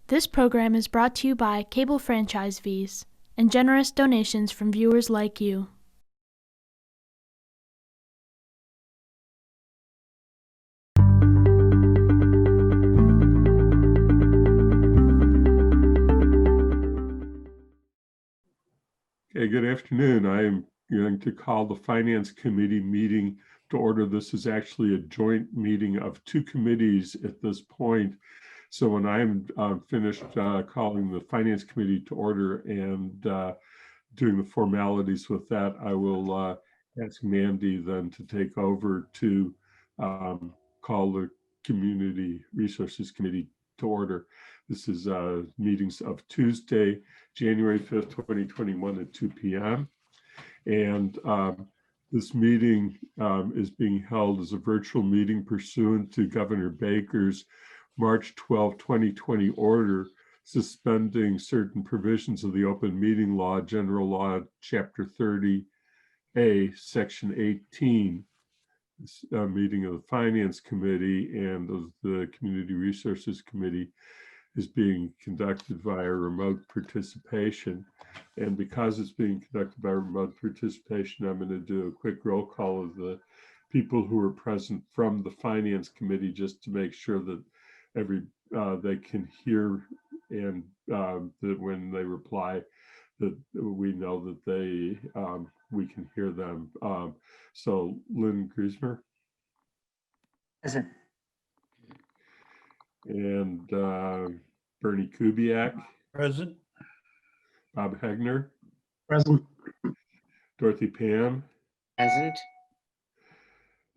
This program is brought to you by cable franchise fees and generous donations from viewers like you. Okay, good afternoon. I am going to call the Finance Committee meeting to order. This is actually a joint meeting of two committees at this point. So when I'm finished calling the Finance Committee to order and doing the formalities with that, I will ask Mandy then to take over to call the Community Resources Committee to order. This is meetings of Tuesday, January 5th, 2021 at 2 p.m. And this meeting is being held as a virtual meeting pursuant to Governor Baker's March 12, 2020 order suspending certain provisions of the Open Meeting Law, General Law, Chapter 30A, Section 18. This meeting of the Finance Committee and of the Community Resources Committee is being conducted via remote participation. And because it's being conducted by remote participation, I'm going to do a quick roll call of the people who are present from the Finance Committee just to make sure that they can hear and that when they reply that we know that we can hear them. So Lynn Griesmer. Present. And Bernie Kubiak. Present. Bob Hegner. Present. Dorothy Pan. Present.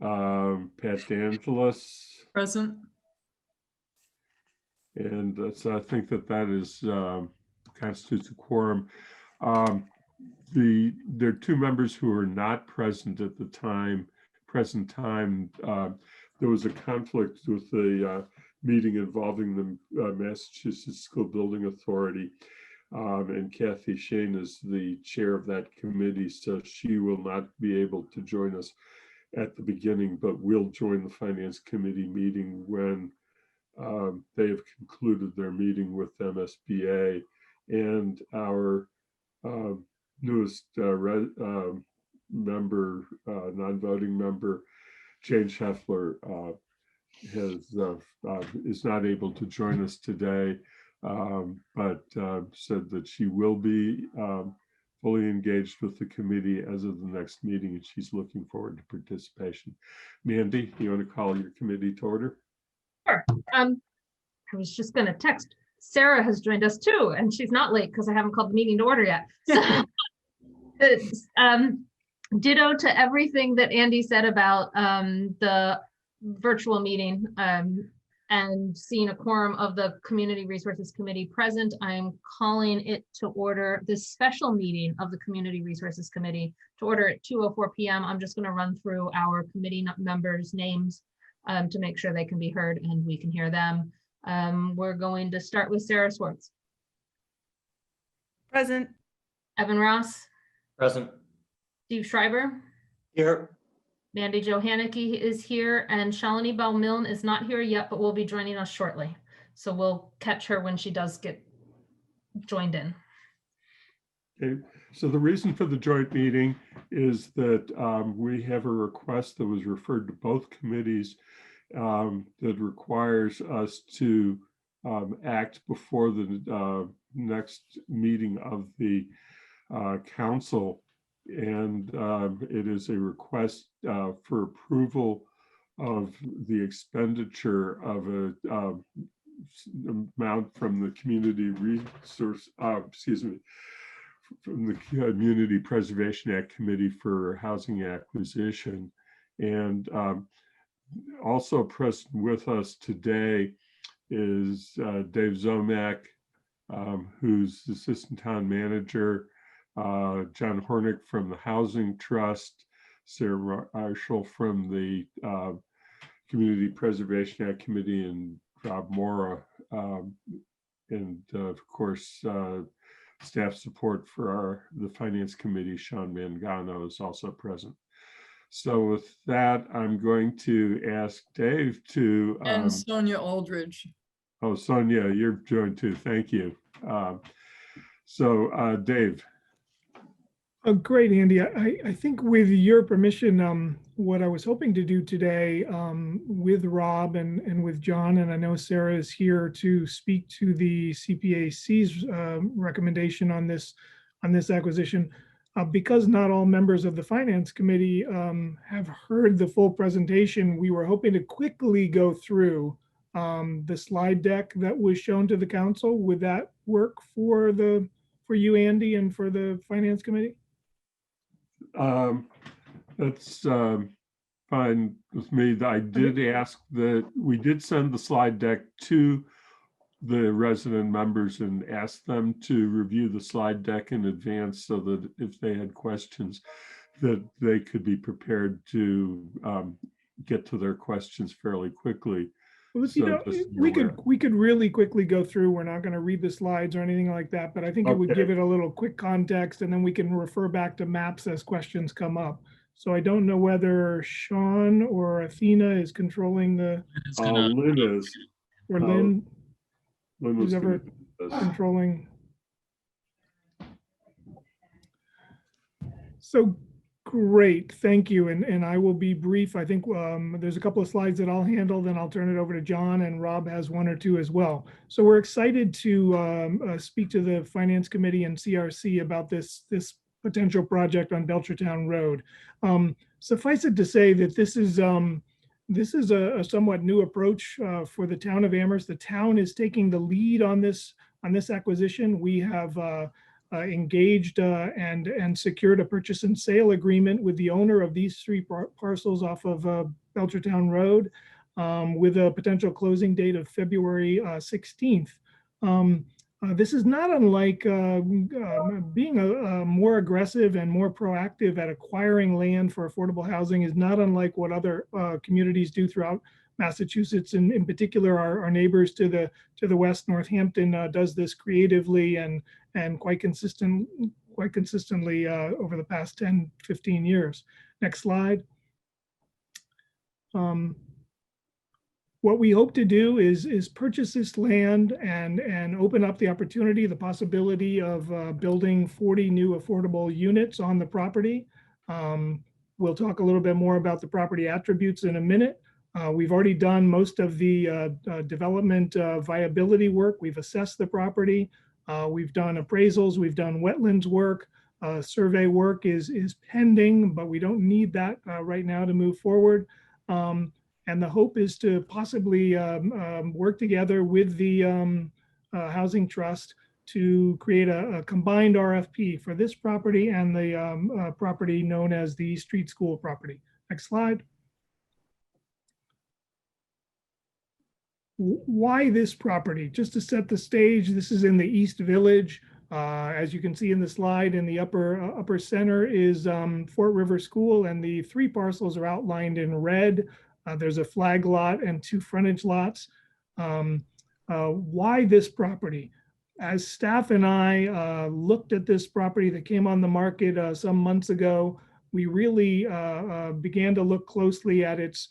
Pat DeAngelis. Present. And so I think that is constitutes a quorum. There are two members who are not present at the present time. There was a conflict with the meeting involving the Massachusetts School Building Authority. And Kathy Shane is the chair of that committee, so she will not be able to join us at the beginning, but will join the Finance Committee meeting when they have concluded their meeting with MSBA. And our newest member, non-voting member, Jane Scheffler, is not able to join us today, but said that she will be fully engaged with the committee as of the next meeting, and she's looking forward to participation. Mandy, you want to call your committee to order? Sure. I was just going to text. Sarah has joined us too, and she's not late because I haven't called the meeting to order yet. So, it's, ditto to everything that Andy said about the virtual meeting and seeing a quorum of the Community Resources Committee present. I'm calling it to order this special meeting of the Community Resources Committee to order at 2:04 p.m. I'm just going to run through our committee members' names to make sure they can be heard and we can hear them. We're going to start with Sarah Swartz. Present. Evan Ross. Present. Steve Schreiber. Here. Mandy Johanneke is here, and Shalini Bell-Milne is not here yet, but will be joining us shortly. So we'll catch her when she does get joined in. Okay, so the reason for the joint meeting is that we have a request that was referred to both committees that requires us to act before the next meeting of the council. And it is a request for approval of the expenditure of a amount from the Community Resource, from the Community Preservation Act Committee for Housing Acquisition. And also present with us today is Dave Zomack, who's the Assistant Town Manager, John Hornick from the Housing Trust, Sarah Marshall from the Community Preservation Act Committee, and Rob Mora, and of course, staff support for the Finance Committee, Sean Mangano, is also present. So with that, I'm going to ask Dave to— And Sonia Aldridge. Oh, Sonia, you're joined too. Thank you. Dave. Oh, great, Andy. I think with your permission, what I was hoping to do today with Rob and with John, and I know Sarah is here to speak to the CPAC's recommendation on this acquisition. Because not all members of the Finance Committee have heard the full presentation, we were hoping to quickly go through the slide deck that was shown to the council. Would that work for you, Andy, and for the Finance Committee? That's fine with me. I did ask that we did send the slide deck to the resident members and ask them to review the slide deck in advance so that if they had questions that they could be prepared to get to their questions fairly quickly. Well, So we could really quickly go through. We're not going to read the slides or anything like that, but I think it would give it a little quick context, and then we can refer back to maps as questions come up. So I don't know whether Sean or Athena is controlling the. Lynn is. Or Lynn. Lynn who's ever controlling. So great, thank you. And I will be brief. I think there's a couple of slides that I'll handle, then I'll turn it over to John, and Rob has one or two as well. So we're excited to speak to the Finance Committee and CRC about this potential project on Belchertown Road. Suffice it to say that this is a somewhat new approach for the town of Amherst. The town is taking the lead on this acquisition. We have engaged and secured a purchase and sale agreement with the owner of these three parcels off of Belchertown Road, with a potential closing date of February 16th. This is not unlike being a more aggressive and more proactive at acquiring land for affordable housing is not unlike what other communities do throughout Massachusetts. And in particular, our neighbors to the west, Northampton, does this creatively and quite consistently over the past 10, 15 years. Next slide. What we hope to do is purchase this land and open up the opportunity, the possibility of building 40 new affordable units on the property. We'll talk a little bit more about the property attributes in a minute. We've already done most of the development viability work. We've assessed the property. We've done appraisals. We've done wetlands work. Survey work is pending, but we don't need that right now to move forward. And the hope is to possibly work together with the Housing Trust to create a combined RFP for this property and the property known as the Street School property. Next slide. Why this property? Just to set the stage, this is in the East Village. As you can see in the slide, in the upper center is Fort River School, and the three parcels are outlined in red. There's a flag lot and two frontage lots. Why this property? As staff and I looked at this property that came on the market some months ago, we really began to look closely at its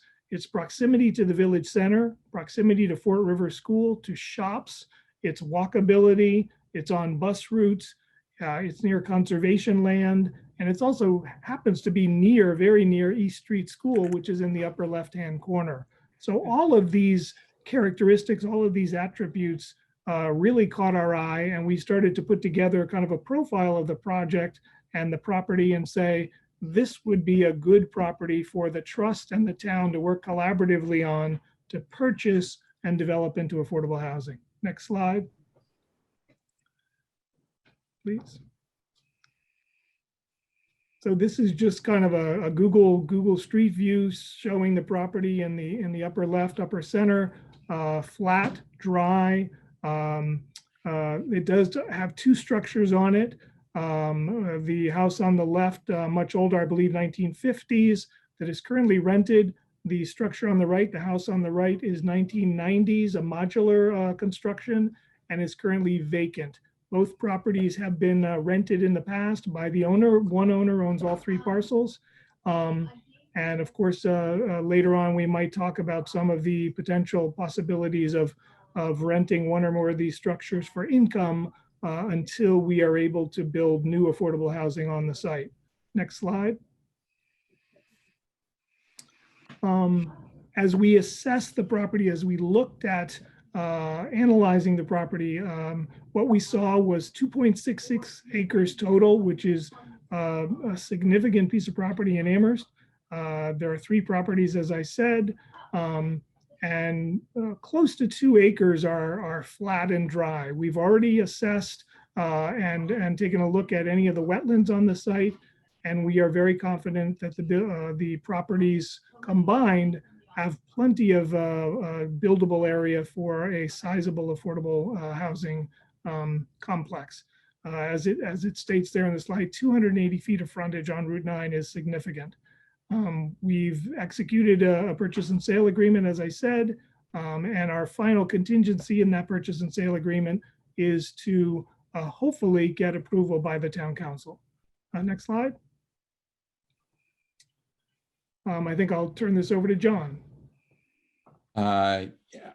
proximity to the village center, proximity to Fort River School, to shops, its walkability, it's on bus routes, it's near conservation land, and it's also happens to be very near East Street School, which is in the upper left-hand corner. So all of these characteristics, all of these attributes really caught our eye, and we started to put together kind of a profile of the project and the property and say, this would be a good property for the trust and the town to work collaboratively on to purchase and develop into affordable housing. Next slide, please. So this is just kind of a Google Street View showing the property in the upper left, upper center, flat, dry. It does have two structures on it. The house on the left, much older, I believe 1950s, that is currently rented. The structure on the right, the house on the right, is 1990s, a modular construction, and is currently vacant. Both properties have been rented in the past by the owner. One owner owns all three parcels. And of course, later on, we might talk about some of the potential possibilities of of renting one or more of these structures for income until we are able to build new affordable housing on the site. Next slide. As we assess the property, as we looked at analyzing the property, what we saw was 2.66 acres total, which is a significant piece of property in Amherst. There are 3 properties, as I said, and close to 2 acres are flat and dry. We've already assessed and taken a look at any of the wetlands on the site, and we are very confident that the properties combined have plenty of buildable area for a sizable affordable housing complex. As it states there in the slide, 280 feet of frontage on Route 9 is significant. We've executed a purchase and sale agreement, as I said, and our final contingency in that purchase and sale agreement is to hopefully get approval by the town council. Next slide. I think I'll turn this over to John. I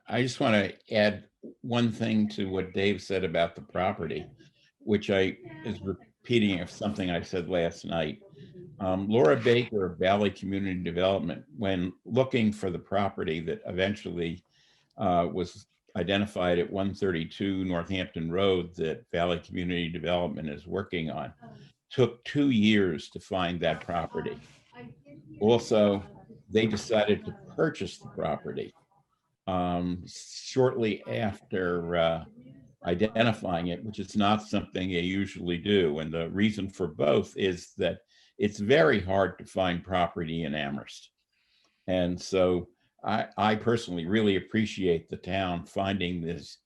just want to add one thing to what Dave said about the property, which is repeating of something I said last night. Laura Baker of Valley Community Development, when looking for the property that eventually was identified at 132 Northampton Road that Valley Community Development is working on, took 2 years to find that property. Also, they decided to purchase the property shortly after identifying it, which is not something they usually do. And the reason for both is that it's very hard to find property in Amherst. And so I personally really appreciate the town finding this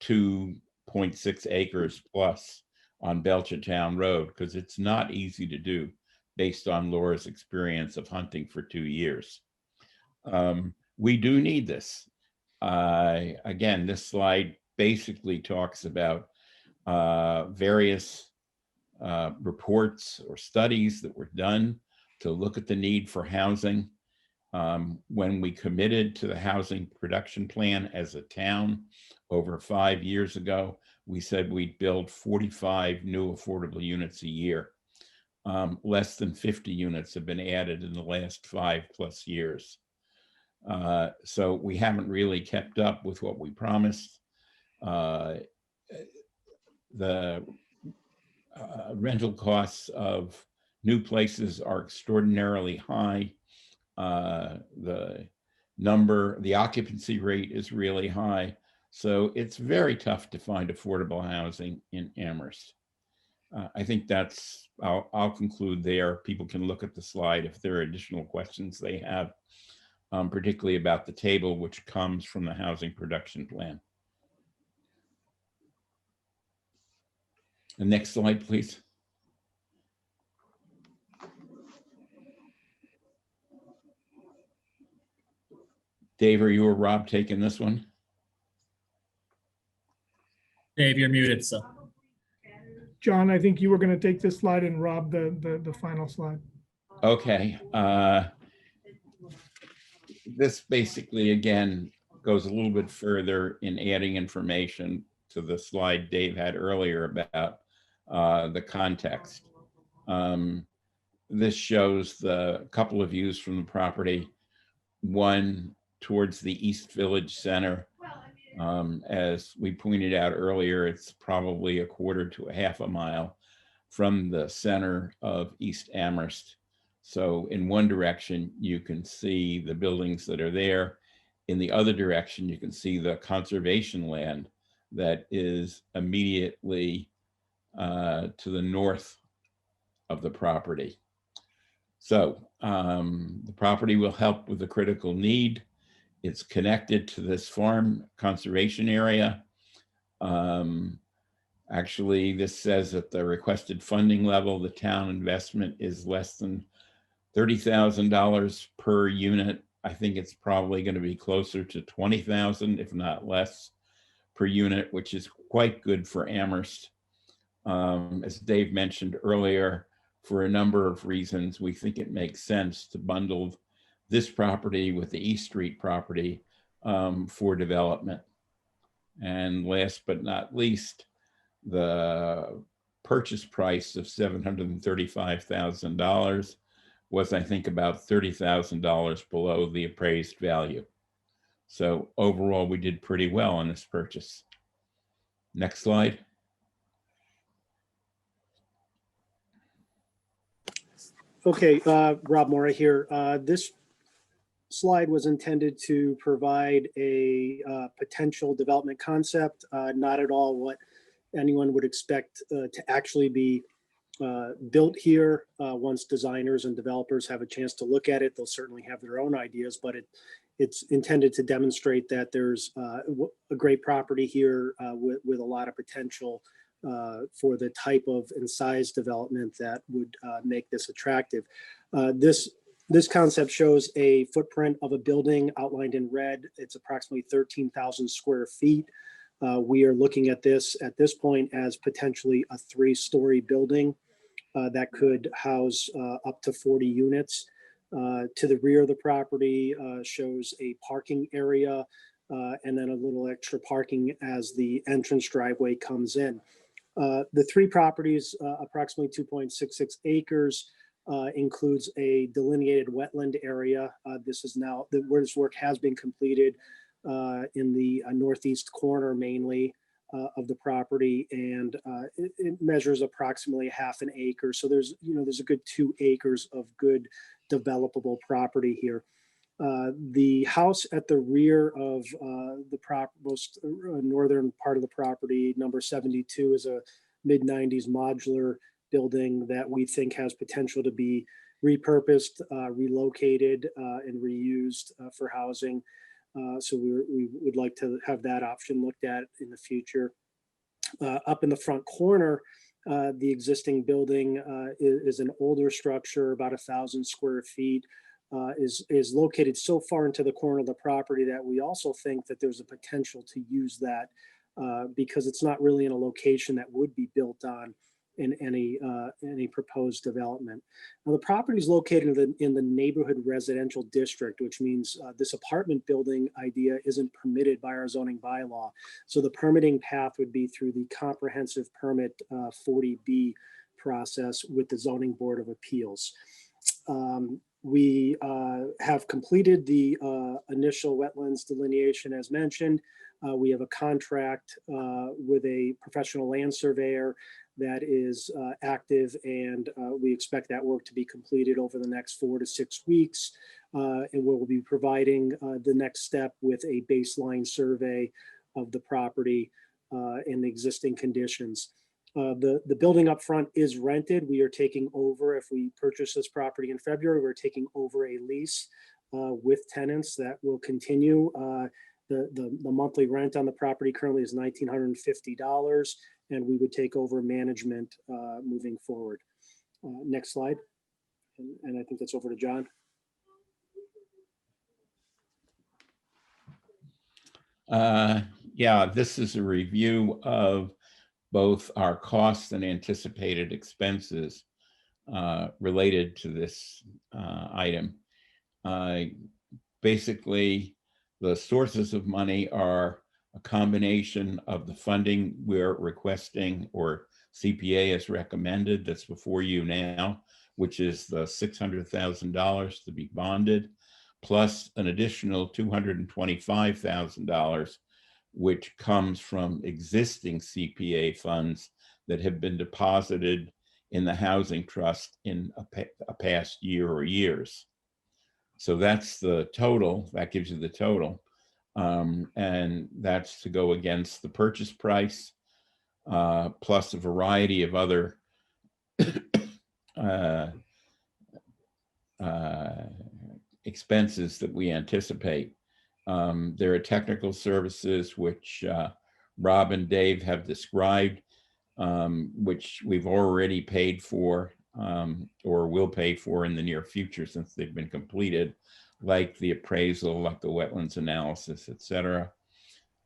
2.6 acres plus on Belchertown Road, because it's not easy to do based on Laura's experience of hunting for 2 years. We do need this. Again, this slide basically talks about various reports or studies that were done to look at the need for housing. When we committed to the housing production plan as a town over 5 years ago, we said we'd build 45 new affordable units a year. Less than 50 units have been added in the last 5+ years. So we haven't really kept up with what we promised. The rental costs of new places are extraordinarily high. The occupancy rate is really high. So it's very tough to find affordable housing in Amherst. I think I'll conclude there. People can look at the slide if there are additional questions they have, particularly about the table, which comes from the housing production plan. The next slide, please. Dave, are you or Rob taking this one? Dave, you're muted, so. John, I think you were going to take this slide and Rob the final slide. Okay. This basically, again, goes a little bit further in adding information to the slide Dave had earlier about the context. This shows the couple of views from the property, one towards the East Village Center. As we pointed out earlier, it's probably a quarter to a half a mile from the center of East Amherst. So in one direction, you can see the buildings that are there. In the other direction, you can see the conservation land that is immediately to the north of the property. So the property will help with the critical need. It's connected to this farm conservation area. Actually, this says that the requested funding level, the town investment is less than $30,000 per unit. I think it's probably going to be closer to 20,000, if not less, per unit, which is quite good for Amherst. As Dave mentioned earlier, for a number of reasons, we think it makes sense to bundle this property with the East Street property for development. And last but not least, the purchase price of $735,000 was, I think, about $30,000 below the appraised value. So overall, we did pretty well on this purchase. Next slide. Okay, Rob Mora here. This slide was intended to provide a potential development concept, not at all what anyone would expect to actually be built here. Once designers and developers have a chance to look at it, they'll certainly have their own ideas, but it's intended to demonstrate that there's a great property here with a lot of potential for the type of and size development that would make this attractive. This concept shows a footprint of a building outlined in red. It's approximately 13,000 square feet. We are looking at this point as potentially a 3-story building that could house up to 40 units. To the rear of the property shows a parking area and then a little extra parking as the entrance driveway comes in. The 3 properties, approximately 2.66 acres, includes a delineated wetland area. This is now where this work has been completed in the northeast corner mainly of the property, and it measures approximately half an acre. So there's a good 2 acres of good developable property here. The house at the rear of the most northern part of the property, number 72, is a mid-90s modular building that we think has potential to be repurposed, relocated, and reused for housing. So we would like to have that option looked at in the future. Up in the front corner, the existing building is an older structure, about 1,000 square feet. Is located so far into the corner of the property that we also think that there's a potential to use that because it's not really in a location that would be built on in any proposed development. Now, the property is located in the neighborhood residential district, which means this apartment building idea isn't permitted by our zoning bylaw. So the permitting path would be through the comprehensive permit 40B process with the Zoning Board of Appeals. We have completed the initial wetlands delineation as mentioned. We have a contract with a professional land surveyor that is active, and we expect that work to be completed over the next 4 to 6 weeks. And we'll be providing the next step with a baseline survey of the property and the existing conditions. The building up front is rented. We are taking over, if we purchase this property in February, we're taking over a lease with tenants that will continue. The monthly rent on the property currently is $1,950, and we would take over management moving forward. Next slide. And I think that's over to John. Yeah, this is a review of both our costs and anticipated expenses related to this item. Basically, the sources of money are a combination of the funding we're requesting, or CPA has recommended, that's before you now, which is the $600,000 to be bonded, plus an additional $225,000, which comes from existing CPA funds that have been deposited in the housing trust in a past year or years. So that's the total, that gives you the total. And that's to go against the purchase price, plus a variety of other expenses that we anticipate. There are technical services which Rob and Dave have described, which we've already paid for or will pay for in the near future since they've been completed, like the appraisal, like the wetlands analysis, et cetera.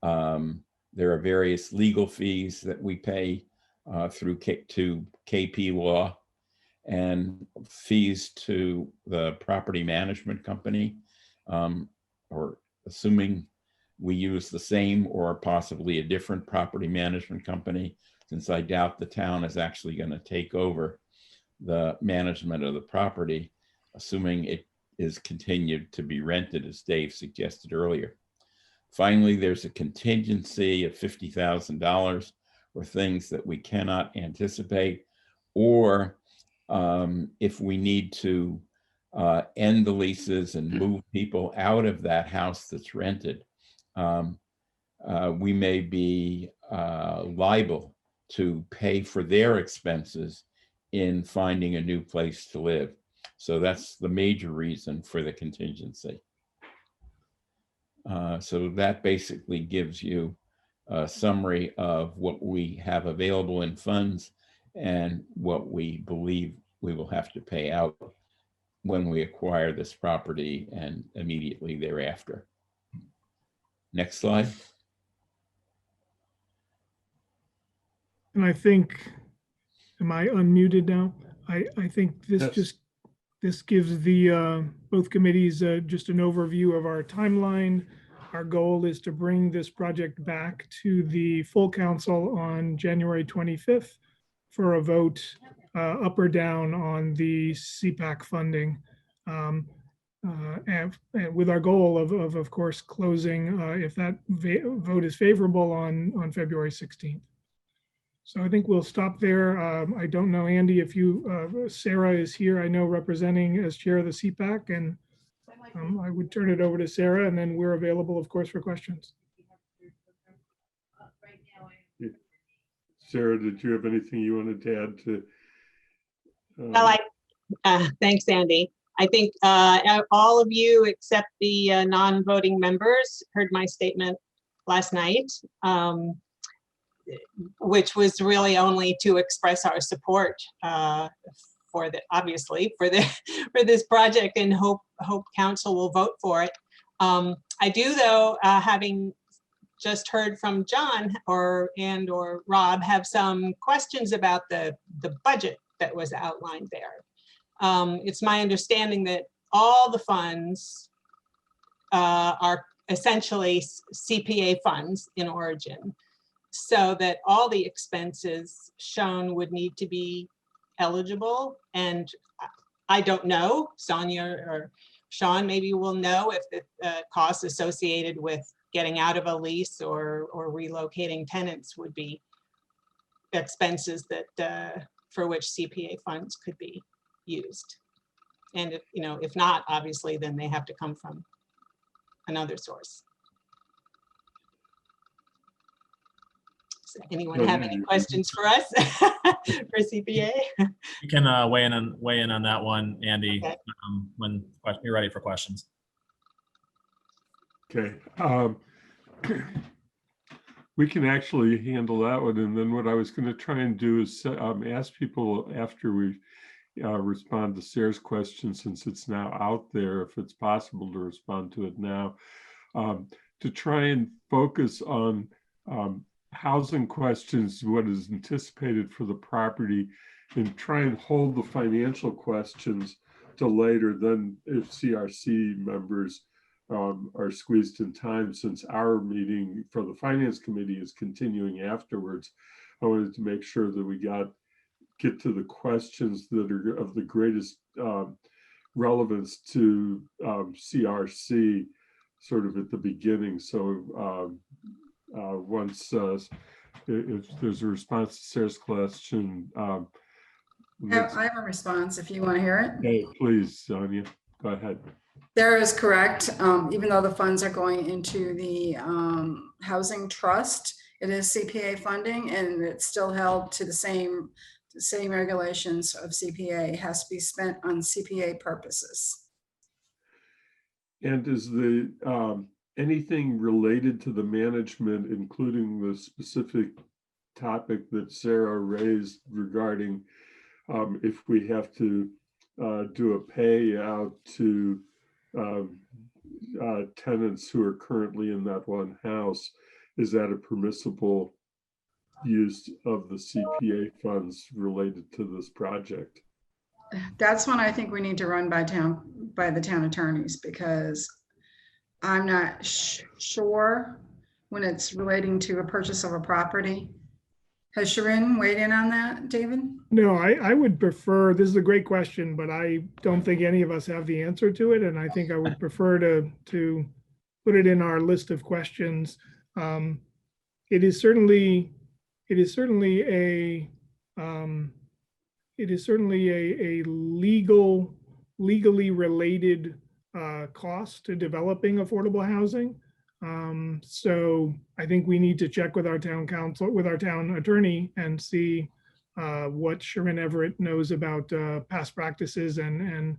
There are various legal fees that we pay through to KP Law, and fees to the property management company, or assuming we use the same or possibly a different property management company, since I doubt the town is actually going to take over the management of the property, assuming it is continued to be rented, as Dave suggested earlier. Finally, there's a contingency of $50,000 for things that we cannot anticipate, or if we need to end the leases and move people out of that house that's rented, we may be liable to pay for their expenses in finding a new place to live. So that's the major reason for the contingency. So that basically gives you a summary of what we have available in funds and what we believe we will have to pay out when we acquire this property and immediately thereafter. Next slide. And I think, am I unmuted now? I think this Yes. this gives the both committees just an overview of our timeline. Our goal is to bring this project back to the full council on January 25th for a vote up or down on the CPAC funding. And with our goal of course, closing if that vote is favorable on February 16th. So I think we'll stop there. I don't know, Andy, if you, Sarah is here, I know, representing as chair of the CPAC, and I would turn it over to Sarah, and then we're available, of course, for questions. Sarah, did you have anything you wanted to add to? Well, thanks, Andy. I think all of you except the non-voting members heard my statement last night, which was really only to express our support for the, obviously, for this project, and hope council will vote for it. I do, though, having just heard from John or Rob, have some questions about the budget that was outlined there. It's my understanding that all the funds are essentially CPA funds in origin, so that all the expenses shown would need to be eligible. And I don't know, Sonia or Sean maybe will know if the costs associated with getting out of a lease or relocating tenants would be expenses that for which CPA funds could be used. And if, if not, obviously, then they have to come from another source. Does anyone have any questions for us for CPA? You can weigh in on that one, Andy, Okay. When you're ready for questions. Okay. We can actually handle that one. And then what I was going to try and do is ask people after we respond to Sarah's question, since it's now out there, if it's possible to respond to it now, to try and focus on housing questions, what is anticipated for the property, and try and hold the financial questions to later. Then if CRC members are squeezed in time, since our meeting for the Finance Committee is continuing afterwards, I wanted to make sure that we get to the questions that are of the greatest relevance to CRC sort of at the beginning. So once if there's a response to Sarah's question, I have a response if you want to hear it. okay, please, Sonia, go ahead. Sarah is correct. Even though the funds are going into the housing trust, it is CPA funding, and it's still held to the same regulations of CPA. It has to be spent on CPA purposes. And is the anything related to the management, including the specific topic that Sarah raised regarding if we have to do a payout to tenants who are currently in that one house, is that a permissible use of the CPA funds related to this project? That's one I think we need to run by the town attorneys, because I'm not sure when it's relating to a purchase of a property. Has Sharon weighed in on that, David? No, I would prefer, this is a great question, but I don't think any of us have the answer to it. And I think I would prefer to put it in our list of questions. It is certainly a legally related cost to developing affordable housing. So I think we need to check with our town council, with our town attorney, and see what Sharon Everett knows about past practices and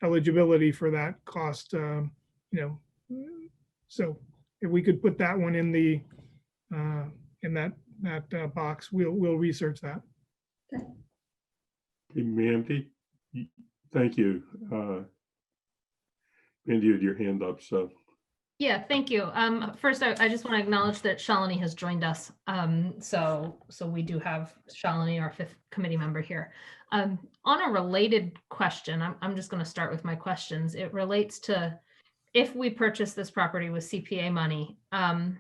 eligibility for that cost. So if we could put that one in the in that box, we'll research that. Hey, Mandy, thank you. Mandy, you had your hand up, so. Yeah, thank you. First, I just want to acknowledge that Shalini has joined us. So we do have Shalini, our 5th committee member here. On a related question, I'm just going to start with my questions. It relates to if we purchase this property with CPA money. I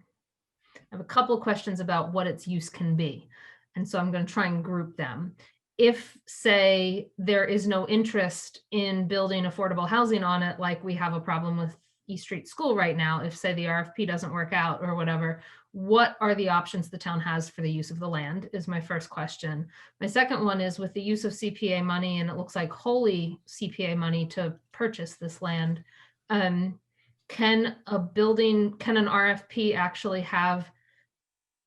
have a couple of questions about what its use can be. And so I'm going to try and group them. If, say, there is no interest in building affordable housing on it, like we have a problem with East Street School right now, if, say, the RFP doesn't work out or whatever, what are the options the town has for the use of the land is my first question. My second one is with the use of CPA money, and it looks like wholly CPA money to purchase this land, can an RFP actually have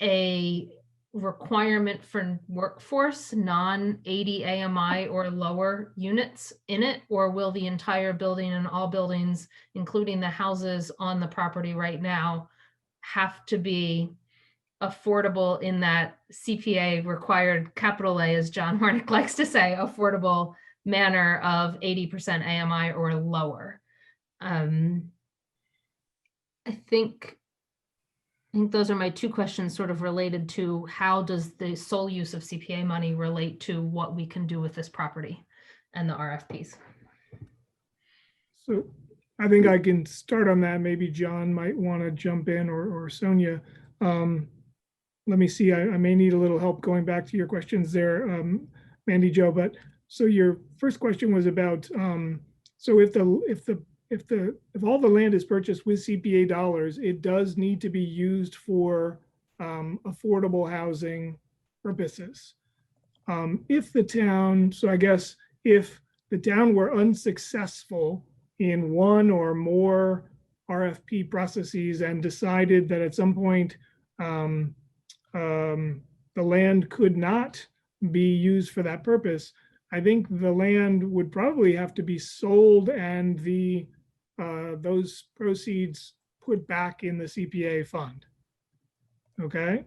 a requirement for workforce, non-80 AMI or lower units in it, or will the entire building and all buildings, including the houses on the property right now, have to be affordable in that CPA required, capital A, as John Warnick likes to say, affordable manner of 80% AMI or lower? I think those are my two questions, sort of related to how does the sole use of CPA money relate to what we can do with this property and the RFPs. So I think I can start on that. Maybe John might want to jump in, or Sonia. Let me see, I may need a little help going back to your questions there, Mandy Jo. But so your first question was about, so if all the land is purchased with CPA dollars, it does need to be used for affordable housing purposes. If the town, so I guess if the town were unsuccessful in one or more RFP processes and decided that at some point the land could not be used for that purpose, I think the land would probably have to be sold and those proceeds put back in the CPA fund. Okay.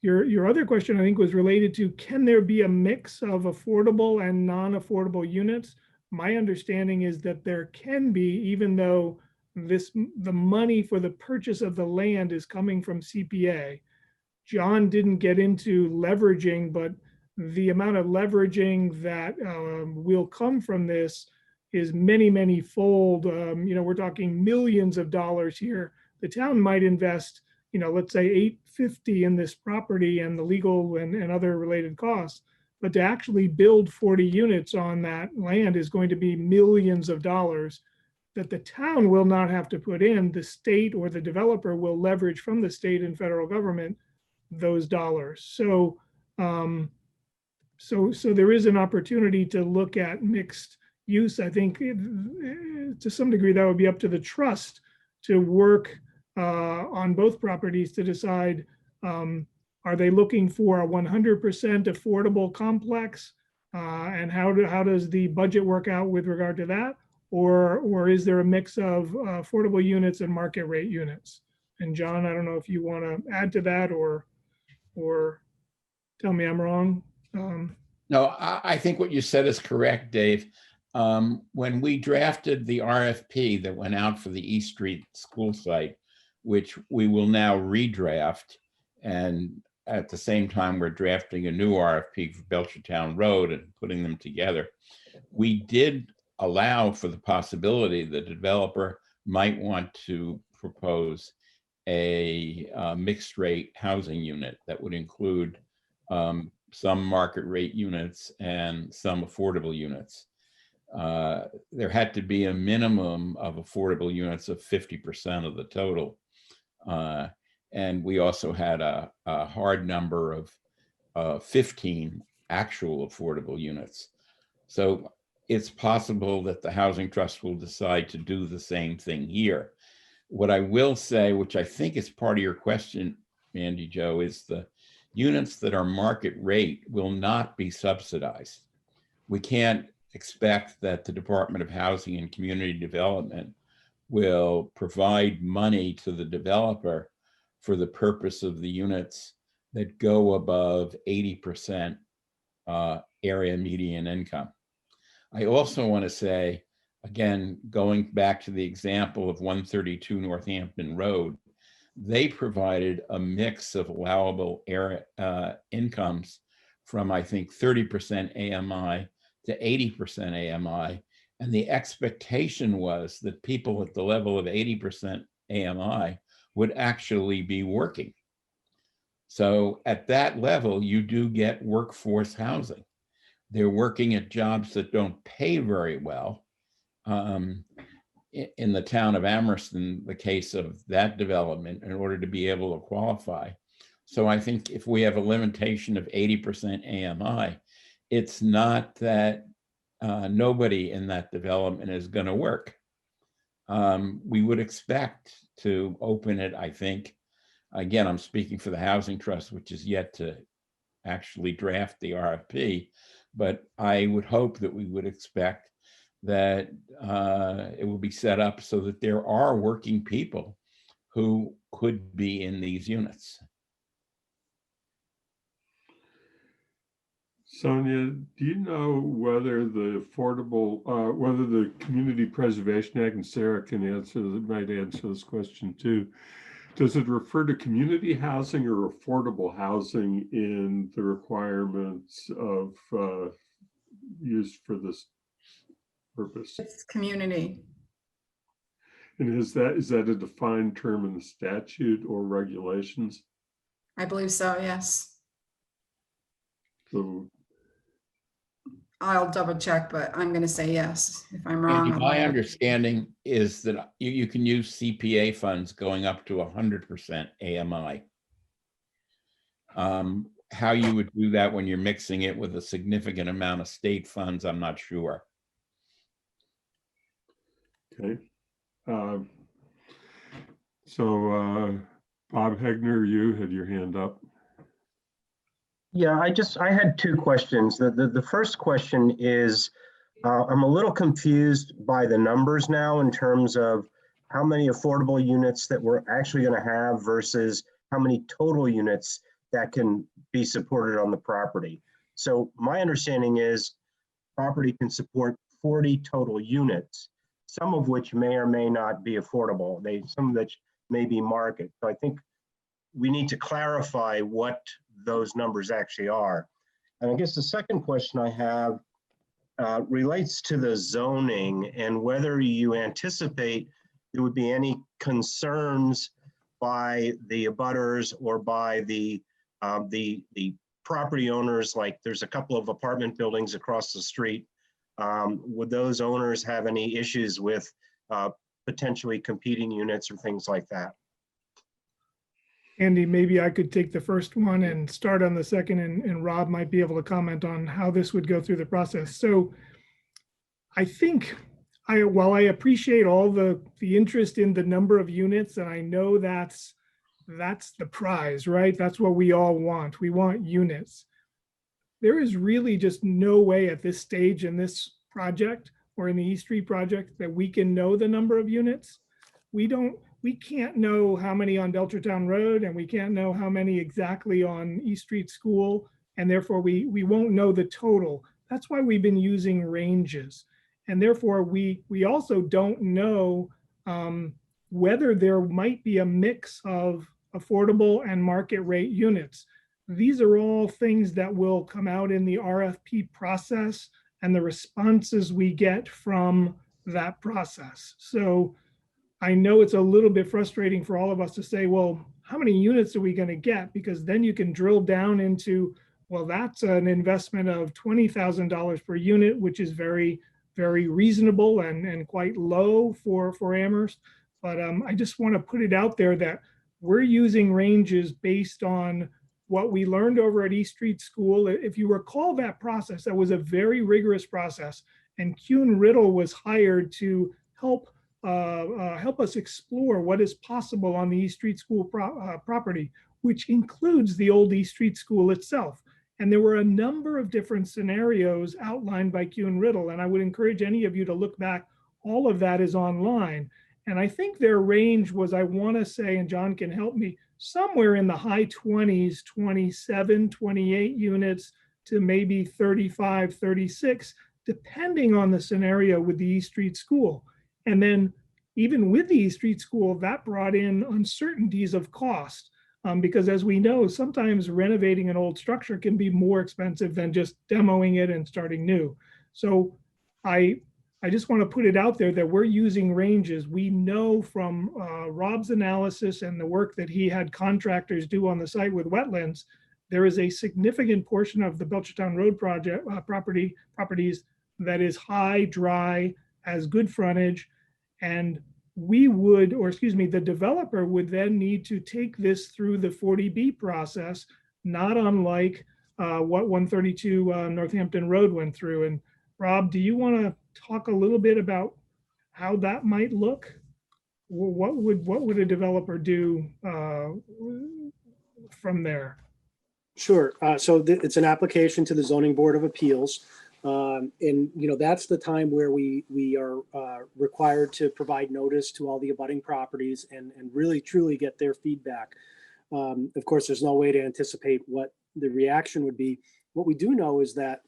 Your other question, I think, was related to, can there be a mix of affordable and non-affordable units? My understanding is that there can be, even though the money for the purchase of the land is coming from CPA. John didn't get into leveraging, but the amount of leveraging that will come from this is many, many fold. We're talking millions of dollars here. The town might invest, let's say $850 in this property and the legal and other related costs, but to actually build 40 units on that land is going to be millions of dollars that the town will not have to put in. The state or the developer will leverage from the state and federal government those dollars. So there is an opportunity to look at mixed use. I think to some degree that would be up to the trust to work on both properties to decide, are they looking for a 100% affordable complex? And how does the budget work out with regard to that? Or is there a mix of affordable units and market rate units? And John, I don't know if you want to add to that or tell me I'm wrong. No, I think what you said is correct, Dave. When we drafted the RFP that went out for the East Street school site, which we will now redraft, and at the same time we're drafting a new RFP for Belchertown Road and putting them together, we did allow for the possibility the developer might want to propose a mixed rate housing unit that would include some market rate units and some affordable units. There had to be a minimum of affordable units of 50% of the total. And we also had a hard number of 15 actual affordable units. So it's possible that the Housing Trust will decide to do the same thing here. What I will say, which I think is part of your question, Andy Joe, is the units that are market rate will not be subsidized. We can't expect that the Department of Housing and Community Development will provide money to the developer for the purpose of the units that go above 80% area median income. I also want to say, again, going back to the example of 132 Northampton Road, they provided a mix of allowable area incomes from, I think, 30% AMI to 80% AMI. And the expectation was that people at the level of 80% AMI would actually be working. So at that level, you do get workforce housing. They're working at jobs that don't pay very well. In the town of Amherst, in the case of that development, in order to be able to qualify. So I think if we have a limitation of 80% AMI, it's not that nobody in that development is going to work. We would expect to open it, I think. Again, I'm speaking for the Housing Trust, which is yet to actually draft the RFP, but I would hope that we would expect that it will be set up so that there are working people who could be in these units. Sonia, do you know whether the whether the Community Preservation Act, and Sarah might answer this question too, does it refer to community housing or affordable housing in the requirements of use for this purpose? It's community. And is that a defined term in the statute or regulations? I believe so, yes. So I'll double check, but I'm going to say yes. If I'm wrong. Andy, my understanding is that you can use CPA funds going up to 100% AMI. How you would do that when you're mixing it with a significant amount of state funds, I'm not sure. okay. Bob Hegner, you had your hand up. Yeah, I had two questions. The first question is, I'm a little confused by the numbers now in terms of how many affordable units that we're actually going to have versus how many total units that can be supported on the property. So my understanding is property can support 40 total units, some of which may or may not be affordable. Some of which may be market. So I think we need to clarify what those numbers actually are. And I guess the second question I have relates to the zoning and whether you anticipate there would be any concerns by the abutters or by the property owners. Like there's a couple of apartment buildings across the street. Would those owners have any issues with potentially competing units or things like that? Andy, maybe I could take the first one and start on the second, and Rob might be able to comment on how this would go through the process. So I think while I appreciate all the interest in the number of units, and I know that's the prize, right? That's what we all want. We want units. There is really just no way at this stage in this project or in the East Street project that we can know the number of units. We can't know how many on Belchertown Road, and we can't know how many exactly on East Street School, and therefore we won't know the total. That's why we've been using ranges. And therefore we also don't know whether there might be a mix of affordable and market rate units. These are all things that will come out in the RFP process and the responses we get from that process. So I know it's a little bit frustrating for all of us to say, well, how many units are we going to get? Because then you can drill down into, well, that's an investment of $20,000 per unit, which is very, very reasonable and quite low for Amherst. But I just want to put it out there that we're using ranges based on what we learned over at East Street School. If you recall that process, that was a very rigorous process. And Kuhn Riddle was hired to help us explore what is possible on the East Street School property, which includes the old East Street School itself. And there were a number of different scenarios outlined by Kuhn Riddle. And I would encourage any of you to look back. All of that is online. And I think their range was, I want to say, and John can help me, somewhere in the high 20s, 27, 28 units to maybe 35, 36, depending on the scenario with the East Street School. And then even with the East Street School, that brought in uncertainties of cost. Because as we know, sometimes renovating an old structure can be more expensive than just demoing it and starting new. So I just want to put it out there that we're using ranges. We know from Rob's analysis and the work that he had contractors do on the site with wetlands, there is a significant portion of the Belchertown Road project properties that is high, dry, has good frontage, and we would, or excuse me, the developer would then need to take this through the 40B process, not unlike what 132 Northampton Road went through. And Rob, do you want to talk a little bit about how that might look? What would a developer do from there? Sure. So it's an application to the Zoning Board of Appeals. And, that's the time where we are required to provide notice to all the abutting properties and really truly get their feedback. Of course, there's no way to anticipate what the reaction would be. What we do know is that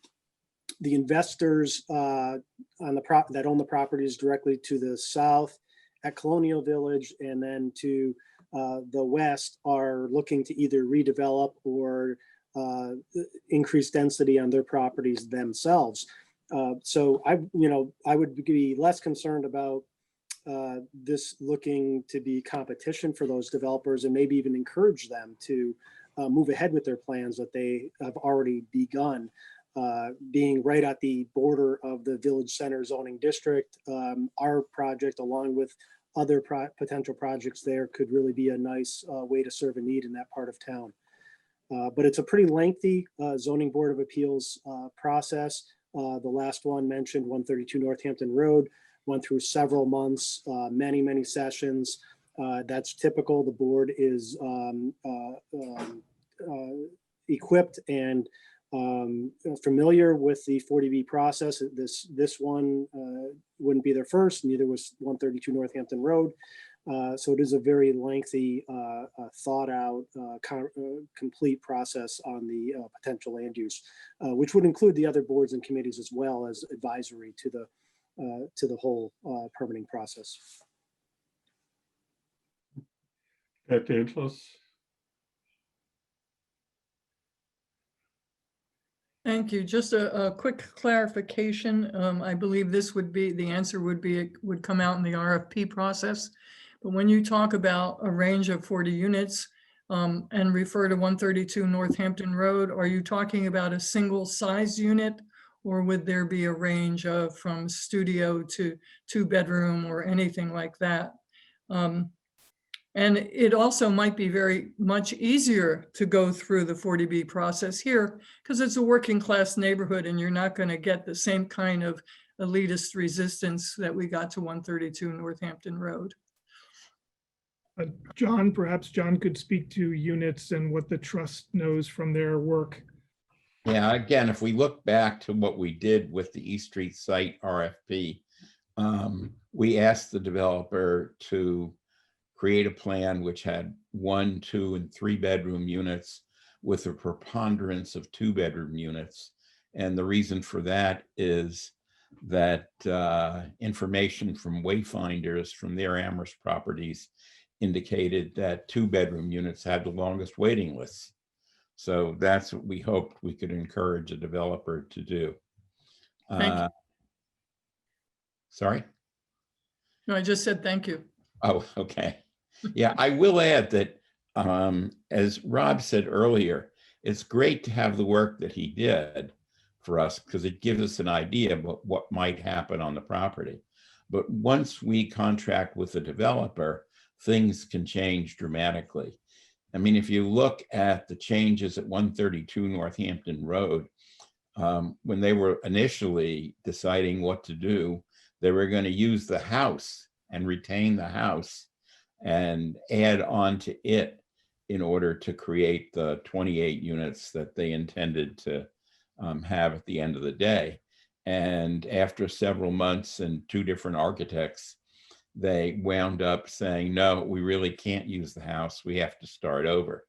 the investors that own the properties directly to the south at Colonial Village and then to the west are looking to either redevelop or increase density on their properties themselves. So I would be less concerned about this looking to be competition for those developers and maybe even encourage them to move ahead with their plans that they have already begun. Being right at the border of the Village Center zoning district, our project, along with other potential projects there, could really be a nice way to serve a need in that part of town. But it's a pretty lengthy zoning board of appeals process. The last one mentioned, 132 Northampton Road, went through several months, many sessions. That's typical. The board is equipped and familiar with the 40B process. This one wouldn't be their first, neither was 132 Northampton Road. So it is a very lengthy, thought out, complete process on the potential land use, which would include the other boards and committees as well as advisory to the whole permitting process. Pat Angelos. Thank you. Just a quick clarification. I believe this would be, the answer would come out in the RFP process. But when you talk about a range of 40 units and refer to 132 Northampton Road, are you talking about a single size unit, or would there be a range of from studio to 2-bedroom or anything like that? And it also might be very much easier to go through the 40B process here because it's a working class neighborhood and you're not going to get the same kind of elitist resistance that we got to 132 Northampton Road. John, perhaps John could speak to units and what the trust knows from their work. Yeah, again, if we look back to what we did with the East Street site RFP, we asked the developer to create a plan which had 1, 2, and 3-bedroom units with a preponderance of 2-bedroom units. And the reason for that is that information from wayfinders from their Amherst properties indicated that 2-bedroom units had the longest waiting lists. So that's what we hoped we could encourage a developer to do. Thank you. Sorry? No, I just said thank you. Oh, okay. Yeah, I will add that, as Rob said earlier, it's great to have the work that he did for us because it gives us an idea of what might happen on the property. But once we contract with the developer, things can change dramatically. I mean, if you look at the changes at 132 Northampton Road, when they were initially deciding what to do, they were going to use the house and retain the house and add on to it in order to create the 28 units that they intended to have at the end of the day. And after several months and two different architects, they wound up saying, no, we really can't use the house. We have to start over.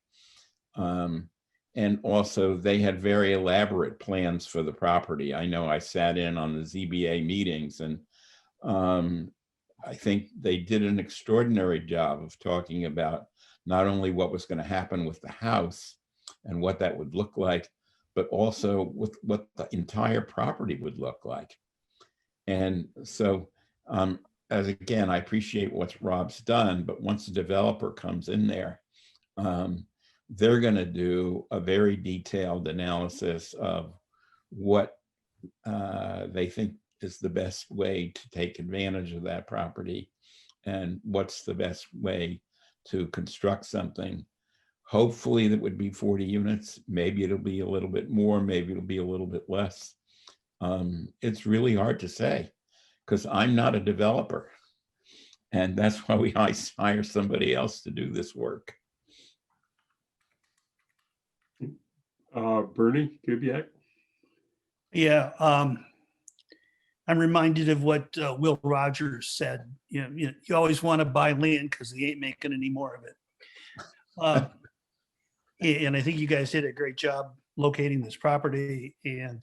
And also they had very elaborate plans for the property. I know I sat in on the ZBA meetings, and I think they did an extraordinary job of talking about not only what was going to happen with the house and what that would look like, but also with what the entire property would look like. And so, as again, I appreciate what Rob's done, but once the developer comes in there, they're going to do a very detailed analysis of what they think is the best way to take advantage of that property and what's the best way to construct something. Hopefully that would be 40 units. Maybe it'll be a little bit more, maybe it'll be a little bit less. It's really hard to say because I'm not a developer. And that's why we hire somebody else to do this work. Bernie Kubiak? Yeah, I'm reminded of what Will Rogers said. You always want to buy land because they ain't making any more of it. And I think you guys did a great job locating this property. And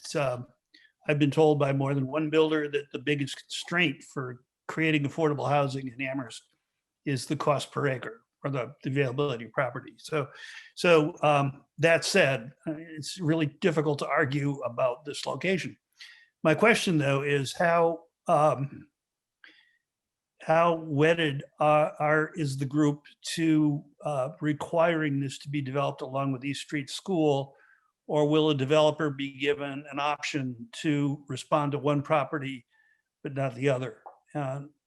I've been told by more than one builder that the biggest constraint for creating affordable housing in Amherst is the cost per acre or the availability of property. So that said, it's really difficult to argue about this location. My question though is how wedded is the group to requiring this to be developed along with East Street School, or will a developer be given an option to respond to one property but not the other?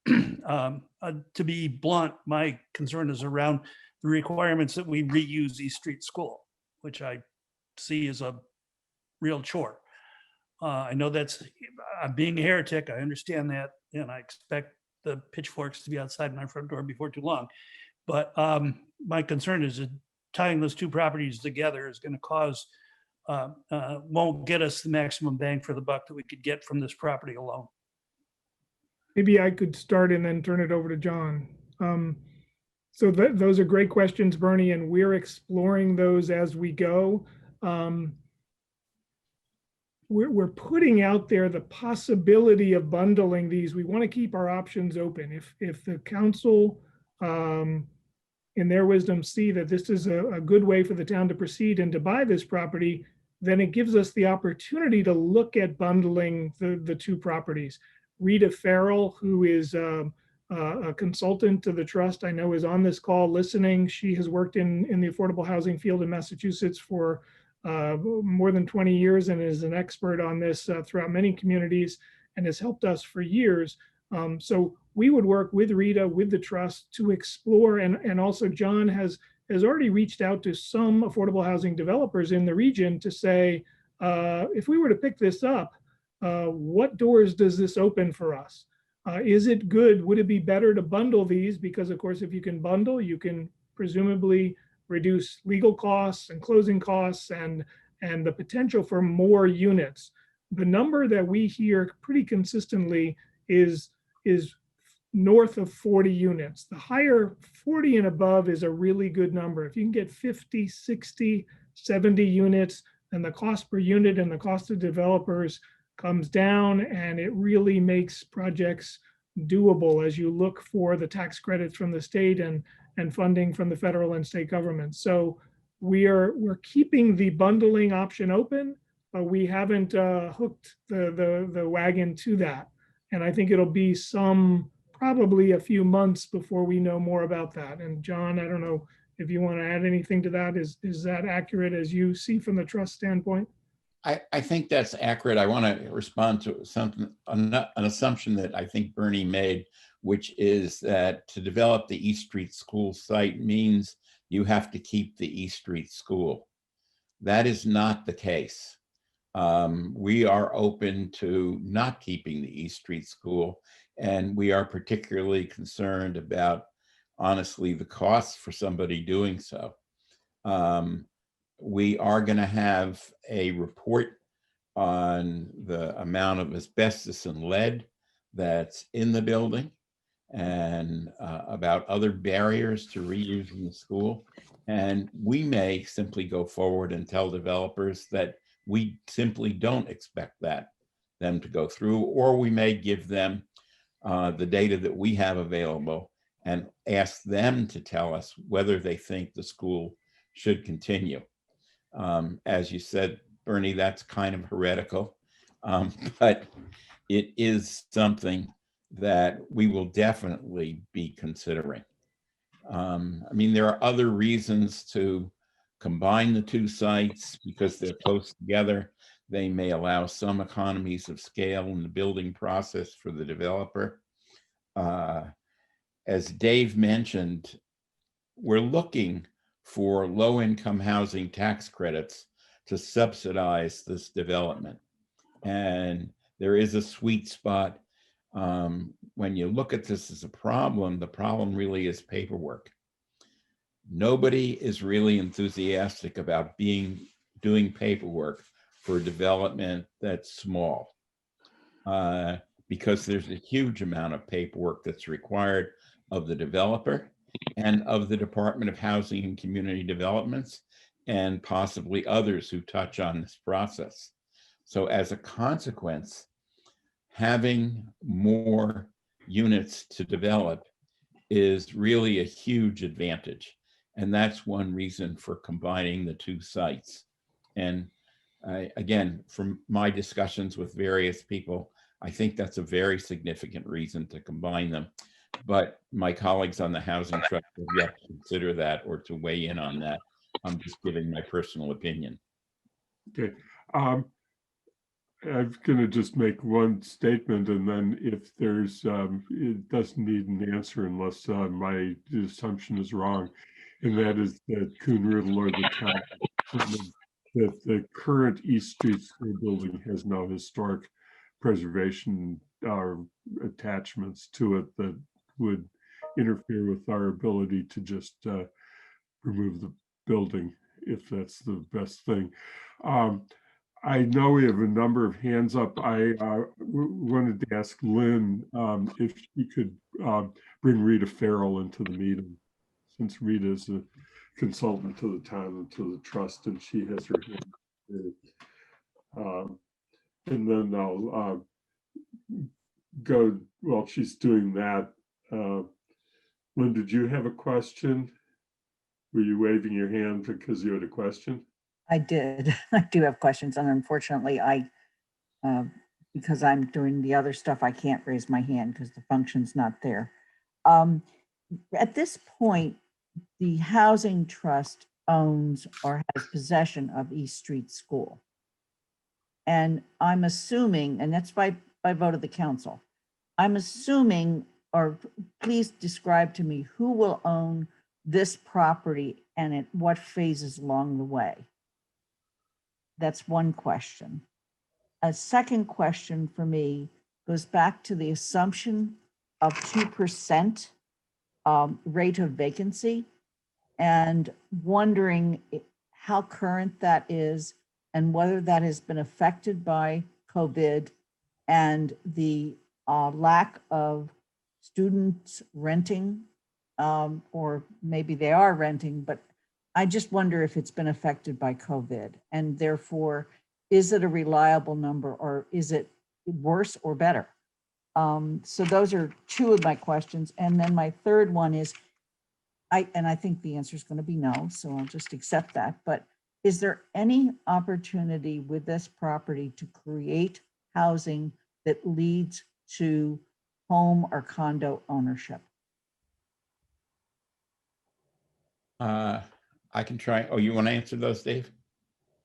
To be blunt, my concern is around the requirements that we reuse East Street School, which I see as a real chore. I know I'm being a heretic, I understand that, and I expect the pitchforks to be outside my front door before too long. But my concern is that tying those two properties together is going to cause, won't get us the maximum bang for the buck that we could get from this property alone. Maybe I could start and then turn it over to John. So those are great questions, Bernie, and we're exploring those as we go. We're putting out there the possibility of bundling these. We want to keep our options open. If the council, in their wisdom, see that this is a good way for the town to proceed and to buy this property, then it gives us the opportunity to look at bundling the two properties. Rita Farrell, who is a consultant to the trust, I know is on this call listening. She has worked in the affordable housing field in Massachusetts for more than 20 years and is an expert on this throughout many communities and has helped us for years. So we would work with Rita, with the trust to explore, and also John has already reached out to some affordable housing developers in the region to say, if we were to pick this up, what doors does this open for us? Is it good? Would it be better to bundle these? Because of course, if you can bundle, you can presumably reduce legal costs and closing costs and the potential for more units. The number that we hear pretty consistently is north of 40 units. The higher 40 and above is a really good number. If you can get 50, 60, 70 units, then the cost per unit and the cost of developers comes down, and it really makes projects doable as you look for the tax credits from the state and funding from the federal and state government. So we're keeping the bundling option open, we haven't hooked the wagon to that. And I think it'll be probably a few months before we know more about that. And John, I don't know if you want to add anything to that. Is that accurate as you see from the trust standpoint? I think that's accurate. I want to respond to an assumption that I think Bernie made, which is that to develop the East Street School site means you have to keep the East Street School. That is not the case. We are open to not keeping the East Street School, and we are particularly concerned about, honestly, the costs for somebody doing so. We are going to have a report on the amount of asbestos and lead that's in the building, and about other barriers to reusing the school. And we may simply go forward and tell developers that we simply don't expect them to go through, or we may give them the data that we have available and ask them to tell us whether they think the school should continue. As you said, Bernie, that's kind of heretical, but it is something that we will definitely be considering. I mean, there are other reasons to combine the two sites because they're close together. They may allow some economies of scale in the building process for the developer. As Dave mentioned, we're looking for low-income housing tax credits to subsidize this development. And there is a sweet spot. When you look at this as a problem, the problem really is paperwork. Nobody is really enthusiastic about doing paperwork for development that's small, because there's a huge amount of paperwork that's required of the developer and of the Department of Housing and Community Developments, and possibly others who touch on this process. So as a consequence, having more units to develop is really a huge advantage. And that's one reason for combining the two sites. And again, from my discussions with various people, I think that's a very significant reason to combine them. But my colleagues on the Housing Trust have yet to consider that or to weigh in on that. I'm just giving my personal opinion. Okay. I'm going to just make one statement, and then if there's, it doesn't need an answer unless my assumption is wrong, and that is that Coon Riddle or the town, that the current East Street School building has no historic preservation attachments to it that would interfere with our ability to just remove the building if that's the best thing. I know we have a number of hands up. I wanted to ask Lynn if she could bring Rita Farrell into the meeting, since Rita is a consultant to the town and to the trust, and she has her hand. And then I'll go, while she's doing that. Lynn, did you have a question? Were you waving your hand because you had a question? I did. I do have questions, and unfortunately, because I'm doing the other stuff, I can't raise my hand because the function's not there. At this point, the Housing Trust owns or has possession of East Street School. And I'm assuming, and that's by vote of the council, I'm assuming, or please describe to me who will own this property and at what phases along the way. That's one question. A second question for me goes back to the assumption of 2% rate of vacancy, and wondering how current that is and whether that has been affected by COVID and the lack of students renting, or maybe they are renting, but I just wonder if it's been affected by COVID, and therefore, is it a reliable number or is it worse or better? So those are two of my questions. And then my third one is, I think the answer is going to be no, so I'll just accept that. But Is there any opportunity with this property to create housing that leads to home or condo ownership? I can try. Oh, you want to answer those, Dave?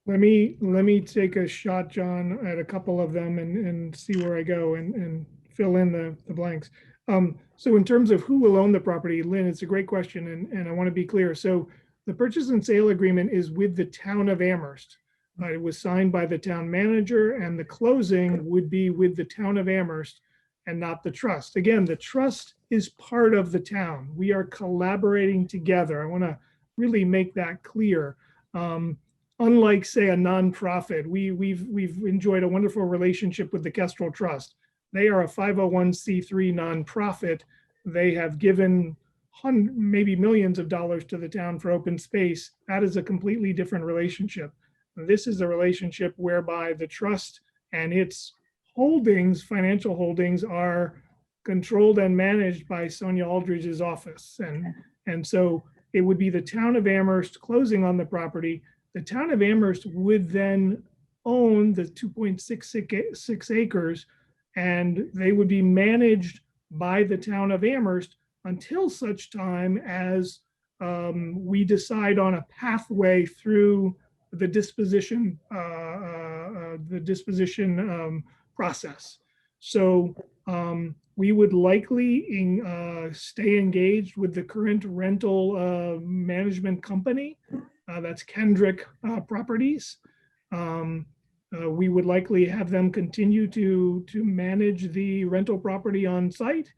Let me take a shot, John, at a couple of them and see where I go and fill in the blanks. So in terms of who will own the property, Lynn, it's a great question, and I want to be clear. So the purchase and sale agreement is with the town of Amherst. It was signed by the town manager, and the closing would be with the town of Amherst and not the trust. Again, the trust is part of the town. We are collaborating together. I want to really make that clear. Unlike, say, a nonprofit, we've enjoyed a wonderful relationship with the Kestrel Trust. They are a 501c3 nonprofit. They have given maybe millions of dollars to the town for open space. That is a completely different relationship. This is a relationship whereby the trust and its holdings, financial holdings, are controlled and managed by Sonia Aldridge's office. And so it would be the town of Amherst closing on the property. The town of Amherst would then own the 2.66 acres, and they would be managed by the town of Amherst until such time as we decide on a pathway through the disposition process. So we would likely stay engaged with the current rental management company. That's Kendrick Properties. We would likely have them continue to manage the rental property on site,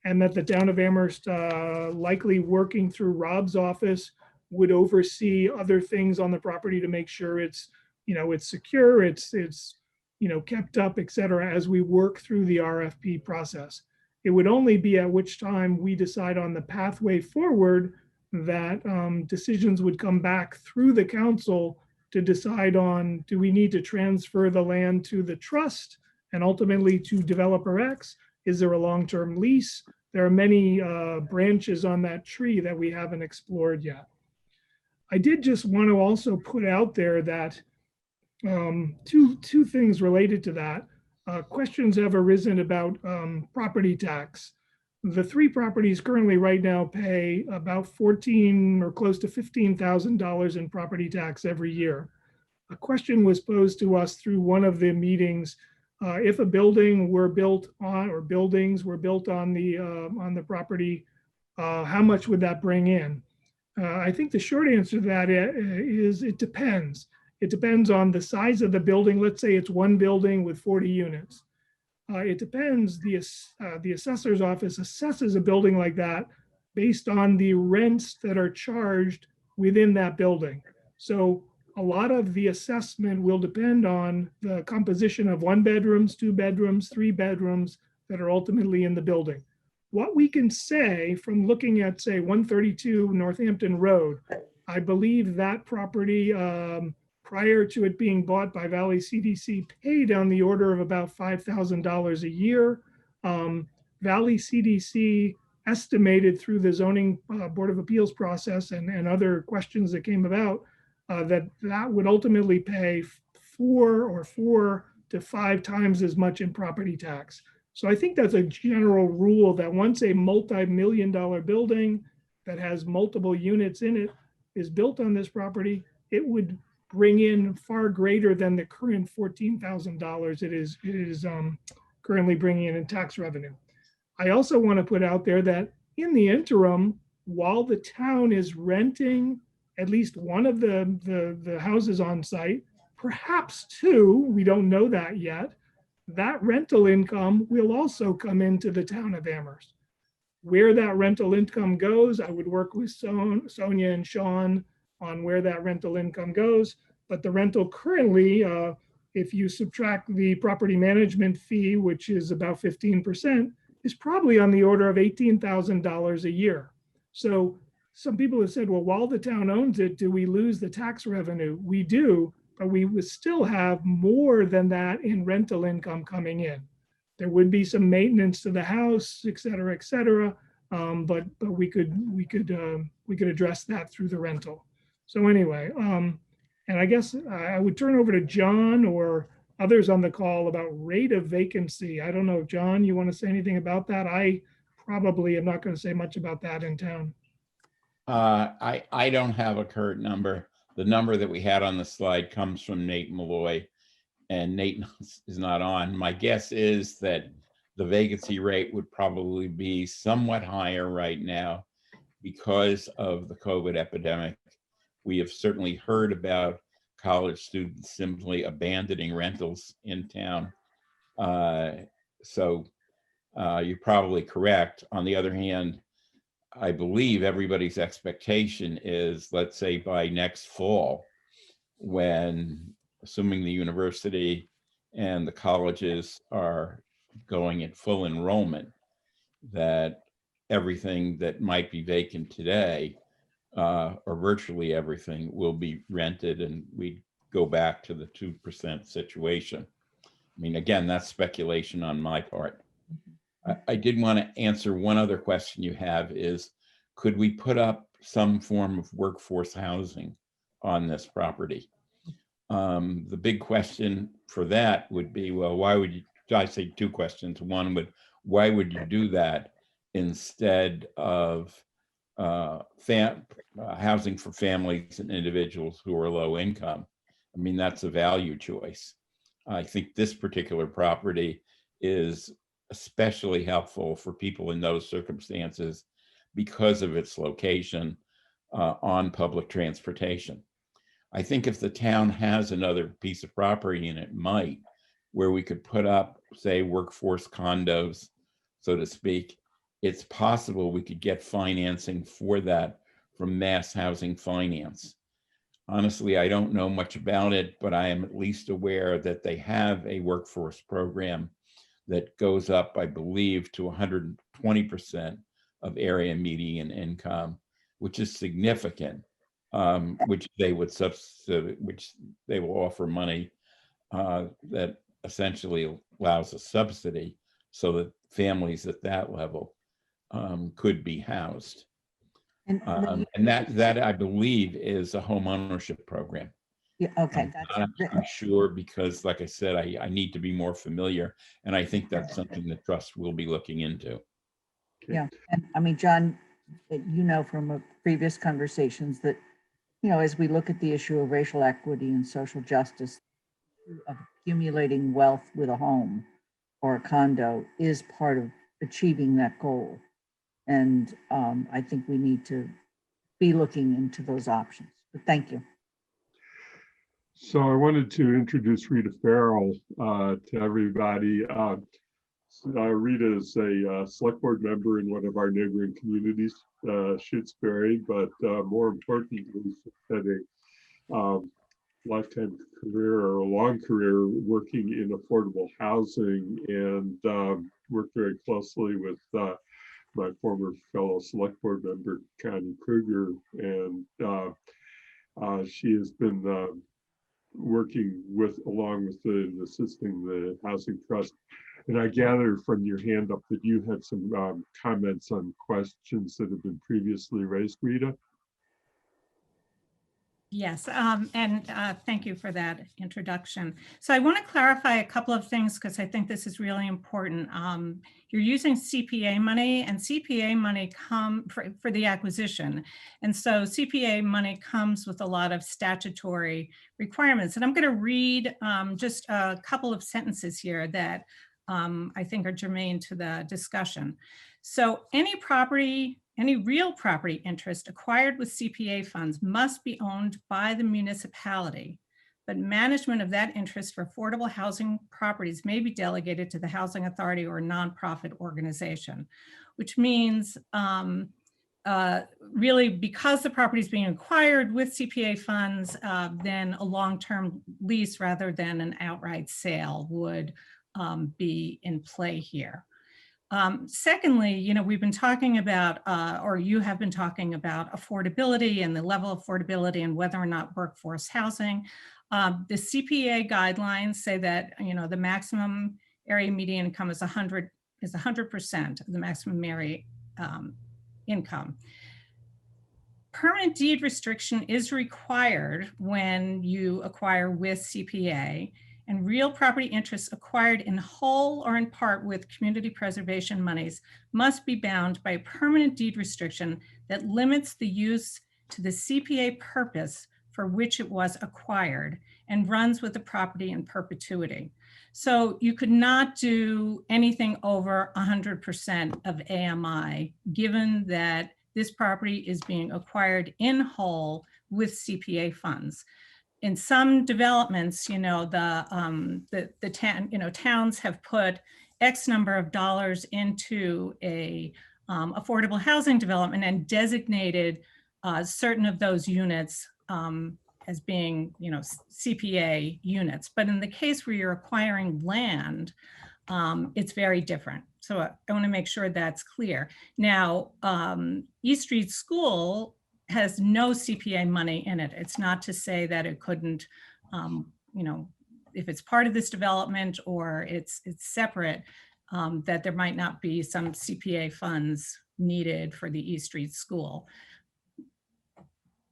and that the town of Amherst, likely working through Rob's office, would oversee other things on the property to make sure it's secure, it's kept up, et cetera, as we work through the RFP process. It would only be at which time we decide on the pathway forward that decisions would come back through the council to decide on, do we need to transfer the land to the trust and ultimately to developer X? Is there a long-term lease? There are many branches on that tree that we haven't explored yet. I did just want to also put out there that two things related to that. Questions have arisen about property tax. The three properties currently right now pay about $14,000 or close to $15,000 in property tax every year. A question was posed to us through one of the meetings. If a building were built on, or buildings were built on the property, how much would that bring in? I think the short answer to that is it depends. It depends on the size of the building. Let's say it's one building with 40 units. It depends. The assessor's office assesses a building like that based on the rents that are charged within that building. So a lot of the assessment will depend on the composition of 1 bedrooms, 2 bedrooms, 3 bedrooms that are ultimately in the building. What we can say from looking at, say, 132 Northampton Road, I believe that property, prior to it being bought by Valley CDC, paid on the order of about $5,000 a year. Valley CDC estimated through the zoning Board of Appeals process and other questions that came about that would ultimately pay 4 to 5 times as much in property tax. So I think that's a general rule that once a multi-million-dollar building that has multiple units in it is built on this property, it would bring in far greater than the current $14,000 it is currently bringing in tax revenue. I also want to put out there that in the interim, while the town is renting at least one of the houses on site, perhaps 2, we don't know that yet, that rental income will also come into the town of Amherst. Where that rental income goes, I would work with Sonia and Sean on where that rental income goes. But the rental currently, if you subtract the property management fee, which is about 15%, is probably on the order of $18,000 a year. So some people have said, well, while the town owns it, do we lose the tax revenue? We do, but we would still have more than that in rental income coming in. There would be some maintenance to the house, et cetera, but we could address that through the rental. So anyway, And I guess I would turn over to John or others on the call about rate of vacancy. I don't know, John, you want to say anything about that? I probably am not going to say much about that in town. I don't have a current number. The number that we had on the slide comes from Nate Malloy, and Nate is not on. My guess is that the vacancy rate would probably be somewhat higher right now because of the COVID epidemic. We have certainly heard about college students simply abandoning rentals in town. So you're probably correct. On the other hand, I believe everybody's expectation is, let's say by next fall, when, assuming the university and the colleges are going at full enrollment, that everything that might be vacant today, or virtually everything, will be rented, and we go back to the 2% situation. I mean, again, that's speculation on my part. I did want to answer one other question you have is, could we put up some form of workforce housing on this property? The big question for that would be, well, why would you, I say two questions. One would, why would you do that instead of housing for families and individuals who are low income? I mean, that's a value choice. I think this particular property is especially helpful for people in those circumstances because of its location on public transportation. I think if the town has another piece of property, and it might, where we could put up, say, workforce condos, so to speak, it's possible we could get financing for that from Mass Housing Finance. Honestly, I don't know much about it, but I am at least aware that they have a workforce program that goes up, I believe, to 120% of area median income, which is significant, which they would subsidize, which they will offer money that essentially allows a subsidy so that families at that level could be housed. And that I believe is a home ownership program. yeah, okay, I'm that's not actually sure because, like I said, I need to be more familiar, and I think that's something the trust will be looking into. yeah. And I mean, John, you know from previous conversations that, you know, as we look at the issue of racial equity and social justice, of accumulating wealth with a home or a condo is part of achieving that goal. And I think we need to be looking into those options. But thank you. So I wanted to introduce Rita Farrell to everybody. Rita is a select board member in one of our neighboring communities, Shutesbury, but more importantly, she's had a lifetime career or a long career working in affordable housing, and worked very closely with my former fellow select board member, Connie Kruger, and she has been working along with and assisting the Housing Trust. And I gather from your hand up that you had some comments on questions that have been previously raised, Rita. Yes, and thank you for that introduction. So I want to clarify a couple of things because I think this is really important. You're using CPA money, and CPA money come for the acquisition. And so CPA money comes with a lot of statutory requirements. And I'm going to read just a couple of sentences here that I think are germane to the discussion. So any real property interest acquired with CPA funds must be owned by the municipality, but management of that interest for affordable housing properties may be delegated to the housing authority or nonprofit organization, which means really because the property is being acquired with CPA funds, then a long-term lease rather than an outright sale would be in play here. Secondly, you know, we've been talking about, or you have been talking about affordability and the level of affordability and whether or not workforce housing. The CPA guidelines say that, you know, the maximum area median income is 100% of the maximum area income. permanent deed restriction is required when you acquire with CPA, and real property interests acquired in whole or in part with community preservation monies must be bound by a permanent deed restriction that limits the use to the CPA purpose for which it was acquired and runs with the property in perpetuity. So you could not do anything over 100% of AMI, given that this property is being acquired in whole with CPA funds. In some developments, you know, the town, you know, towns have put X number of dollars into a affordable housing development and designated certain of those units as being, you know, CPA units. But in the case where you're acquiring land, it's very different. So I want to make sure that's clear. Now, East Street School has no CPA money in it. It's not to say that it couldn't, you know, if it's part of this development or it's separate, that there might not be some CPA funds needed for the East Street School.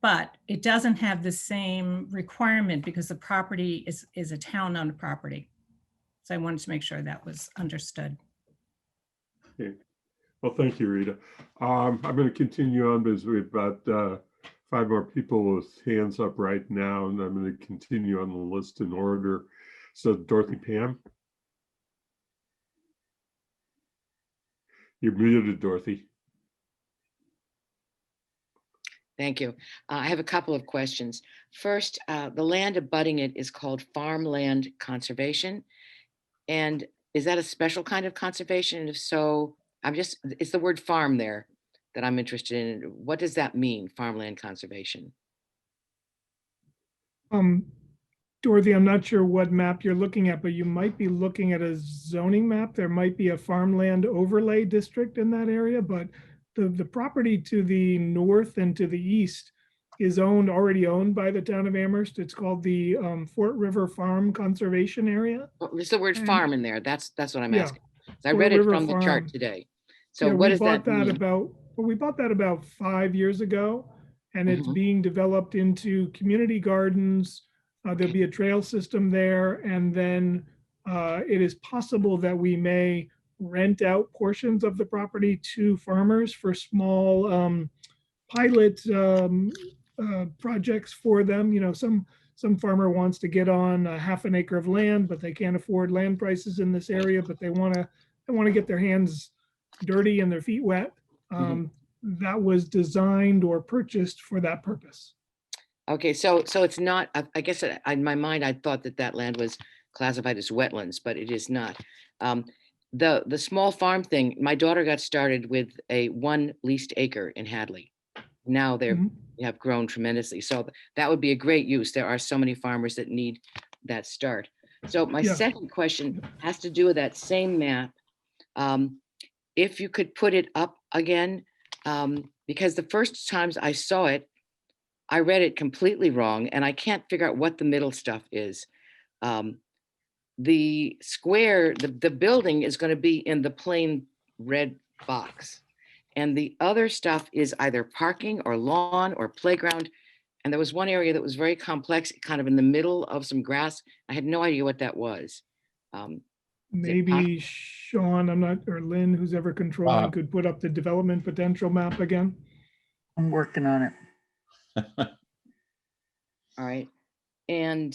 But it doesn't have the same requirement because the property is a town-owned property. So I wanted to make sure that was understood. Okay. Well, thank you, Rita. I'm going to continue on because we've got 5 more people with hands up right now, and I'm going to continue on the list in order. So Dorothy Pam. You're muted, Dorothy. Thank you. I have a couple of questions. First, the land abutting it is called farmland conservation. And is that a special kind of conservation? And if so, it's the word farm there that I'm interested in. What does that mean, farmland conservation? Dorothy, I'm not sure what map you're looking at, but you might be looking at a zoning map. There might be a farmland overlay district in that area, but the property to the north and to the east is already owned by the town of Amherst. It's called the Fort River Farm Conservation Area. Well, there's the word farm in there. That's what I'm Yeah, asking. So I Fort read it River from the chart Farm. today. So Yeah, what does that mean? We bought that about 5 years ago, and it's Mhm. being developed into community gardens. There'll be a trail system there, and then it is possible that we may rent out portions of the property to farmers for small pilot projects for them. You know, some farmer wants to get on a half an acre of land, but they can't afford land prices in this area, but they want to get their hands dirty and their feet wet. That was designed or purchased for that purpose. Okay, so it's not, I guess in my mind, I thought that land was classified as wetlands, but it is not. The small farm thing, my daughter got started with a 1 leased acre in Hadley. Now they have grown tremendously. So that would be a great use. There are so many farmers that need that start. So my second question has to do with that same map. If you could put it up again, because the first times I saw it, I read it completely wrong, and I can't figure out what the middle stuff is. The square, the building is going to be in the plain red box, and the other stuff is either parking or lawn or playground. And there was one area that was very complex, kind of in the middle of some grass. I had no idea what that was. Maybe Sean, or Lynn, who's ever controlling, could put up the development potential map again. I'm working on it. All right. And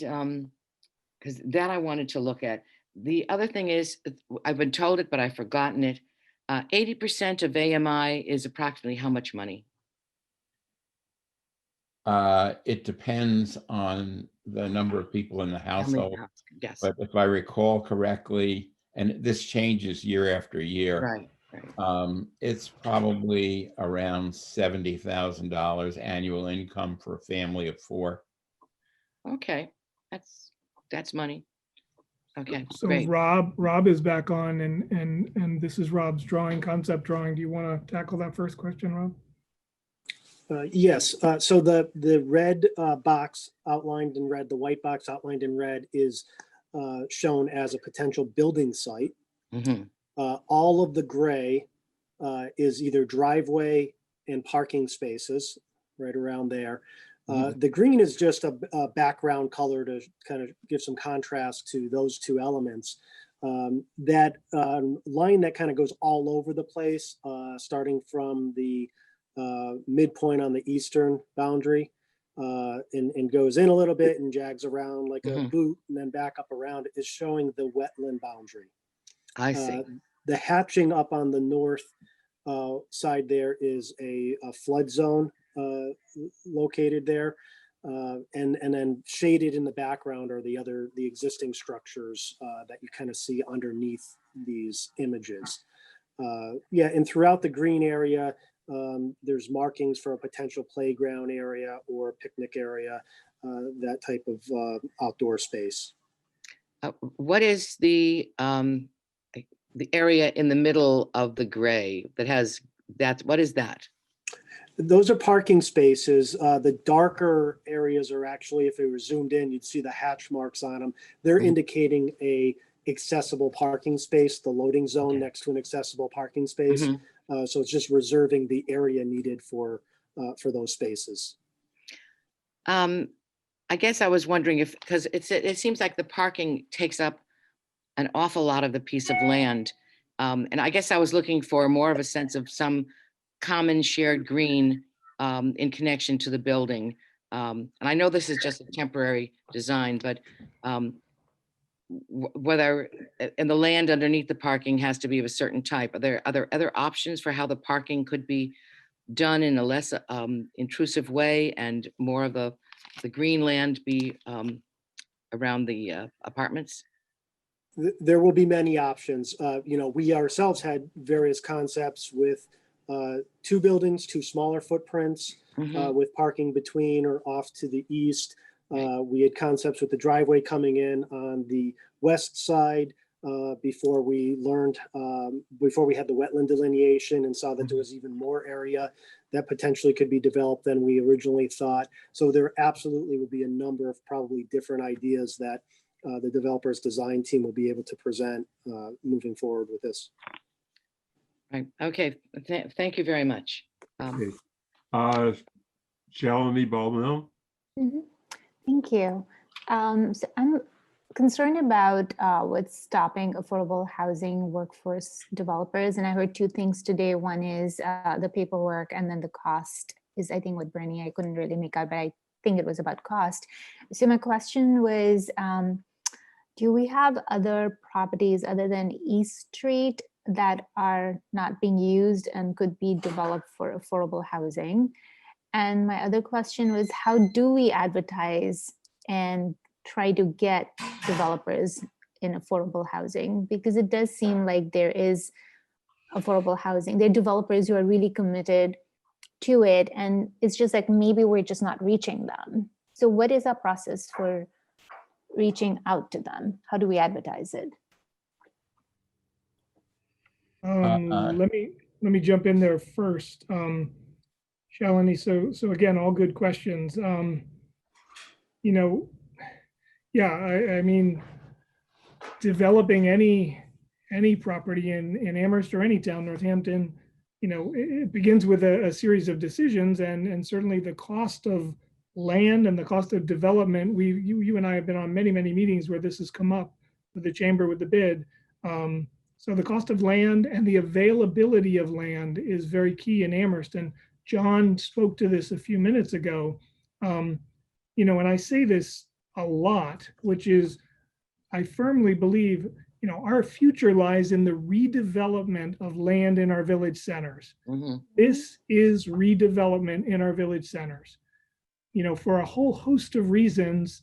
because that I wanted to look at. The other thing is, I've been told it, but I've forgotten it. 80% of AMI is approximately how much money? It depends on the number of people in the household. Yes. But if I recall correctly, and this changes year after year, right. It's probably around $70,000 annual income for a family of 4. Okay, that's money. Okay, so great. Rob is back on, and this is Rob's concept drawing. Do you want to tackle that first question, Rob? Yes. So the red box outlined in red, the white box outlined in red is shown as a potential building site. All of the gray is either driveway and parking spaces. right around there. The green is just a background color to kind of give some contrast to those two elements. That line that kind of goes all over the place, starting from the midpoint on the eastern boundary, and goes in a little bit and jags around like a boot and then back up around, is showing the wetland boundary. I see. The hatching up on the north side there is a flood zone located there. And then shaded in the background are the existing structures that you kind of see underneath these images. Yeah, and throughout the green area, there's markings for a potential playground area or picnic area, that type of outdoor space. What is the area in the middle of the gray that has that? What is that? Those are parking spaces. The darker areas are actually, if it were zoomed in, you'd see the hatch marks on them. They're indicating a accessible parking space, the loading zone next to an accessible parking space. So it's just reserving the area needed for those spaces. I guess I was wondering if, because it seems like the parking takes up an awful lot of the piece of land. And I guess I was looking for more of a sense of some common shared green in connection to the building. And I know this is just a temporary design, but whether, and the land underneath the parking has to be of a certain type. Are there other options for how the parking could be done in a less intrusive way and more of the green land be around the apartments? There will be many options. We ourselves had various concepts with 2 buildings, 2 smaller footprints with parking between or off to the east. We had concepts with the driveway coming in on the west side before we had the wetland delineation and saw that there was even more area that potentially could be developed than we originally thought. So there absolutely would be a number of probably different ideas that the developer's design team will be able to present moving forward with this. Right. Okay. Thank you very much. Okay. Shalini Balmel. Thank you. So I'm concerned about what's stopping affordable housing workforce developers. And I heard 2 things today. One is the paperwork, and then the cost is, I think, what Bernie, I couldn't really make out, but I think it was about cost. So my question was, do we have other properties other than East Street that are not being used and could be developed for affordable housing? And my other question was, how do we advertise and try to get developers in affordable housing? Because it does seem like there is affordable housing. There are developers who are really committed to it, and it's just like maybe we're just not reaching them. So what is our process for reaching out to them? How do we advertise it? Let me jump in there first. Shalini, so again, all good questions. Yeah, I mean, developing any property in Amherst or any town, Northampton, it begins with a series of decisions, and certainly the cost of land and the cost of development. You and I have been on many meetings where this has come up with the chamber with the bid. So the cost of land and the availability of land is very key in Amherst. And John spoke to this a few minutes ago. And I say this a lot, which is, I firmly believe, our future lies in the redevelopment of land in our village centers. This is redevelopment in our village centers. For a whole host of reasons,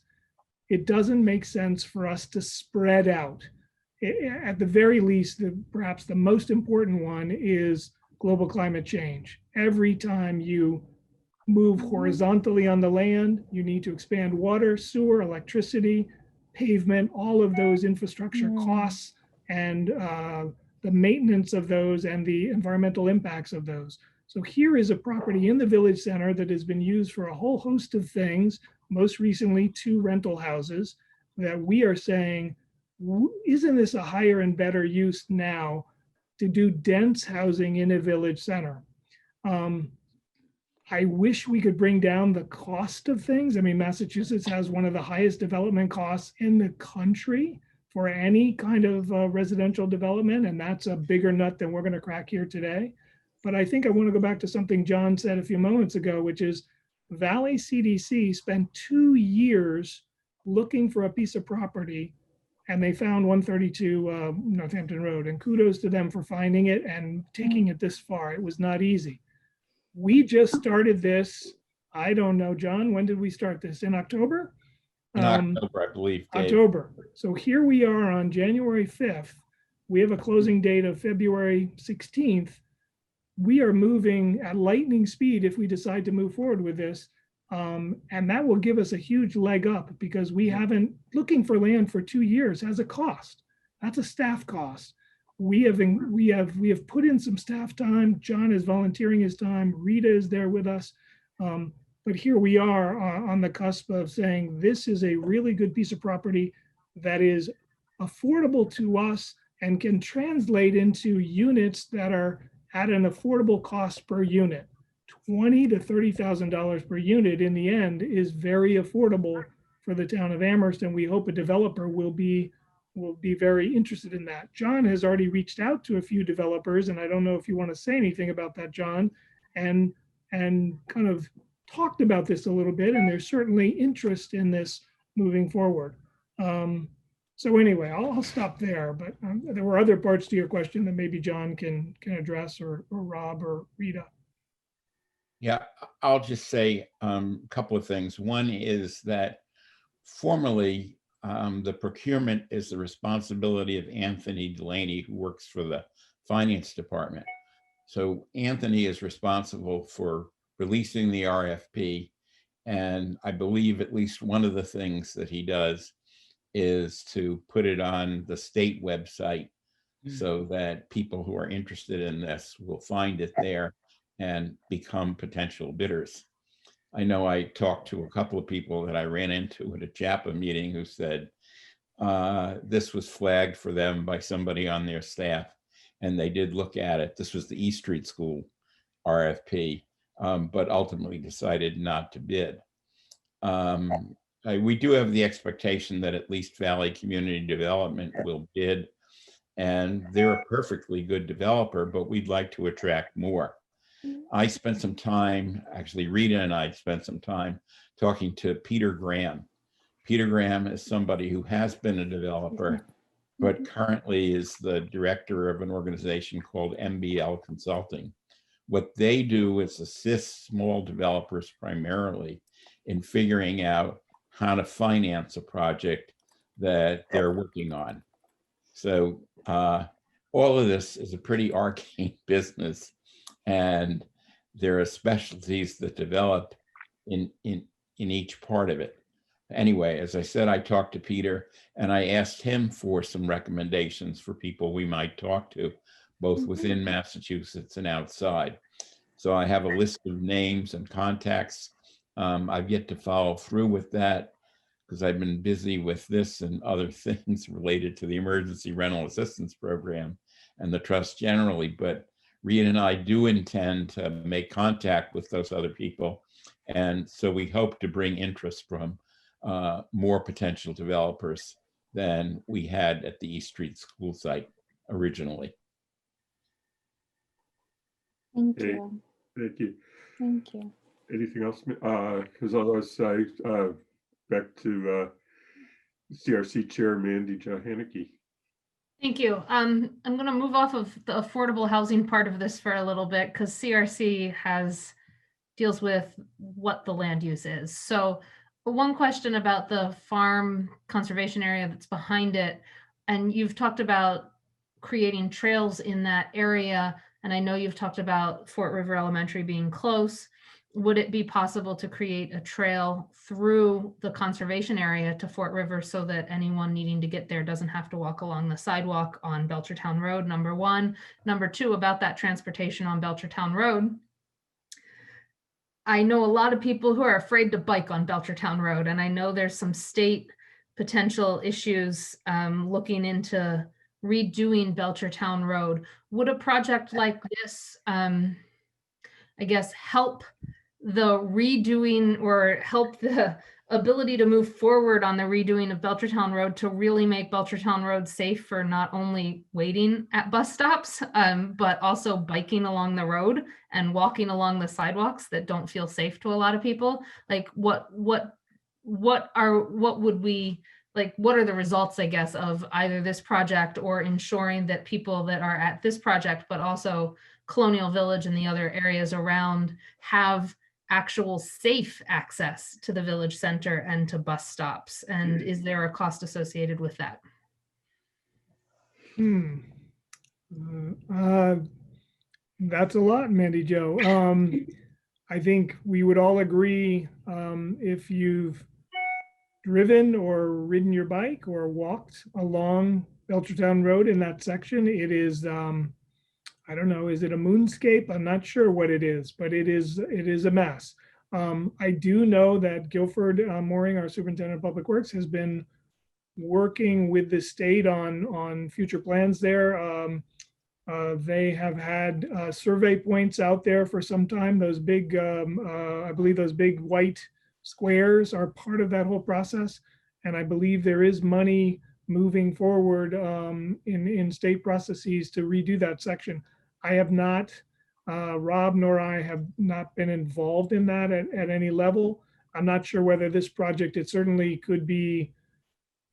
it doesn't make sense for us to spread out. At the very least, perhaps the most important one is global climate change. Every time you move horizontally on the land, you need to expand water, sewer, electricity, pavement, all of those infrastructure costs, and the maintenance of those and the environmental impacts of those. So here is a property in the village center that has been used for a whole host of things, most recently 2 rental houses, that we are saying, isn't this a higher and better use now to do dense housing in a village center? I wish we could bring down the cost of things. I mean, Massachusetts has one of the highest development costs in the country for any kind of residential development, and that's a bigger nut than we're going to crack here today. But I think I want to go back to something John said a few moments ago, which is Valley CDC spent 2 years looking for a piece of property, and they found 132 Northampton Road. And kudos to them for finding it and taking it this far. It was not easy. We just started this. I don't know, John, when did we start this? In October? In October, I believe, Dave. October. So here we are on January 5th. We have a closing date of February 16th. We are moving at lightning speed if we decide to move forward with this. And that will give us a huge leg up because we haven't, looking for land for 2 years has a cost. That's a staff cost. We have put in some staff time. John is volunteering his time. Rita is there with us. But here we are on the cusp of saying this is a really good piece of property that is affordable to us and can translate into units that are at an affordable cost per unit. $20,000 to $30,000 per unit in the end is very affordable for the town of Amherst, and we hope a developer will be very interested in that. John has already reached out to a few developers, and I don't know if you want to say anything about that, John, and kind of talked about this a little bit, and there's certainly interest in this moving forward. So anyway, I'll stop there, but there were other parts to your question that maybe John can address, or Rob or Rita. Yeah, I'll just say a couple of things. One is that formally, the procurement is the responsibility of Anthony Delaney, who works for the finance department. So Anthony is responsible for releasing the RFP. And I believe at least one of the things that he does is to put it on the state website so that people who are interested in this will find it there and become potential bidders. I know I talked to a couple of people that I ran into at a JAPA meeting who said this was flagged for them by somebody on their staff, and they did look at it. This was the East Street School RFP, but ultimately decided not to bid. We do have the expectation that at least Valley Community Development will bid, and they're a perfectly good developer, but we'd like to attract more. I spent some time, actually Rita and I spent some time talking to Peter Graham. Peter Graham is somebody who has been a developer, but currently is the director of an organization called MBL Consulting. What they do is assist small developers primarily in figuring out how to finance a project that they're working on. So all of this is a pretty arcane business, and there are specialties that develop in each part of it. Anyway, as I said, I talked to Peter and I asked him for some recommendations for people we might talk to, both within Massachusetts and outside. So I have a list of names and contacts. I've yet to follow through with that because I've been busy with this and other things related to the Emergency Rental Assistance Program and the trust generally. But Rita and I do intend to make contact with those other people. And so we hope to bring interest from more potential developers than we had at the East Street School site originally. Thank you. Thank you. Thank you. Anything else? Because otherwise, back to CRC Chair Mandy Johanneke. Thank you. I'm going to move off of the affordable housing part of this for a little bit because CRC deals with what the land use is. So one question about the farm conservation area that's behind it, and you've talked about creating trails in that area, and I know you've talked about Fort River Elementary being close. Would it be possible to create a trail through the conservation area to Fort River so that anyone needing to get there doesn't have to walk along the sidewalk on Belchertown Road, number one? Number two, about that transportation on Belchertown Road. I know a lot of people who are afraid to bike on Belchertown Road, and I know there's some state potential issues looking into redoing Belchertown Road. Would a project like this, I guess, help the redoing or help the ability to move forward on the redoing of Belchertown Road to really make Belchertown Road safe for not only waiting at bus stops, but also biking along the road and walking along the sidewalks that don't feel safe to a lot of people. Like what would we, like, what are the results, I guess, of either this project or ensuring that people that are at this project, but also Colonial Village and the other areas around, have actual safe access to the village center and to bus stops? And is there a cost associated with that? That's a lot, Mandy Jo. I think we would all agree, if you've driven or ridden your bike or walked along Belchertown Road in that section, it is, I don't know, is it a moonscape? I'm not sure what it is, but it is a mess. I do know that Guilford Mooring, our superintendent of public works, has been working with the state on future plans there. They have had survey points out there for some time. Those big, I believe those big white squares are part of that whole process. And I believe there is money moving forward in state processes to redo that section. I have not, Rob nor I have not been involved in that at any level. I'm not sure whether this project, it certainly could be,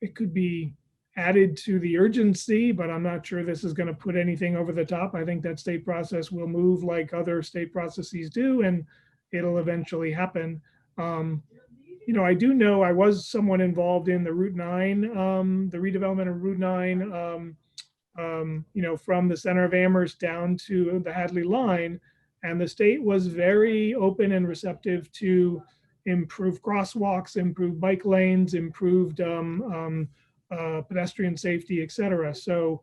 it could be added to the urgency, but I'm not sure this is going to put anything over the top. I think that state process will move like other state processes do, and it'll eventually happen. You know, I do know I was somewhat involved in the Route 9, the redevelopment of Route 9, you know, from the center of Amherst down to the Hadley line. And the state was very open and receptive to improve crosswalks, improve bike lanes, improved pedestrian safety, et cetera. So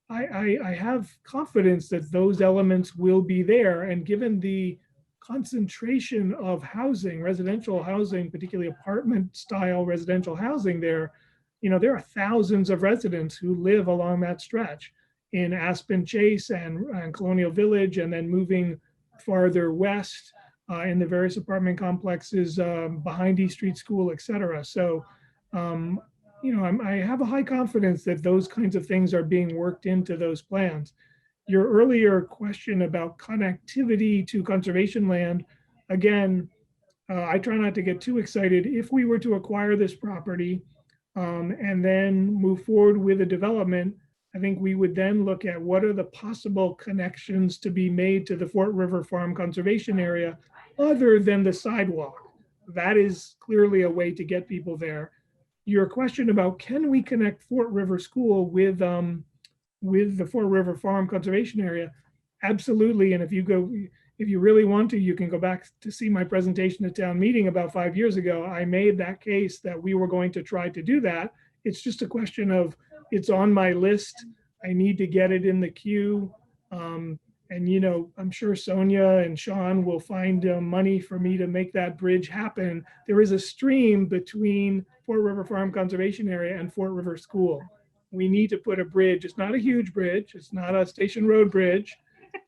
I have confidence that those elements will be there. And given the concentration of housing, residential housing, particularly apartment style residential housing there, you know, there are thousands of residents who live along that stretch in Aspen Chase and Colonial Village, and then moving farther west in the various apartment complexes behind East Street School, et cetera. So, you know, I have a high confidence that those kinds of things are being worked into those plans. Your earlier question about connectivity to conservation land, again, I try not to get too excited. If we were to acquire this property and then move forward with a development, I think we would then look at what are the possible connections to be made to the Fort River Farm Conservation Area other than the sidewalk. That is clearly a way to get people there. Your question about can we connect Fort River School with the Fort River Farm Conservation Area? Absolutely. And if you really want to, you can go back to see my presentation at town meeting about 5 years ago. I made that case that we were going to try to do that. It's just a question of, it's on my list. I need to get it in the queue. And, you know, I'm sure Sonia and Sean will find money for me to make that bridge happen. There is a stream between Fort River Farm Conservation Area and Fort River School. We need to put a bridge. It's not a huge bridge. It's not a Station Road bridge,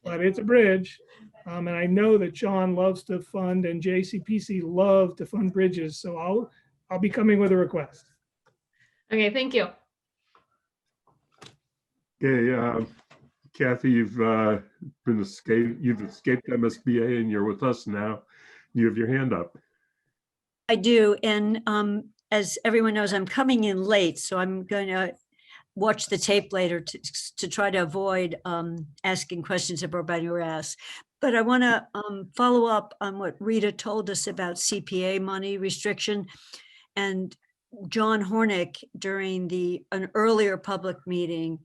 but it's a bridge. And I know that Sean loves to fund and JCPC love to fund bridges. So I'll be coming with a request. Okay, thank you. Okay, Kathy, you've escaped MSBA and you're with us now. You have your hand up. I do, and as everyone knows, I'm coming in late, so I'm going to watch the tape later to try to avoid asking questions that everybody were asked. But I want to follow up on what Rita told us about CPA money restriction. And John Hornick, during an earlier public meeting,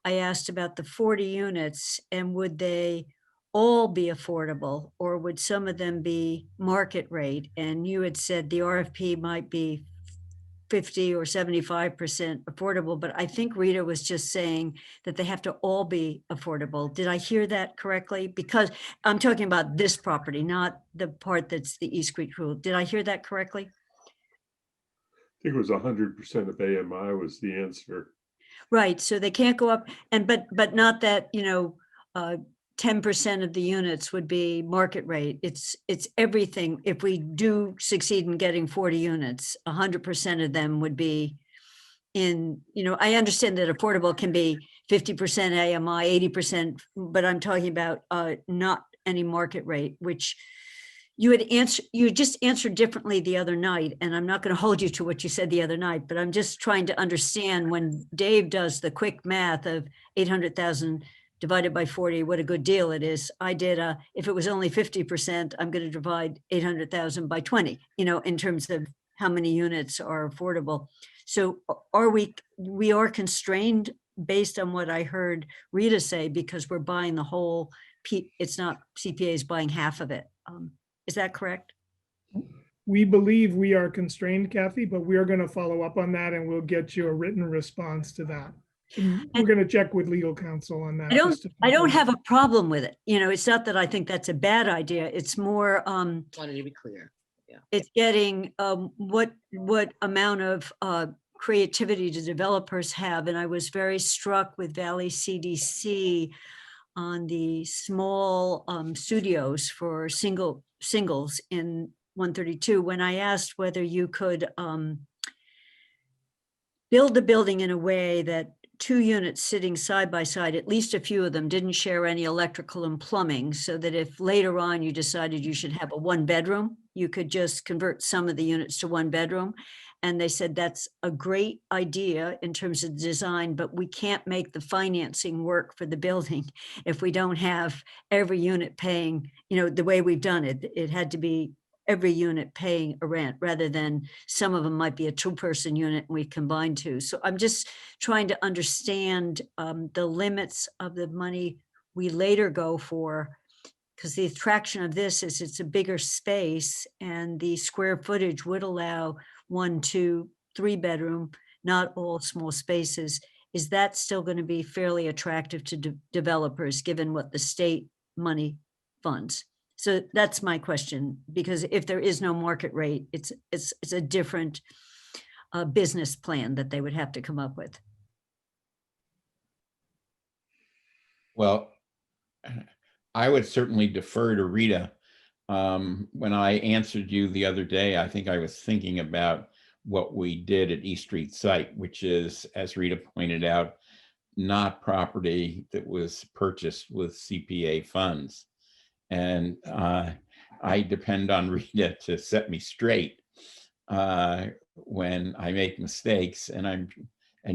I asked about the 40 units and would they all be affordable or would some of them be market rate? And you had said the RFP might be 50 or 75% affordable, but I think Rita was just saying that they have to all be affordable. Did I hear that correctly? Because I'm talking about this property, not the part that's the East Creek Rule. Did I hear that correctly? I think it was 100% of AMI was the answer. Right, so they can't go up, and but not that, you know, 10% of the units would be market rate. It's everything. If we do succeed in getting 40 units, 100% of them would be in, I understand that affordable can be 50% AMI, 80%, but I'm talking about not any market rate, which you just answered differently the other night. And I'm not going to hold you to what you said the other night, but I'm just trying to understand when Dave does the quick math of 800,000 divided by 40, what a good deal it is. I did, if it was only 50%, I'm going to divide 800,000 by 20, in terms of how many units are affordable. So we are constrained based on what I heard Rita say, because we're buying the whole, it's not CPA's buying half of it. Is that correct? We believe we are constrained, Kathy, but we are going to follow up on that and we'll get you a written response to that. And we're going to check with legal counsel on that. I don't have a problem with it. It's not that I think that's a bad idea. It's more, Wanted to be clear. Yeah. It's getting what amount of creativity do developers have. And I was very struck with Valley CDC on the small studios for singles in 132, when I asked whether you could build the building in a way that 2 units sitting side by side, at least a few of them, didn't share any electrical and plumbing, so that if later on you decided you should have a 1-bedroom, you could just convert some of the units to 1-bedroom. And they said that's a great idea in terms of design, but we can't make the financing work for the building if we don't have every unit paying, the way we've done it. It had to be every unit paying a rent, rather than some of them might be a 2-person unit and we combine 2. So I'm just trying to understand the limits of the money we later go for, because the attraction of this is it's a bigger space and the square footage would allow 1, 2, 3-bedroom, not all small spaces. Is that still going to be fairly attractive to developers, given what the state money funds? So that's my question, because if there is no market rate, it's a different business plan that they would have to come up with. Well, I would certainly defer to Rita. When I answered you the other day, I think I was thinking about what we did at East Street site, which is, as Rita pointed out, not property that was purchased with CPA funds. And I depend on Rita to set me straight when I make mistakes, and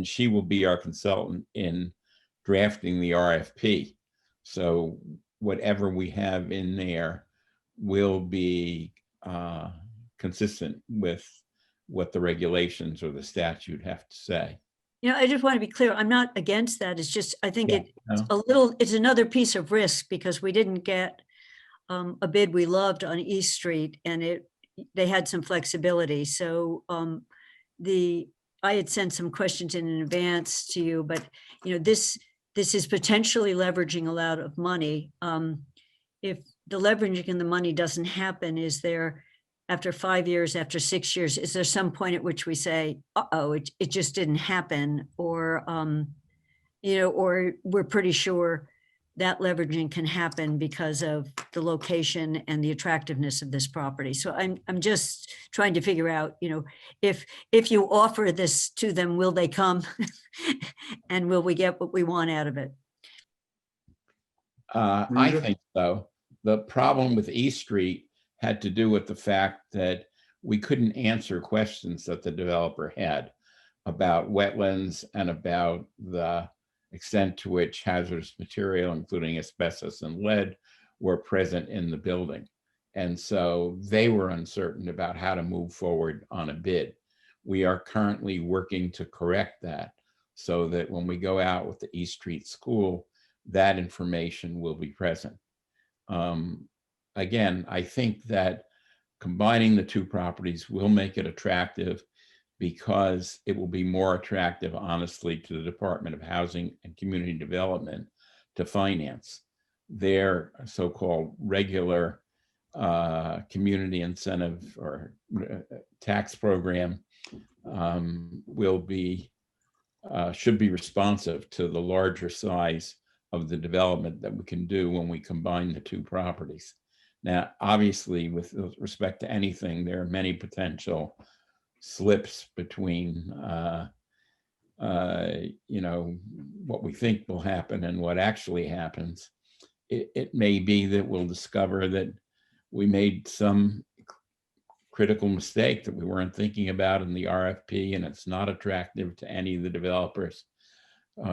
she will be our consultant in drafting the RFP. So whatever we have in there will be consistent with what the regulations or the statute have to say. I just want to be clear. I'm not against that. It's just, I think it's another piece of risk, because we didn't get a bid we loved on East Street, and they had some flexibility. So I had sent some questions in advance to you, but this is potentially leveraging a lot of money. If the leveraging and the money doesn't happen, is there, after 5 years, after 6 years, is there some point at which we say, uh-oh, it just didn't happen, or or we're pretty sure that leveraging can happen because of the location and the attractiveness of this property. So I'm just trying to figure out, if you offer this to them, will they come and will we get what we want out of it? I think so. The problem with East Street had to do with the fact that we couldn't answer questions that the developer had about wetlands and about the extent to which hazardous material, including asbestos and lead, were present in the building. And so they were uncertain about how to move forward on a bid. We are currently working to correct that, so that when we go out with the East Street School, that information will be present. Again, I think that combining the 2 properties will make it attractive, because it will be more attractive, honestly, to the Department of Housing and Community Development to finance their so-called regular community incentive or tax program. Should be responsive to the larger size of the development that we can do when we combine the two properties. Now, obviously, with respect to anything, there are many potential slips between what we think will happen and what actually happens. It may be that we'll discover that we made some critical mistake that we weren't thinking about in the RFP, and it's not attractive to any of the developers.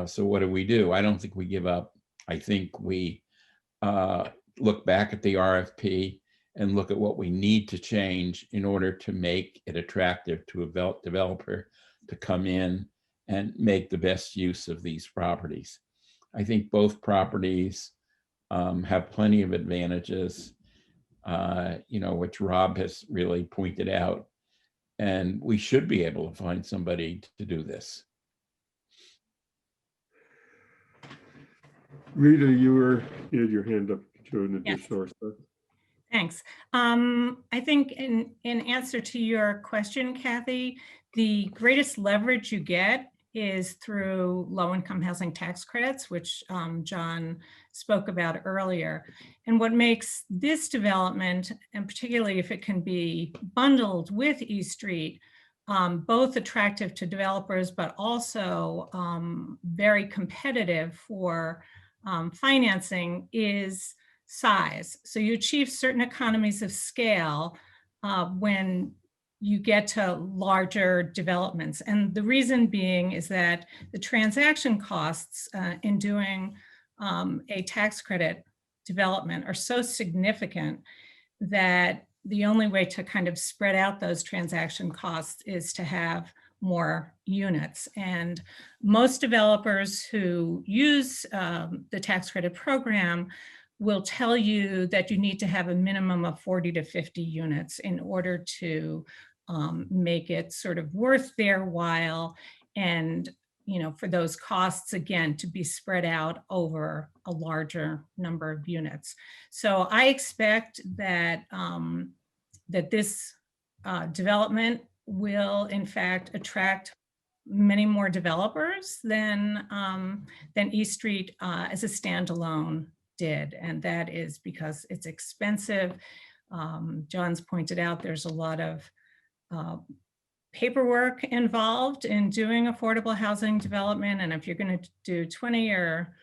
So what do? I don't think we give up. I think we look back at the RFP and look at what we need to change in order to make it attractive to a developer to come in and make the best use of these properties. I think both properties have plenty of advantages, which Rob has really pointed out, and we should be able to find somebody to do this. Rita, you had your hand up to an additional response. Thanks. I think in answer to your question, Kathy, the greatest leverage you get is through low-income housing tax credits, which John spoke about earlier. And what makes this development, and particularly if it can be bundled with East Street, both attractive to developers, but also very competitive for financing, is size. So you achieve certain economies of scale when you get to larger developments. And the reason being is that the transaction costs in doing a tax credit development are so significant that the only way to kind of spread out those transaction costs is to have more units. And most developers who use the tax credit program will tell you that you need to have a minimum of 40 to 50 units in order to make it sort of worth their while, and for those costs, again, to be spread out over a larger number of units. So I expect that that this development will in fact attract many more developers than East Street as a standalone did. And that is because it's expensive. John's pointed out there's a lot of paperwork involved in doing affordable housing development. And if you're going to do 20 or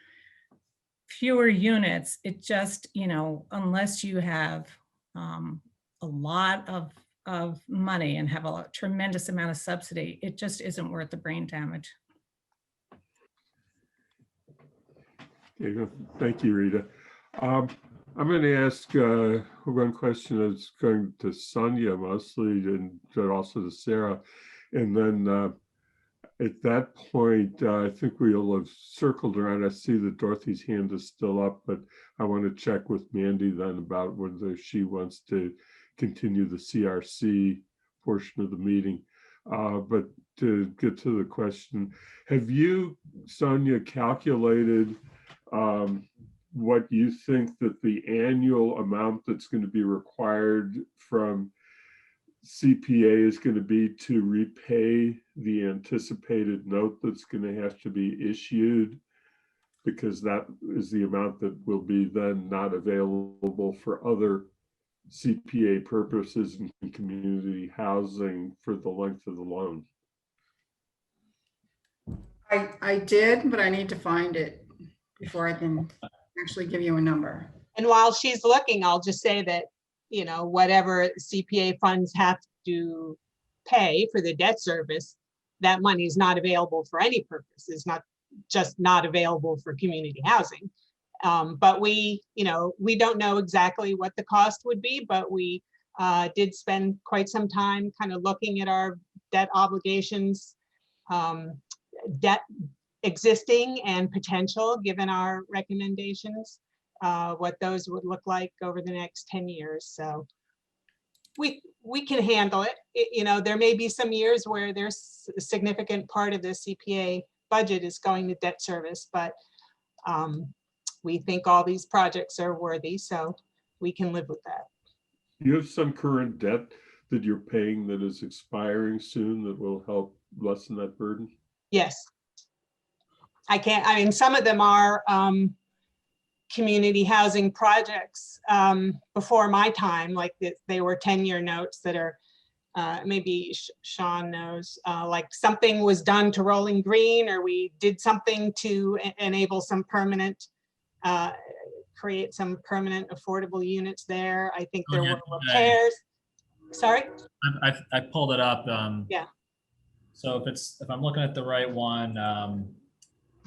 fewer units, it just, unless you have a lot of money and have a tremendous amount of subsidy, it just isn't worth the brain damage. Okay, thank you, Rita. I'm going to ask one question that's going to Sonia mostly, and also to Sarah. And then at that point, I think we'll have circled around. I see that Dorothy's hand is still up, but I want to check with Mandy then about whether she wants to continue the CRC portion of the meeting. But to get to the question, have you, Sonia, calculated what you think that the annual amount that's going to be required from CPA is going to be to repay the anticipated note that's going to have to be issued? Because that is the amount that will be then not available for other CPA purposes and community housing for the length of the loan. I did, but I need to find it before I can actually give you a number. And while she's looking, I'll just say that, whatever CPA funds have to pay for the debt service, that money is not available for any purpose. It's not just not available for community housing. But we don't know exactly what the cost would be, but we did spend quite some time kind of looking at our debt obligations, debt existing and potential, given our recommendations, what those would look like over the next 10 years. So we can handle it. There may be some years where there's a significant part of the CPA budget is going to debt service, but we think all these projects are worthy, so we can live with that. You have some current debt that you're paying that is expiring soon that will help lessen that burden? Yes. Some of them are community housing projects before my time, like they were 10-year notes that are, maybe Sean knows, like something was done to Rolling Green, or we did something to enable some permanent, create some permanent affordable units there. I think there were repairs. Sorry? I pulled it up. Yeah. So if I'm looking at the right one,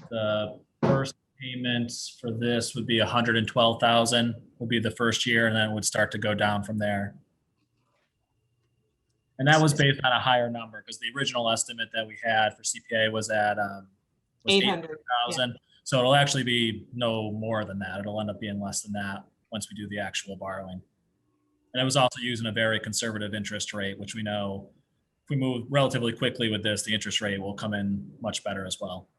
the first payments for this would be 112,000 would be the first year, and then it would start to go down from there. And that was based on a higher number because the original estimate that we had for CPA was at 800,000. Yeah. So it'll actually be no more than that. It'll end up being less than that once we do the actual borrowing. And it was also using a very conservative interest rate, which we know if we move relatively quickly with this, the interest rate will come in much better as well.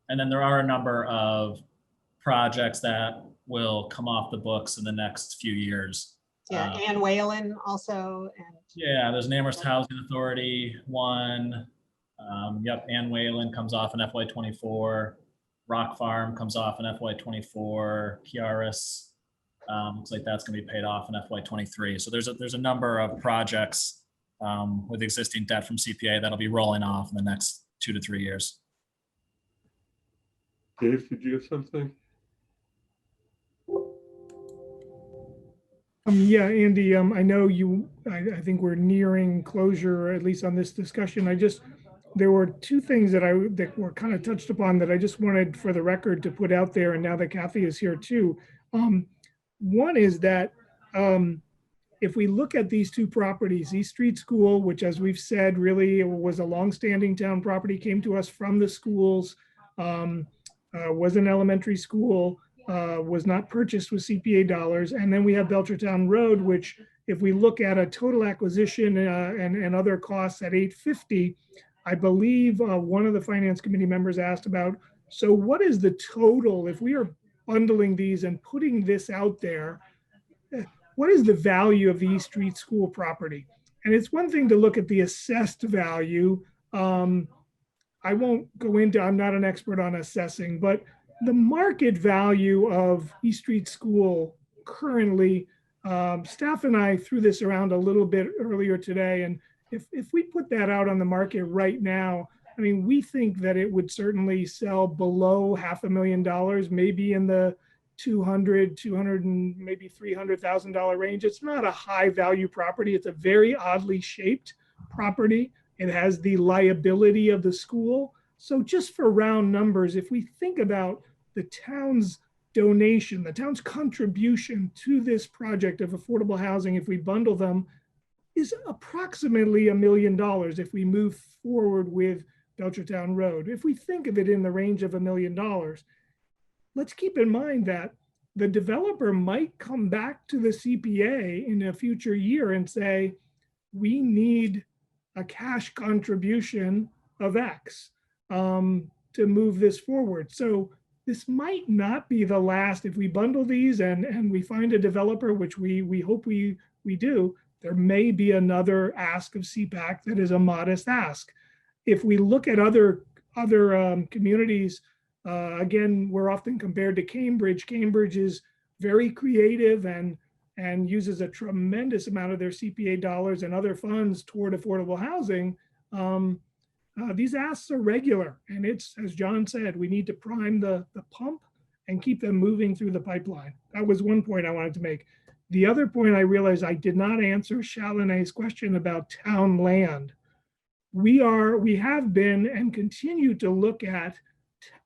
And then there are a number of projects that will come off the books in the next few years. Yeah, Ann Whalen also. And yeah, there's an Amherst Housing Authority one. Yep, Ann Whalen comes off in FY24. Rock Farm comes off in FY24. Kiaris looks like that's going to be paid off in FY23. So there's a number of projects with existing debt from CPA that'll be rolling off in the next 2 to 3 years. Dave, did you have something? Yeah, Andy, I know I think we're nearing closure, at least on this discussion. There were two things that were kind of touched upon that I just wanted for the record to put out there. And now that Kathy is here too. One is that if we look at these two properties, East Street School, which as we've said, really was a longstanding town property, came to us from the schools, was an elementary school, was not purchased with CPA dollars. And then we have Belchertown Road, which if we look at a total acquisition and other costs at $850, I believe one of the finance committee members asked about, so what is the total, if we are bundling these and putting this out there, what is the value of the East Street School property? And it's one thing to look at the assessed value. I won't go into, I'm not an expert on assessing, but the market value of East Street School currently, staff and I threw this around a little bit earlier today. And if we put that out on the market right now, I mean, we think that it would certainly sell below $500,000, maybe in the $200 and maybe $300,000 range. It's not a high value property. It's a very oddly shaped property. It has the liability of the school. So just for round numbers, if we think about the town's donation, the town's contribution to this project of affordable housing, if we bundle them, is approximately $1 million if we move forward with Belchertown Road. If we think of it in the range of $1 million, let's keep in mind that the developer might come back to the CPA in a future year and say, we need a cash contribution of X to move this forward. So this might not be the last. If we bundle these and we find a developer, which we hope we do, there may be another ask of CPAC that is a modest ask. If we look at other communities, again, we're often compared to Cambridge. Cambridge is very creative and uses a tremendous amount of their CPA dollars and other funds toward affordable housing. These asks are regular, and it's, as John said, we need to prime the pump and keep them moving through the pipeline. That was one point I wanted to make. The other point I realized I did not answer Chalonet's question about town land. We have been and continue to look at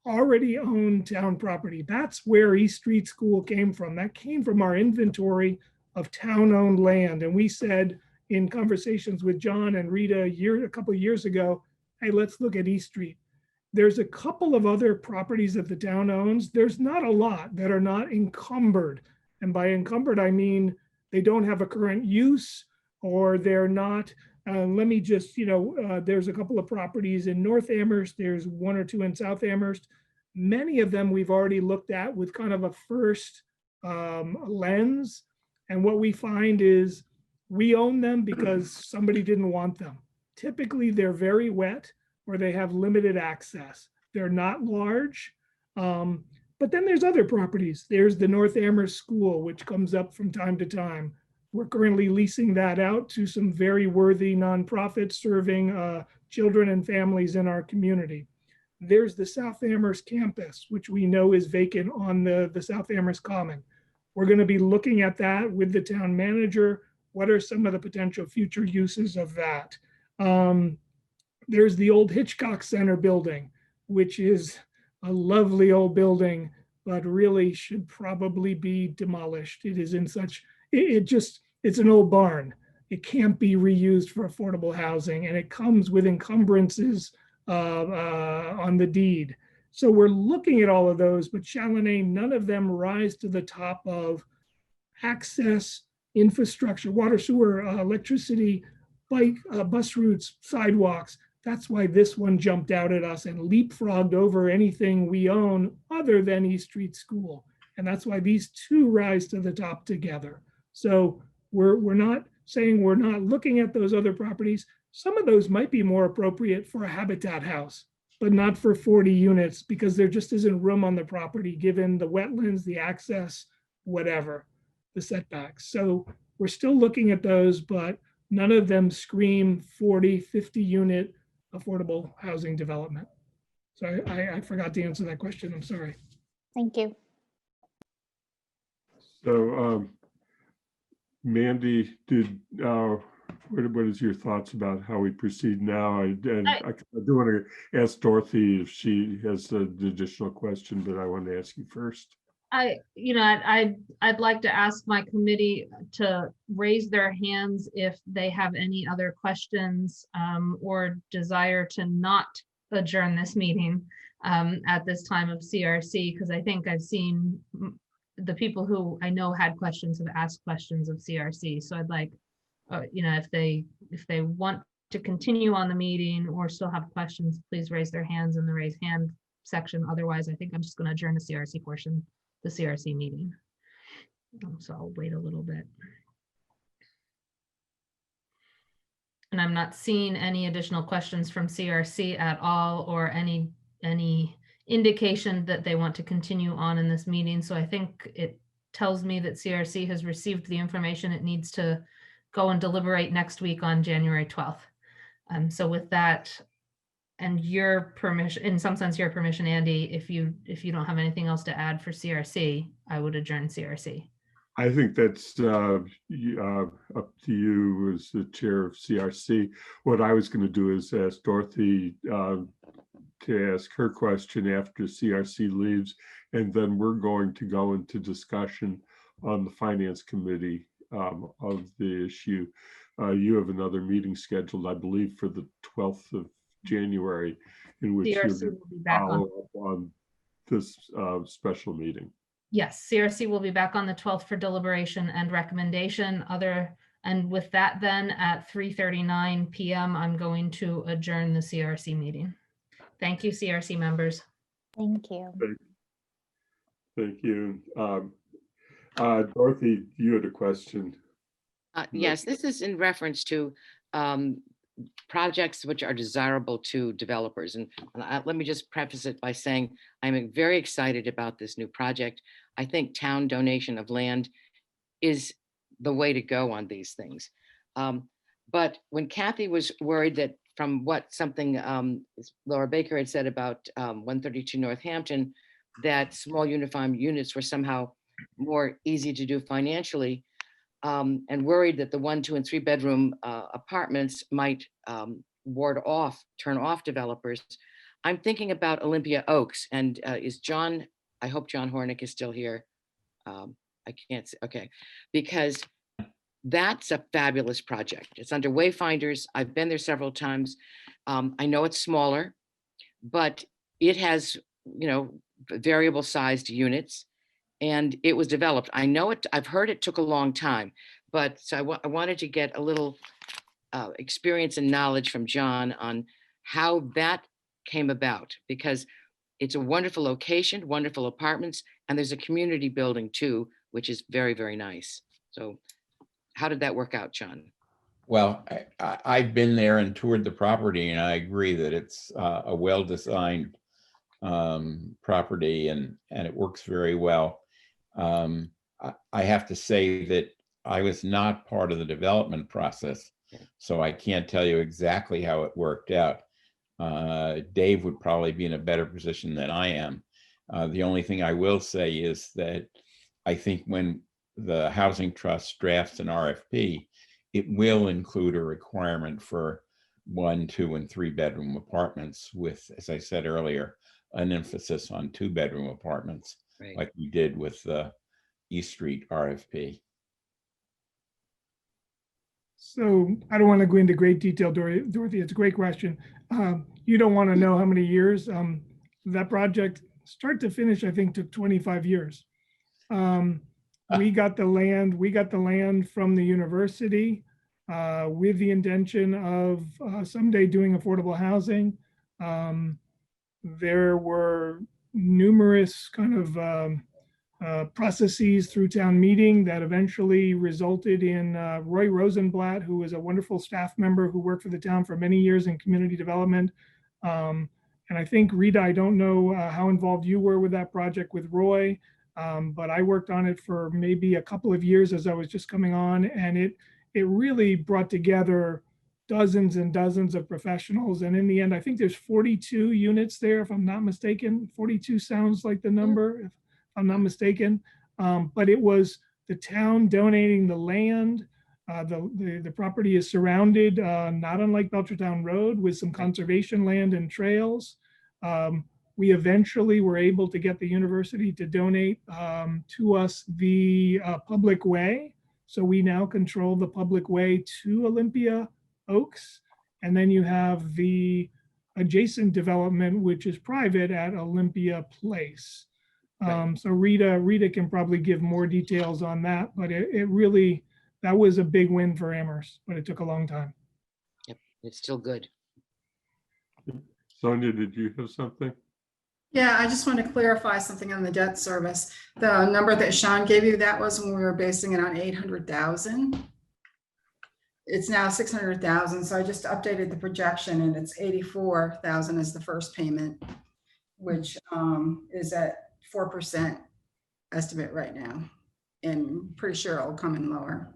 already owned town property. That's where East Street School came from. That came from our inventory of town-owned land. And we said in conversations with John and Rita a couple of years ago, hey, let's look at East Street. There's a couple of other properties that the town owns. There's not a lot that are not encumbered. And by encumbered, I mean they don't have a current use, or they're not, let me just, there's a couple of properties in North Amherst. There's one or two in South Amherst. Many of them we've already looked at with kind of a first lens. And what we find is we own them because somebody didn't want them. Typically, they're very wet or they have limited access. They're not large. But then there's other properties. There's the North Amherst School, which comes up from time to time. We're currently leasing that out to some very worthy nonprofits serving children and families in our community. There's the South Amherst campus, which we know is vacant on the South Amherst Common. We're going to be looking at that with the town manager. What are some of the potential future uses of that? There's the old Hitchcock Center building, which is a lovely old building, but really should probably be demolished. It is in such, it's an old barn. It can't be reused for affordable housing, and it comes with encumbrances on the deed. So we're looking at all of those, but Challoner, none of them rise to the top of access, infrastructure, water, sewer, electricity, bike, bus routes, sidewalks. That's why this one jumped out at us and leapfrogged over anything we own other than East Street School. And that's why these two rise to the top together. So we're not saying we're not looking at those other properties. Some of those might be more appropriate for a habitat house, but not for 40 units because there just isn't room on the property given the wetlands, the access, whatever, the setbacks. So we're still looking at those, but none of them scream 40, 50 unit affordable housing development. So I forgot to answer that question. I'm sorry. Thank you. So Mandy, what is your thoughts about how we proceed now? I do want to ask Dorothy if she has an additional question, but I want to ask you first. I'd like to ask my committee to raise their hands if they have any other questions or desire to not adjourn this meeting at this time of CRC, because I think I've seen the people who I know had questions have asked questions of CRC. So I'd like, if they want to continue on the meeting or still have questions, please raise their hands in the raise hand section. Otherwise, I think I'm just going to adjourn the CRC portion, the CRC meeting. So I'll wait a little bit. And I'm not seeing any additional questions from CRC at all, or any indication that they want to continue on in this meeting. So I think it tells me that CRC has received the information it needs to go and deliberate next week on January 12th. So with that, and your permission, in some sense, your permission, Andy, if you don't have anything else to add for CRC, I would adjourn CRC. I think that's up to you as the chair of CRC. What I was going to do is ask Dorothy to ask her question after CRC leaves, and then we're going to go into discussion on the Finance Committee of the issue. You have another meeting scheduled, I believe, for the 12th of January, in which you'll follow up on this special meeting. Yes, CRC will be back on the 12th for deliberation and recommendation. And with that, then at 3:39 p.m., I'm going to adjourn the CRC meeting. Thank you, CRC members. Thank you. Thank you. Dorothy, you had a question. Yes, this is in reference to projects which are desirable to developers. And let me just preface it by saying I'm very excited about this new project. I think town donation of land is the way to go on these things. But when Kathy was worried that from what something Laura Baker had said about 132 Northampton, that small uniform units were somehow more easy to do financially, and worried that the 1, 2, and 3 bedroom apartments might turn off developers. I'm thinking about Olympia Oaks, and is John, I hope John Hornick is still here. I can't see, okay, because that's a fabulous project. It's under Wayfinders. I've been there several times. I know it's smaller, but it has, variable sized units, and it was developed. I know it, I've heard it took a long time, but so I wanted to get a little experience and knowledge from John on how that came about, because it's a wonderful location, wonderful apartments, and there's a community building too, which is very, very nice. So how did that work out, John? Well, I've been there and toured the property, and I agree that it's a well-designed property, and it works very well. I have to say that I was not part of the development process, so I can't tell you exactly how it worked out. Dave would probably be in a better position than I am. The only thing I will say is that I think when the Housing Trust drafts an RFP, it will include a requirement for 1, 2, and 3 bedroom apartments with, as I said earlier, an emphasis on 2 bedroom apartments, Right. like we did with the East Street RFP. So I don't want to go into great detail, Dorothy. It's a great question. You don't want to know how many years. That project, start to finish, I think took 25 years. We got the land from the university with the intention of someday doing affordable housing. There were numerous kind of processes through town meeting that eventually resulted in Roy Rosenblatt, who was a wonderful staff member who worked for the town for many years in community development. And I think, Rita, I don't know how involved you were with that project with Roy, but I worked on it for maybe a couple of years as I was just coming on, and it really brought together dozens and dozens of professionals. And in the end, I think there's 42 units there, if I'm not mistaken. 42 sounds like the number, if I'm not mistaken. But it was the town donating the land. The property is surrounded, not unlike Belchertown Road, with some conservation land and trails. We eventually were able to get the university to donate to us the public way. So we now control the public way to Olympia Oaks. And then you have the adjacent development, which is private at Olympia Place. So Rita can probably give more details on that, but it really, that was a big win for Amherst, but it took a long time. Yep, it's still good. Sonia, did you have something? Yeah, I just want to clarify something on the debt service. The number that Sean gave you, that was when we were basing it on 800,000. It's now 600,000. So I just updated the projection and it's 84,000 as the first payment, which is at 4% estimate right now. And pretty sure it'll come in lower.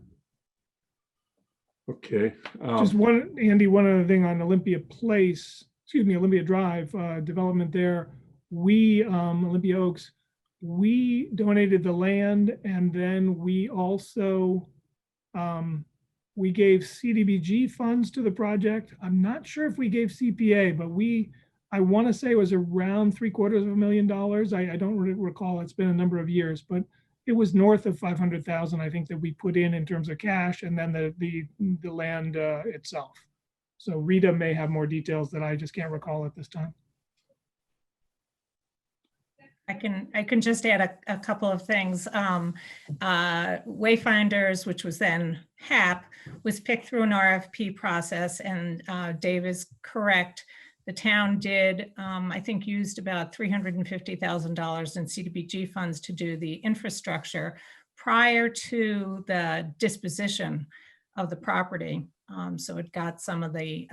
Okay. Just Andy, one other thing on Olympia Place, Olympia Drive development there. We, Olympia Oaks, we donated the land, and then we also, we gave CDBG funds to the project. I'm not sure if we gave CPA, but I want to say it was around $750,000. I don't recall, it's been a number of years, but it was north of 500,000, I think, that we put in terms of cash, and then the land itself. So Rita may have more details that I just can't recall at this time. I can just add a couple of things. Wayfinders, which was then HAP, was picked through an RFP process, and Dave is correct. The town did, I think, used about $350,000 in CDBG funds to do the infrastructure prior to the disposition of the property. So it got some of the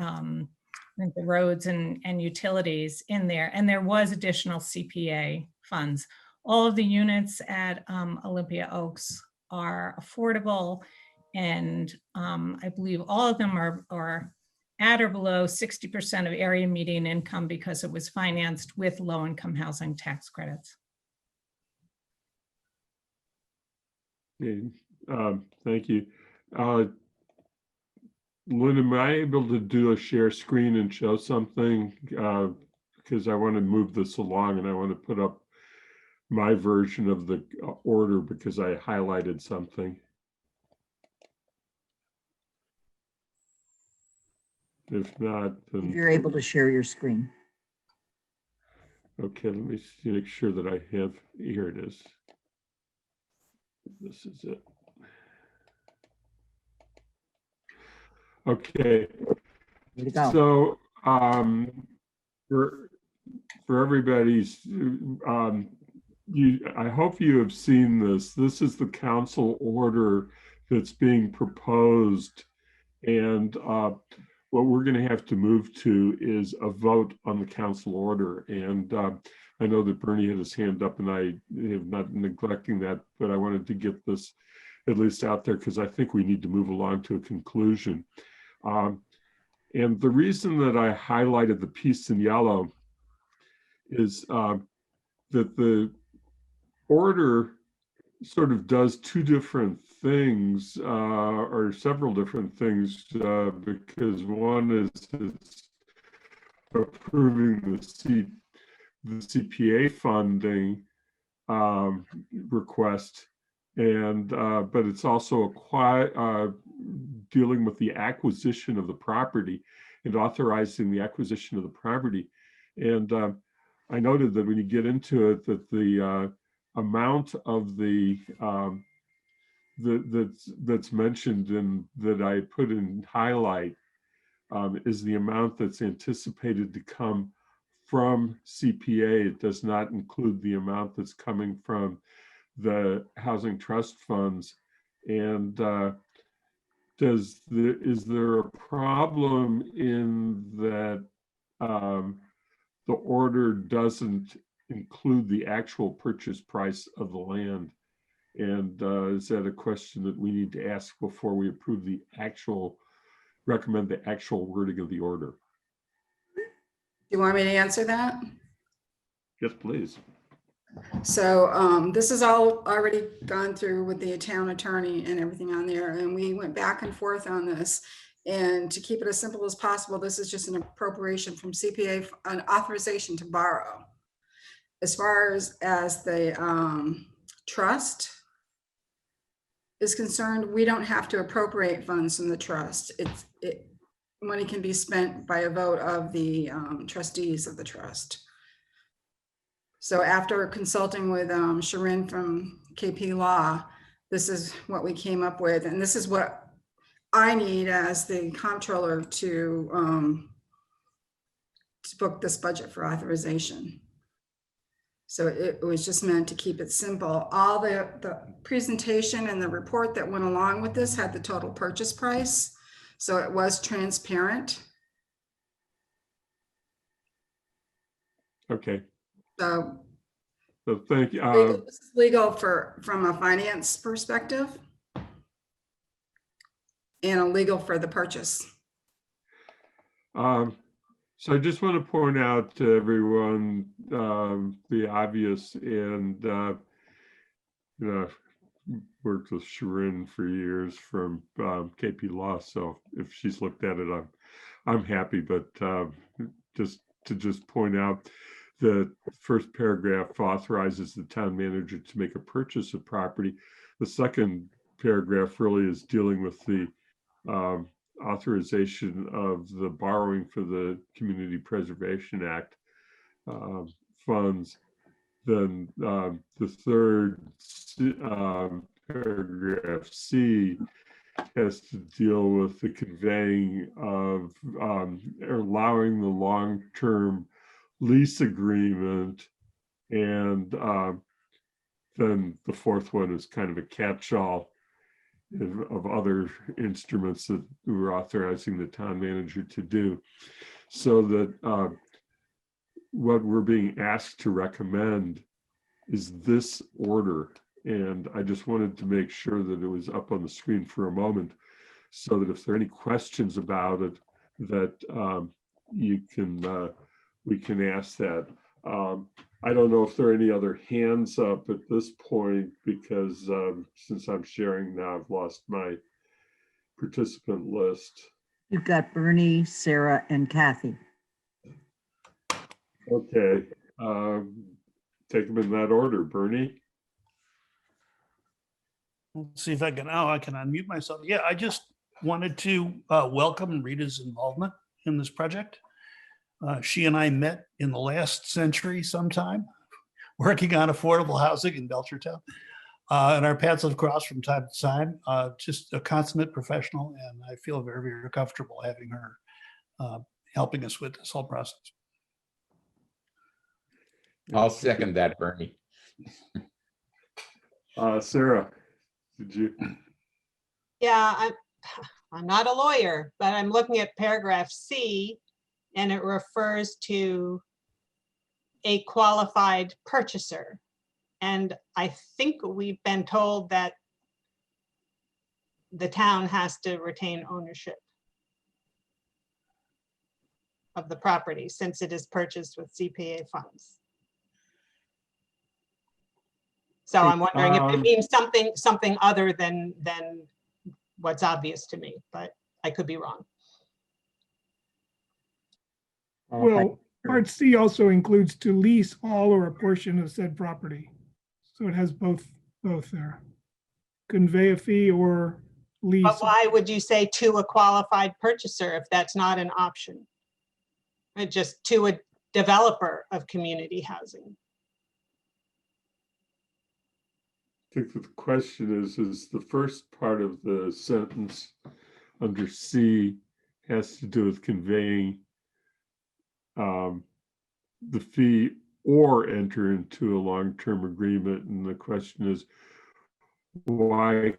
roads and utilities in there, and there was additional CPA funds. All of the units at Olympia Oaks are affordable, and I believe all of them are at or below 60% of area median income because it was financed with low-income housing tax credits. Okay, thank you. Lynn, am I able to do a share screen and show something? Because I want to move this along and I want to put up my version of the order because I highlighted something. If not, then. If you're able to share your screen. Okay, let me make sure that I have, here it is. This is it. Okay, so for everybody's, I hope you have seen this. This is the council order that's being proposed, and what we're going to have to move to is a vote on the council order. And I know that Bernie had his hand up, and I have not neglecting that, but I wanted to get this at least out there because I think we need to move along to a conclusion. And the reason that I highlighted the piece in yellow is that the order sort of does two different things, or several different things, because one is it's approving the CPA funding request, and but it's also dealing with the acquisition of the property and authorizing the acquisition of the property. And I noted that when you get into it, that the amount of the that's mentioned and that I put in highlight is the amount that's anticipated to come from CPA. It does not include the amount that's coming from the housing trust funds. And is there a problem in that the order doesn't include the actual purchase price of the land? And is that a question that we need to ask before we approve the recommend the actual wording of the order? Do you want me to answer that? Yes, please. So this is all already gone through with the town attorney and everything on there, and we went back and forth on this. And to keep it as simple as possible, this is just an appropriation from CPA, an authorization to borrow. As far as the trust is concerned, we don't have to appropriate funds from the trust. Money can be spent by a vote of the trustees of the trust. So after consulting with Sharon from KP Law, this is what we came up with. And this is what I need as the comptroller to book this budget for authorization. So it was just meant to keep it simple. All the presentation and the report that went along with this had the total purchase price. So it was transparent. Okay. So thank you. This is legal from a finance perspective and illegal for the purchase. So I just want to point out to everyone the obvious, and worked with Sharon for years from KP Law. So if she's looked at it, I'm happy. But just point out, the first paragraph authorizes the town manager to make a purchase of property. The second paragraph really is dealing with the authorization of the borrowing for the Community Preservation Act funds. Then the third paragraph C has to deal with the conveying of allowing the long-term lease agreement, and then the fourth one is kind of a catch-all of other instruments that we're authorizing the town manager to do, so that what we're being asked to recommend is this order. And I just wanted to make sure that it was up on the screen for a moment, so that if there are any questions about it, that we can ask that. I don't know if there are any other hands up at this point, because since I'm sharing now, I've lost my participant list. You've got Bernie, Sarah, and Kathy. Okay, take them in that order. Bernie? Let's see if I can unmute myself. Yeah, I just wanted to welcome Rita's involvement in this project. She and I met in the last century sometime, working on affordable housing in Belchertown. And our paths have crossed from time to time. Just a consummate professional, and I feel very, very comfortable having her helping us with this whole process. I'll second that, Bernie. Sarah, did you? Yeah, I'm not a lawyer, but I'm looking at paragraph C, and it refers to a qualified purchaser. And I think we've been told that the town has to retain ownership of the property since it is purchased with CPA funds. So I'm wondering if it means something other than what's obvious to me, but I could be wrong. Well, part C also includes to lease all or a portion of said property. So it has both there. Convey a fee or lease. But why would you say to a qualified purchaser if that's not an option? Just to a developer of community housing. I think that the question is the first part of the sentence under C has to do with conveying the fee or enter into a long-term agreement. And the question is, why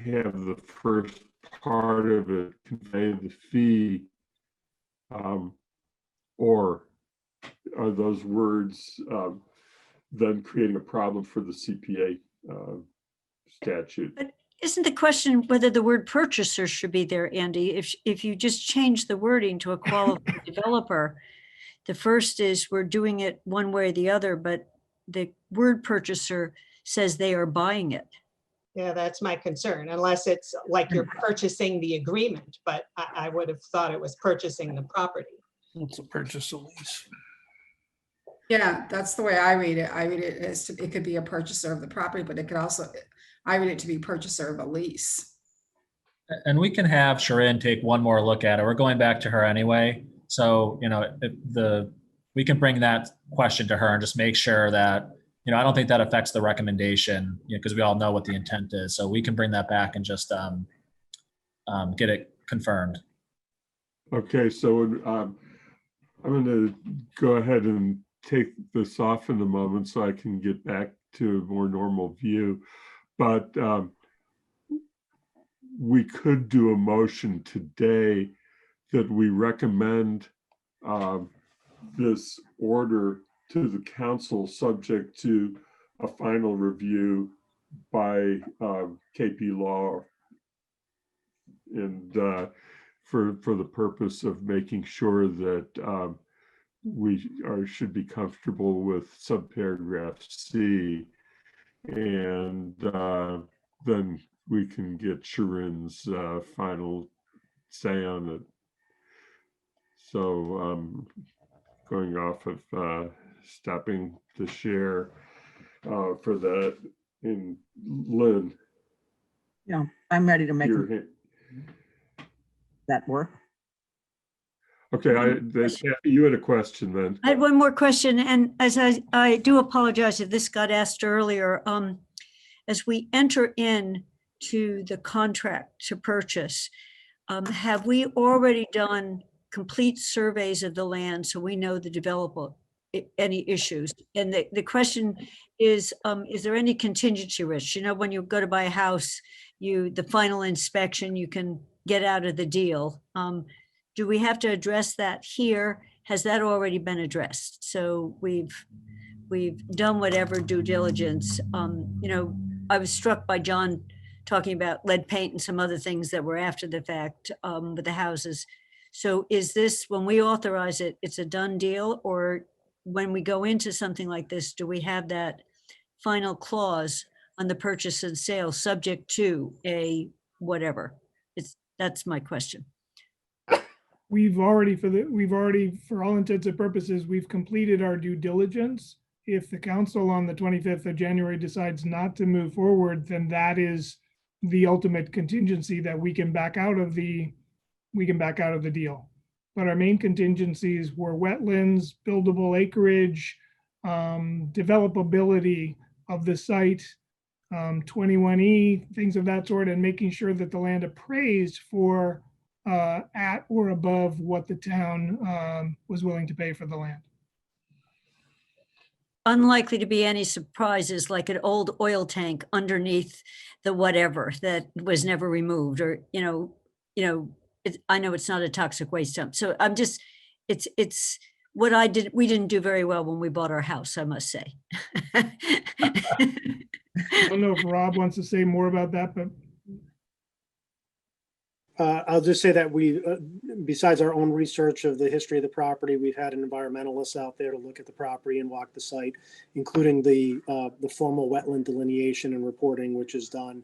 have the first part of it convey the fee, or are those words then creating a problem for the CPA statute? But isn't the question whether the word purchaser should be there, Andy? If you just change the wording to a qualified developer, the first is we're doing it one way or the other, but the word purchaser says they are buying it. Yeah, that's my concern, unless it's like you're purchasing the agreement, but I would have thought it was purchasing the property. It's a purchase or lease. Yeah, that's the way I read it. I read it as it could be a purchaser of the property, but it could also, I read it to be purchaser of a lease. And we can have Sharon take one more look at it. We're going back to her anyway. So, we can bring that question to her and just make sure that, I don't think that affects the recommendation, because we all know what the intent is. So we can bring that back and just get it confirmed. Okay, so I'm going to go ahead and take this off in a moment so I can get back to a more normal view. But we could do a motion today that we recommend this order to the council subject to a final review by KP Law, and for the purpose of making sure that we should be comfortable with subparagraph C, and then we can get Sharon's final say on it. So going off of stopping the share for that. And Lynn. Yeah, I'm ready to make your that work. Okay, you had a question then. I had one more question, and as I do apologize if this got asked earlier. As we enter in to the contract to purchase, have we already done complete surveys of the land so we know the developer, any issues? And the question is there any contingency risk? When you go to buy a house, the final inspection, you can get out of the deal. Do we have to address that here? Has that already been addressed? So we've done whatever due diligence. I was struck by John talking about lead paint and some other things that were after the fact with the houses. So is this, when we authorize it, it's a done deal? Or when we go into something like this, do we have that final clause on the purchase and sale subject to a whatever? That's my question. We've already, for all intents and purposes, we've completed our due diligence. If the council on the 25th of January decides not to move forward, then that is the ultimate contingency that we can back out of the deal. But our main contingencies were wetlands, buildable acreage, developability of the site, 21E, things of that sort, and making sure that the land appraised for at or above what the town was willing to pay for the land. unlikely to be any surprises like an old oil tank underneath the whatever that was never removed, or, I know it's not a toxic waste dump. So I'm just, it's we didn't do very well when we bought our house, I must say. I don't know if Rob wants to say more about that, but I'll just say that we, besides our own research of the history of the property, we've had an environmentalist out there to look at the property and walk the site, including the formal wetland delineation and reporting, which is done.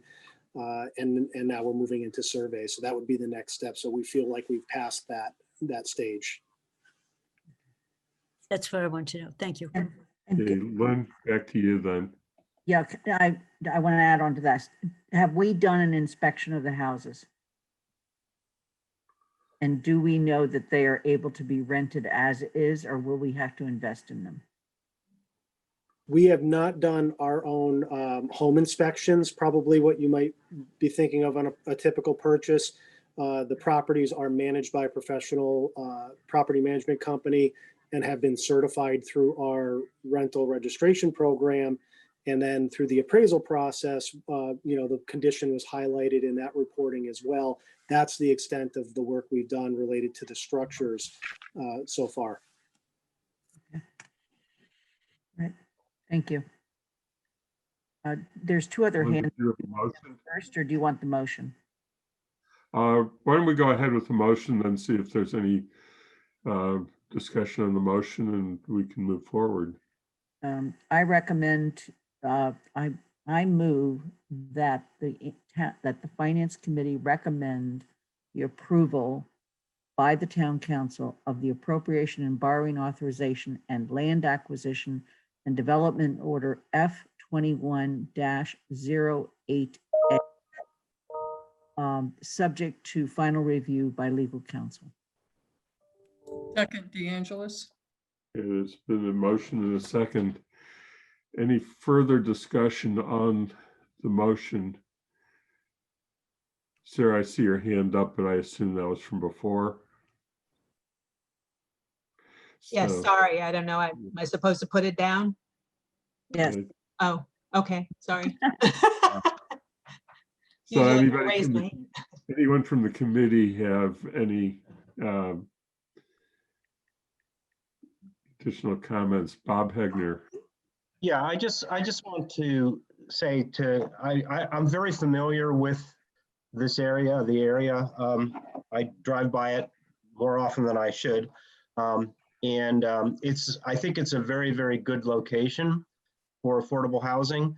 And now we're moving into survey. So that would be the next step. So we feel like we've passed that stage. That's what I want to know. Thank you. Okay, Lynn, back to you then. Yeah, I want to add on to that. Have we done an inspection of the houses? And do we know that they are able to be rented as is, or will we have to invest in them? We have not done our own home inspections, probably what you might be thinking of on a typical purchase. The properties are managed by a professional property management company and have been certified through our rental registration program. And then through the appraisal process, the condition was highlighted in that reporting as well. That's the extent of the work we've done related to the structures so far. Okay. Right. Thank you. There's two other hands. First, or do you want the motion? Why don't we go ahead with the motion, then see if there's any discussion on the motion, and we can move forward. I recommend, I move that the Finance Committee recommend the approval by the Town Council of the appropriation and borrowing authorization and land acquisition and development order F21-08A, subject to final review by legal counsel. Second, DeAngelis. There's been a motion and a second. Any further discussion on the motion? Sarah, I see your hand up, but I assume that was from before. Yes, So, sorry, I don't know. Am I supposed to put it down? Yes. Oh, okay, sorry. So Usually anybody raise from my anyone from the committee have any additional comments? Bob Hegner. Yeah, I just want to say I'm very familiar with this area, the area. I drive by it more often than I should. I think it's a very, very good location for affordable housing.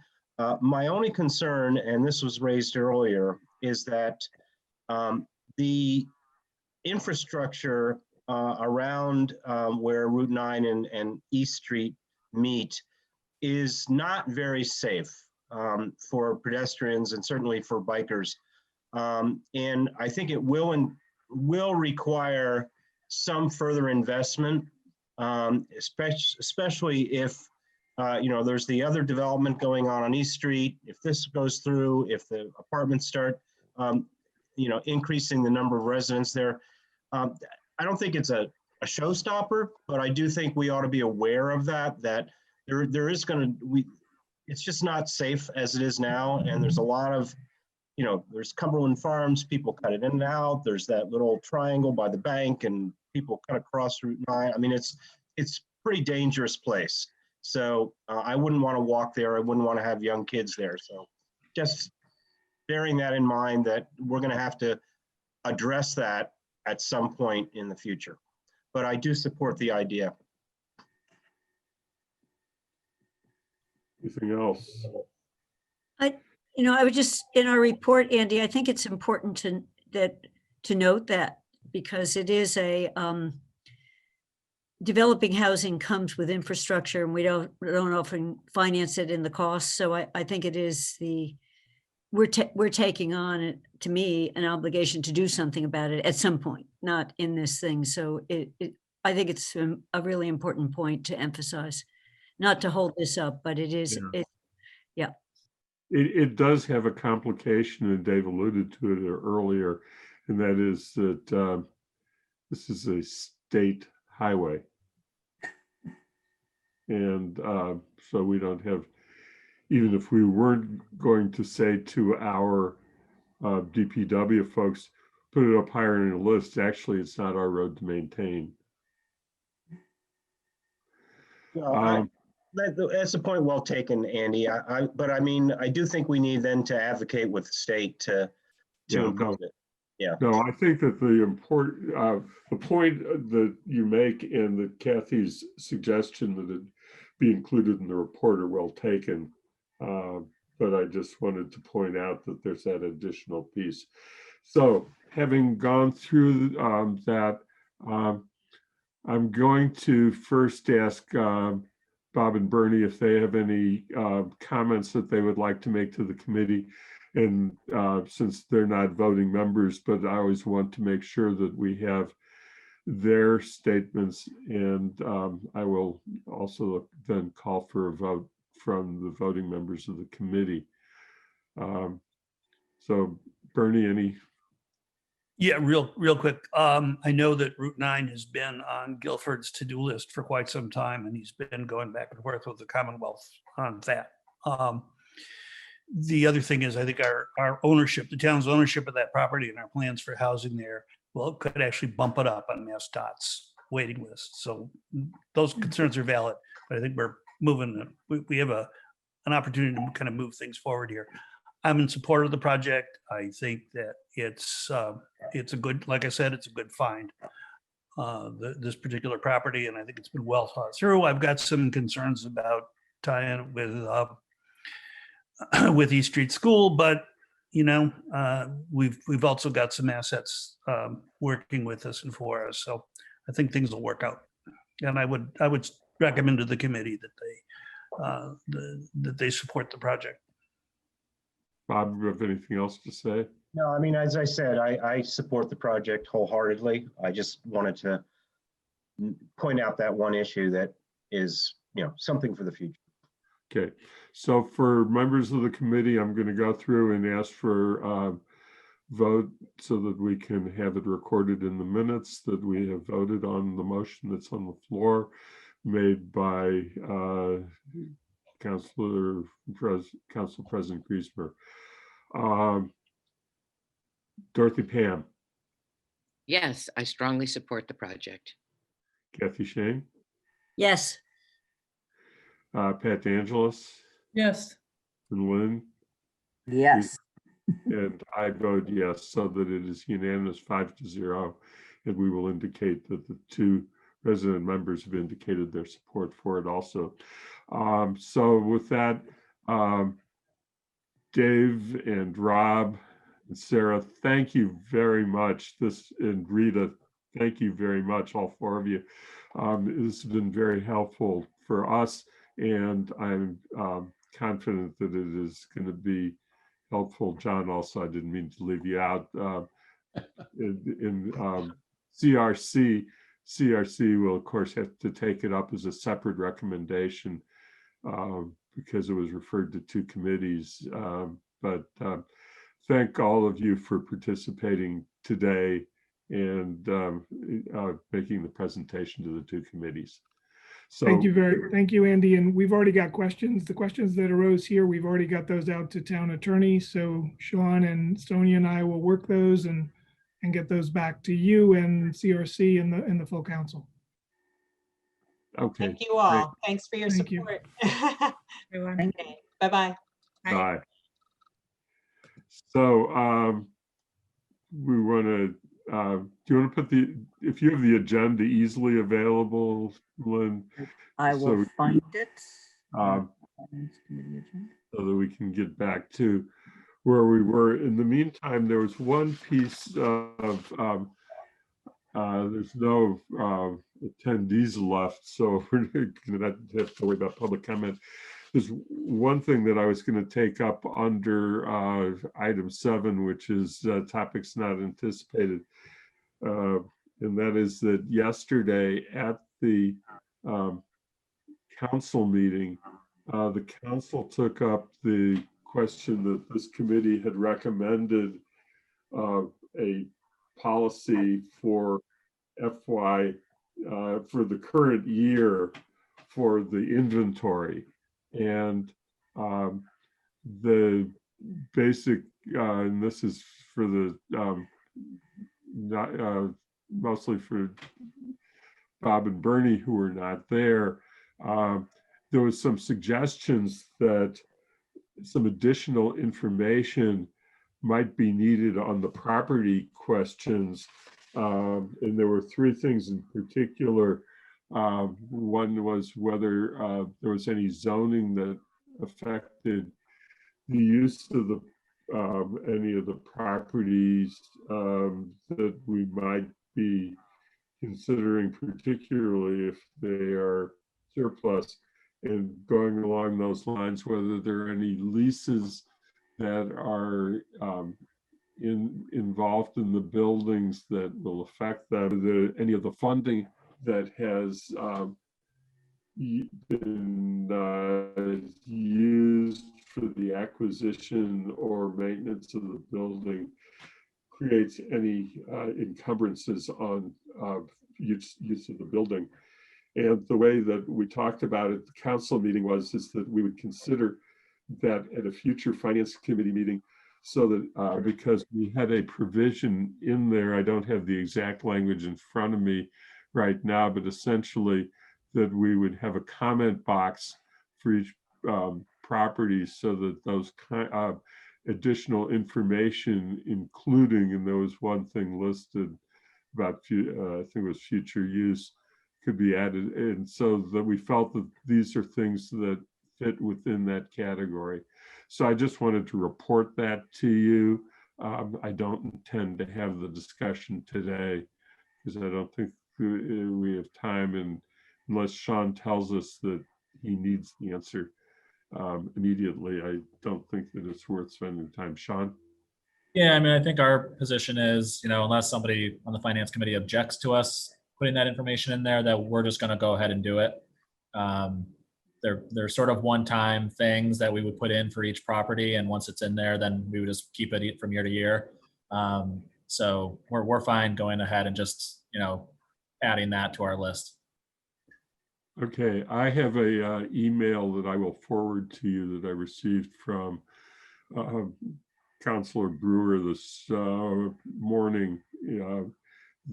My only concern, and this was raised earlier, is that the infrastructure around where Route 9 and East Street meet is not very safe for pedestrians and certainly for bikers. And I think it will require some further investment, especially if there's the other development going on East Street. If this goes through, if the apartments start, increasing the number of residents there, I don't think it's a showstopper, but I do think we ought to be aware of that there is it's just not safe as it is now. And there's a lot of, there's Cumberland Farms, people cut it in and out. There's that little triangle by the bank and people cut across Route 9. I mean, it's a pretty dangerous place. So I wouldn't want to walk there. I wouldn't want to have young kids there. So just bearing that in mind, that we're going to have to address that at some point in the future. But I do support the idea. Anything else? I would just, in our report, Andy, I think it's important to note that, because it is a developing housing comes with infrastructure, and we don't often finance it in the cost. So I think it is we're taking on, to me, an obligation to do something about it at some point, not in this thing. So I think it's a really important point to emphasize, not to hold this up, but it is. Yeah. It does have a complication, and Dave alluded to it earlier, and that is that this is a state highway. And so we don't have, even if we weren't going to say to our DPW folks, put it up higher in the list, actually, it's not our road to maintain. No, that's a point well taken, Andy. But I mean, I do think we need then to advocate with the state to improve it. Yeah. No, I think that the point that you make and that Kathy's suggestion that it be included in the report are well taken. But I just wanted to point out that there's that additional piece. So having gone through that, I'm going to first ask Bob and Bernie if they have any comments that they would like to make to the committee. And since they're not voting members, but I always want to make sure that we have their statements. And I will also then call for a vote from the voting members of the committee. So Bernie, any? Yeah, real quick. I know that Route 9 has been on Guilford's to-do list for quite some time, and he's been going back and forth with the Commonwealth on that. The other thing is, I think our ownership, the town's ownership of that property and our plans for housing there, well, it could actually bump it up on MassDOT's waiting list. So those concerns are valid, but I think we're moving, we have an opportunity to kind of move things forward here. I'm in support of the project. I think that it's a good, like I said, it's a good find, this particular property, and I think it's been well thought through. I've got some concerns about tying with East Street School, but you know, we've also got some assets working with us and for us, so I think things will work out. And I would recommend to the committee that they support the project. Bob, do you have anything else to say? No, I mean, as I said, I support the project wholeheartedly. I just wanted to point out that one issue that is, you know, something for the future. Okay, so for members of the committee, I'm going to go through and ask for vote so that we can have it recorded in the minutes that we have voted on the motion that's on the floor made by Council President Griesmer. Dorothy Pam. Yes, I strongly support the project. Kathy Shane. Yes. Pat DeAngelis. Yes. And Lynn. Yes. And I vote yes, so that it is unanimous 5-0. And we will indicate that the two resident members have indicated their support for it also. So with that, Dave and Rob and Sarah, thank you very much. And Rita, thank you very much, all four of you. This has been very helpful for us, and I'm confident that it is going to be helpful. John, also, I didn't mean to leave you out. In CRC will, of course, have to take it up as a separate recommendation because it was referred to two committees. But thank all of you for participating today and making the presentation to the two committees. So thank you, Andy. And we've already got questions. The questions that arose here, we've already got those out to town attorney. So Sean and Sonia and I will work those and get those back to you and CRC and the full council. Okay. Thank you all. Great. Thanks for your support. Okay. Bye-bye. Bye. So we want to, do you want to put if you have the agenda easily available, Lynn? I will find it. So that we can get back to where we were. In the meantime, there was one piece of, there's no attendees left, so we're going to have to worry about public comment. There's one thing that I was going to take up under item 7, which is topics not anticipated. And that is that yesterday at the council meeting, the council took up the question that this committee had recommended a policy for FY for the current year for the inventory. And the basic, and this is for the, not, mostly for Bob and Bernie who were not there, there was some suggestions that some additional information might be needed on the property questions. And there were three things in particular. One was whether there was any zoning that affected the use of the any of the properties that we might be considering, particularly if they are surplus, and going along those lines, whether there are any leases that are involved in the buildings that will affect them, any of the funding that has been used for the acquisition or maintenance of the building creates any encumbrances on use of the building. And the way that we talked about it at the council meeting is that we would consider that at a future finance committee meeting, so that because we had a provision in there, I don't have the exact language in front of me right now, but essentially that we would have a comment box for each property, so that those additional information, including, and there was one thing listed about, I think it was future use, could be added. And so that we felt that these are things that fit within that category. So I just wanted to report that to you. I don't intend to have the discussion today because I don't think we have time, and unless Sean tells us that he needs the answer immediately, I don't think that it's worth spending time. Sean? Yeah, I mean, I think our position is, unless somebody on the finance committee objects to us putting that information in there, that we're just going to go ahead and do it. They're sort of one-time things that we would put in for each property, and once it's in there, then we would just keep it from year to year. So we're fine going ahead and just adding that to our list. Okay, I have a email that I will forward to you that I received from Councilor Brewer this morning,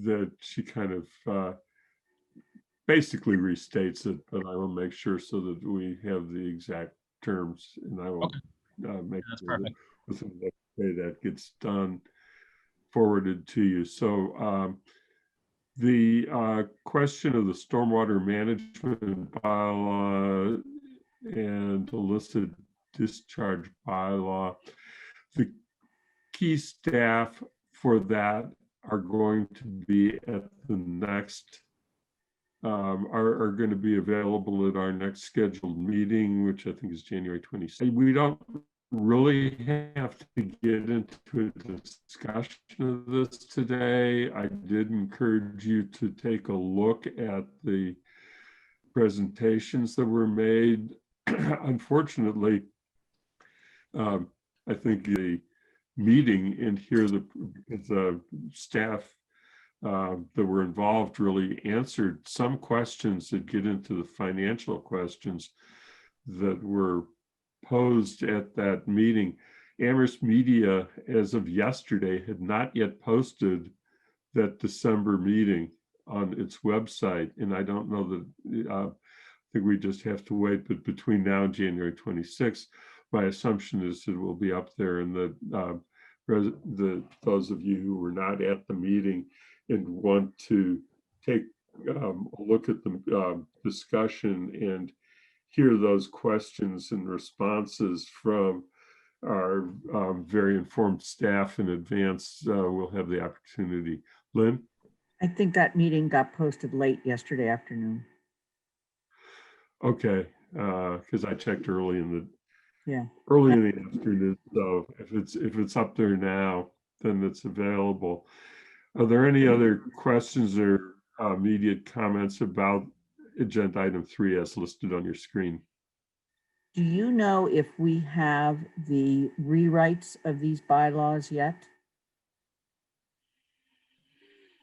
that she kind of basically restates it, but I will make sure so that we have the exact terms, and I will make sure that within the next day that gets done, forwarded to you. So the question of the stormwater management bylaw and the listed discharge bylaw, the key staff for that are going to be at the next are going to be available at our next scheduled meeting, which I think is January 26th. We don't really have to get into a discussion of this today. I did encourage you to take a look at the presentations that were made. Unfortunately, I think the meeting and hear the staff that were involved really answered some questions that get into the financial questions that were posed at that meeting. Amherst Media, as of yesterday, had not yet posted that December meeting on its website. And I don't know that, I think we just have to wait, but between now and January 26th, my assumption is it will be up there, and that those of you who were not at the meeting and want to take a look at the discussion and hear those questions and responses from our very informed staff in advance, we'll have the opportunity. Lynn? I think that meeting got posted late yesterday afternoon. Okay, because I checked early in the Yeah. Early in the afternoon. So if it's up there now, then it's available. Are there any other questions or immediate comments about agenda item 3 as listed on your screen? Do you know if we have the rewrites of these bylaws yet?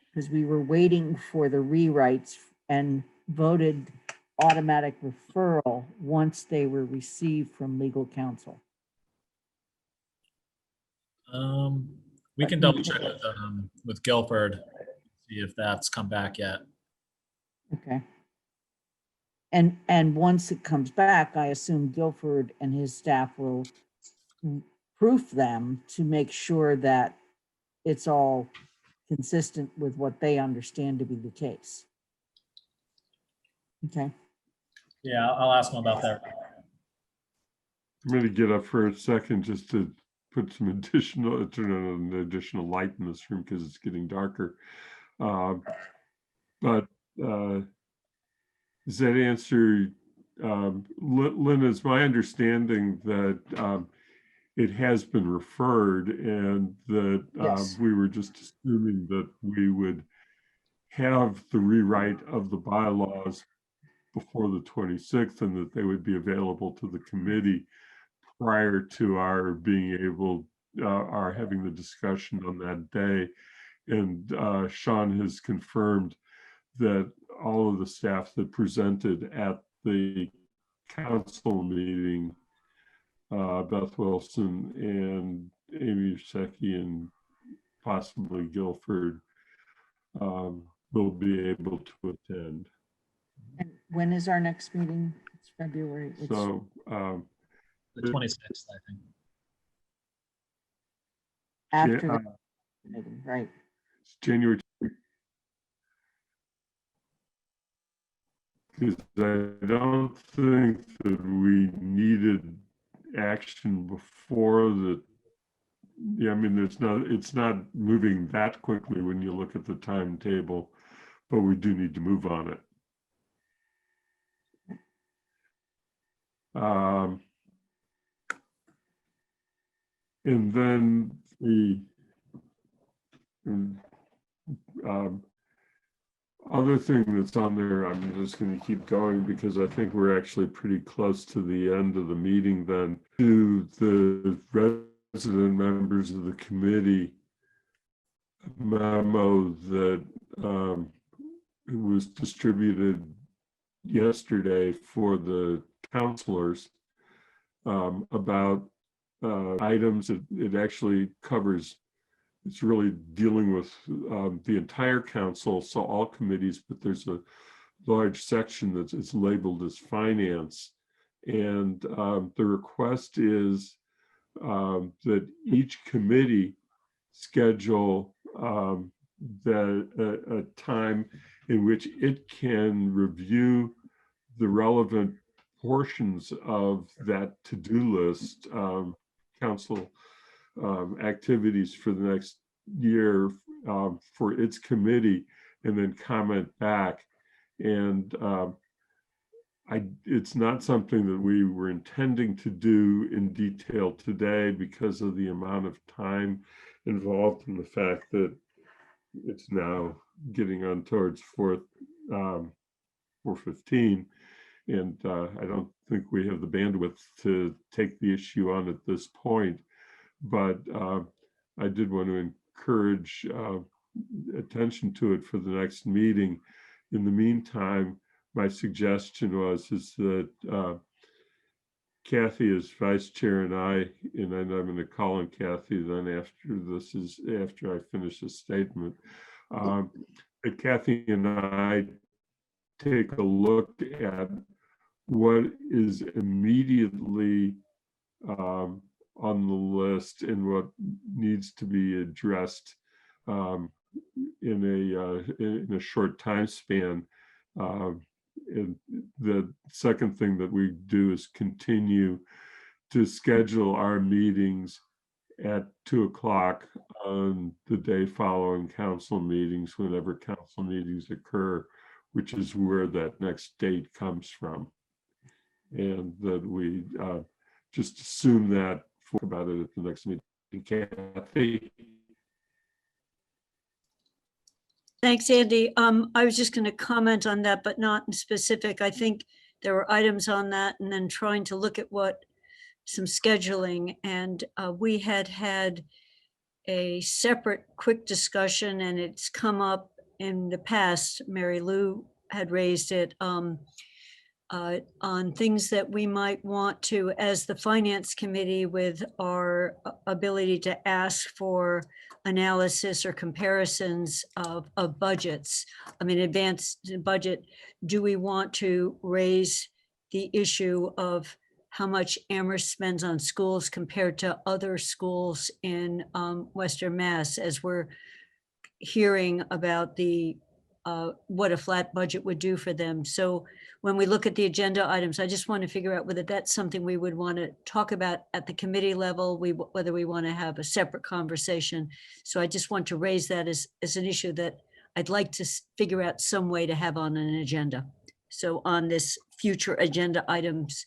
Because we were waiting for the rewrites and voted automatic referral once they were received from legal counsel? We can double check with Guilford, see if that's come back yet. Okay. And once it comes back, I assume Guilford and his staff will proof them to make sure that it's all consistent with what they understand to be the case. Okay. Yeah, I'll ask them about that. I'm going to get up for a second just to put some additional, turn on an additional light in this room because it's getting darker. But does that answer, Lynn, it's my understanding that it has been referred and that Yes. we were just assuming that we would have the rewrite of the bylaws before the 26th and that they would be available to the committee prior to our being able, our having the discussion on that day. And Sean has confirmed that all of the staff that presented at the council meeting, Beth Wilson and Amy Secchi and possibly Guilford, will be able to attend. And when is our next meeting? It's February. So the 26th, I think. After the meeting, right? It's January. Because I don't think that we needed action before the. Yeah, I mean, it's not moving that quickly when you look at the timetable, but we do need to move on it. And then the other thing that's on there, I'm just going to keep going because I think we're actually pretty close to the end of the meeting then. To the resident members of the committee, a memo that was distributed yesterday for the counselors about items that it actually covers. It's really dealing with the entire council, so all committees, but there's a large section that's it's labeled as finance. And the request is that each committee schedule a time in which it can review the relevant portions of that to-do list, council activities for the next year for its committee, and then comment back. And it's not something that we were intending to do in detail today because of the amount of time involved in the fact that it's now getting on towards 4:15. And I don't think we have the bandwidth to take the issue on at this point. But I did want to encourage attention to it for the next meeting. In the meantime, my suggestion is that Kathy as vice chair and I'm going to call on Kathy then after I finish this statement, that Kathy and I take a look at what is immediately on the list and what needs to be addressed in a short time span. And the second thing that we do is continue to schedule our meetings at 2:00 on the day following council meetings, whenever council meetings occur, which is where that next date comes from. And that we just assume that about it at the next meeting. Kathy? Thanks, Andy. I was just going to comment on that, but not in specific. I think there were items on that and then trying to look at some scheduling. And we had a separate quick discussion, and it's come up in the past. Mary Lou had raised it on things that we might want to, as the finance committee, with our ability to ask for analysis or comparisons of budgets. I mean, advanced budget, do we want to raise the issue of how much Amherst spends on schools compared to other schools in Western Mass, as we're hearing about the what a flat budget would do for them. So when we look at the agenda items, I just want to figure out whether that's something we would want to talk about at the committee level, whether we want to have a separate conversation. So I just want to raise that as an issue that I'd like to figure out some way to have on an agenda. So on this future agenda items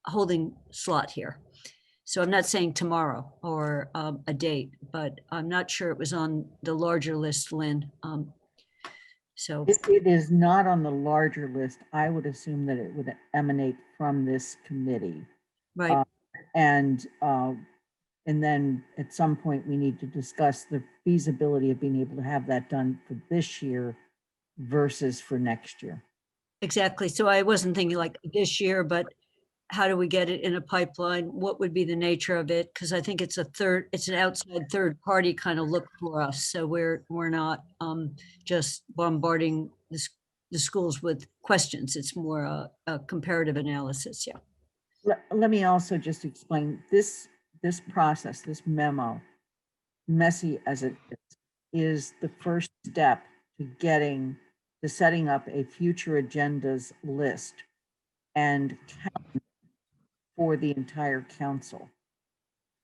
holding slot here. So I'm not saying tomorrow or a date, but I'm not sure it was on the larger list, Lynn. So It is not on the larger list. I would assume that it would emanate from this committee. Right. And then at some point, we need to discuss the feasibility of being able to have that done for this year versus for next year. Exactly. So I wasn't thinking like this year, but how do we get it in a pipeline? What would be the nature of it? Because I think it's an outside third party kind of look for us. So we're not just bombarding the schools with questions. It's more a comparative analysis. Yeah. Let me also just explain this process, this memo, messy as it is the first step to setting up a future agendas list and count for the entire council.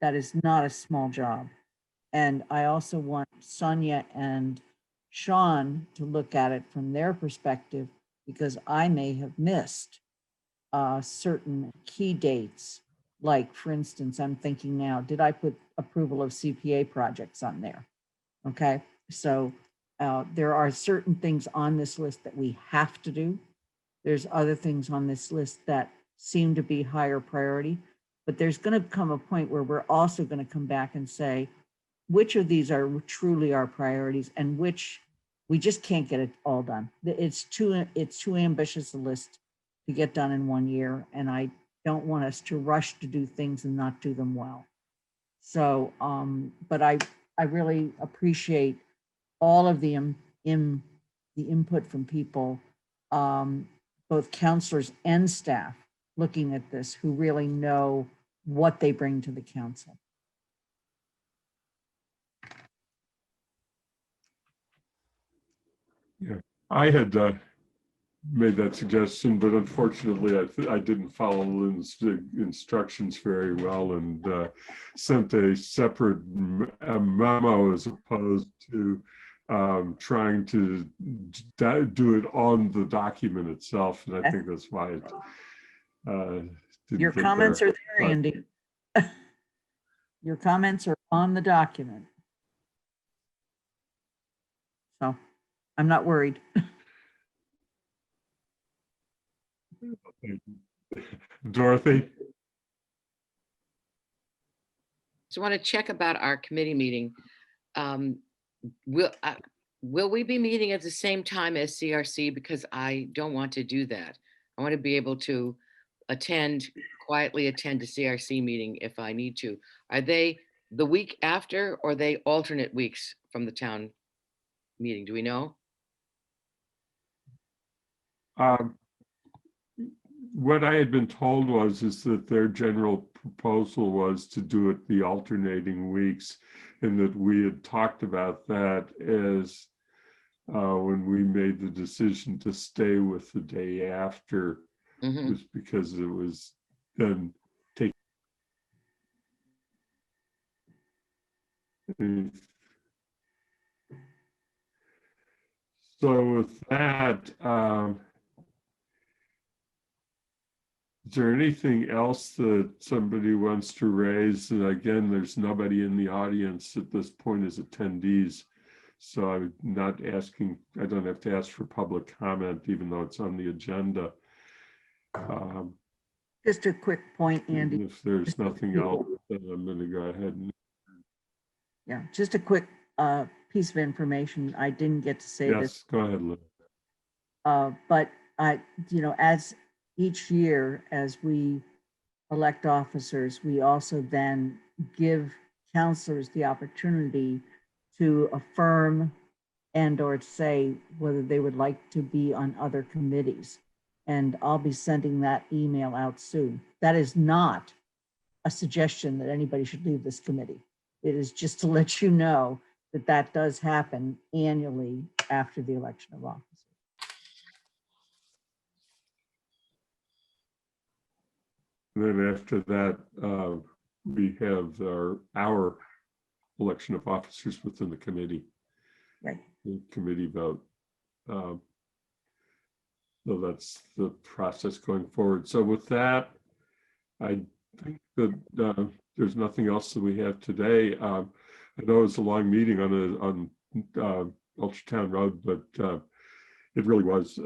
That is not a small job. And I also want Sonia and Sean to look at it from their perspective, because I may have missed certain key dates. Like, for instance, I'm thinking now, did I put approval of CPA projects on there? Okay, so there are certain things on this list that we have to do. There's other things on this list that seem to be higher priority, but there's going to come a point where we're also going to come back and say, which of these are truly our priorities and which we just can't get it all done. It's too ambitious a list to get done in 1 year, and I don't want us to rush to do things and not do them well. So, but I really appreciate all of the input from people, both counselors and staff, looking at this, who really know what they bring to the council. Yeah, I had made that suggestion, but unfortunately I didn't follow Lynn's instructions very well and sent a separate memo as opposed to trying to do it on the document itself. And I think that's why it Your comments are there, Andy. Your comments are on the document. So I'm not worried. Dorothy? So I want to check about our committee meeting. Will we be meeting at the same time as CRC? Because I don't want to do that. I want to be able to quietly attend a CRC meeting if I need to. Are they the week after, or are they alternate weeks from the town meeting? Do we know? What I had been told is that their general proposal was to do it the alternating weeks, and that we had talked about that as when we made the decision to stay with the day after, was because it was then taking. So with that, is there anything else that somebody wants to raise? And again, there's nobody in the audience at this point as attendees. So I'm not asking, I don't have to ask for public comment, even though it's on the agenda. Just a quick point, Andy. If there's nothing else, then I'm going to go ahead and. Yeah, just a quick piece of information. I didn't get to say this. Yes, go ahead, Lynn. But as each year, as we elect officers, we also then give counselors the opportunity to affirm and or say whether they would like to be on other committees. And I'll be sending that email out soon. That is not a suggestion that anybody should leave this committee. It is just to let you know that that does happen annually after the election of officers. And then after that, we have our election of officers within the committee. Right. The committee vote. So that's the process going forward. So with that, I think that there's nothing else that we have today. I know it's a long meeting on Belchertown Road, but it really was,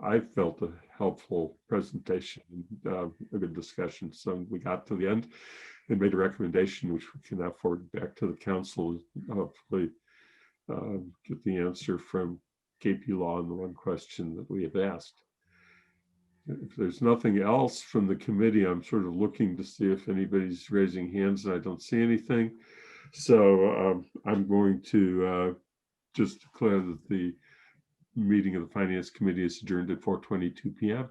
I felt, a helpful presentation, a good discussion. So we got to the end and made a recommendation, which we can now forward back to the council, hopefully get the answer from KP Law on the one question that we have asked. If there's nothing else from the committee, I'm sort of looking to see if anybody's raising hands, and I don't see anything. So I'm going to just declare that the meeting of the Finance Committee is adjourned at 4:22 p.m.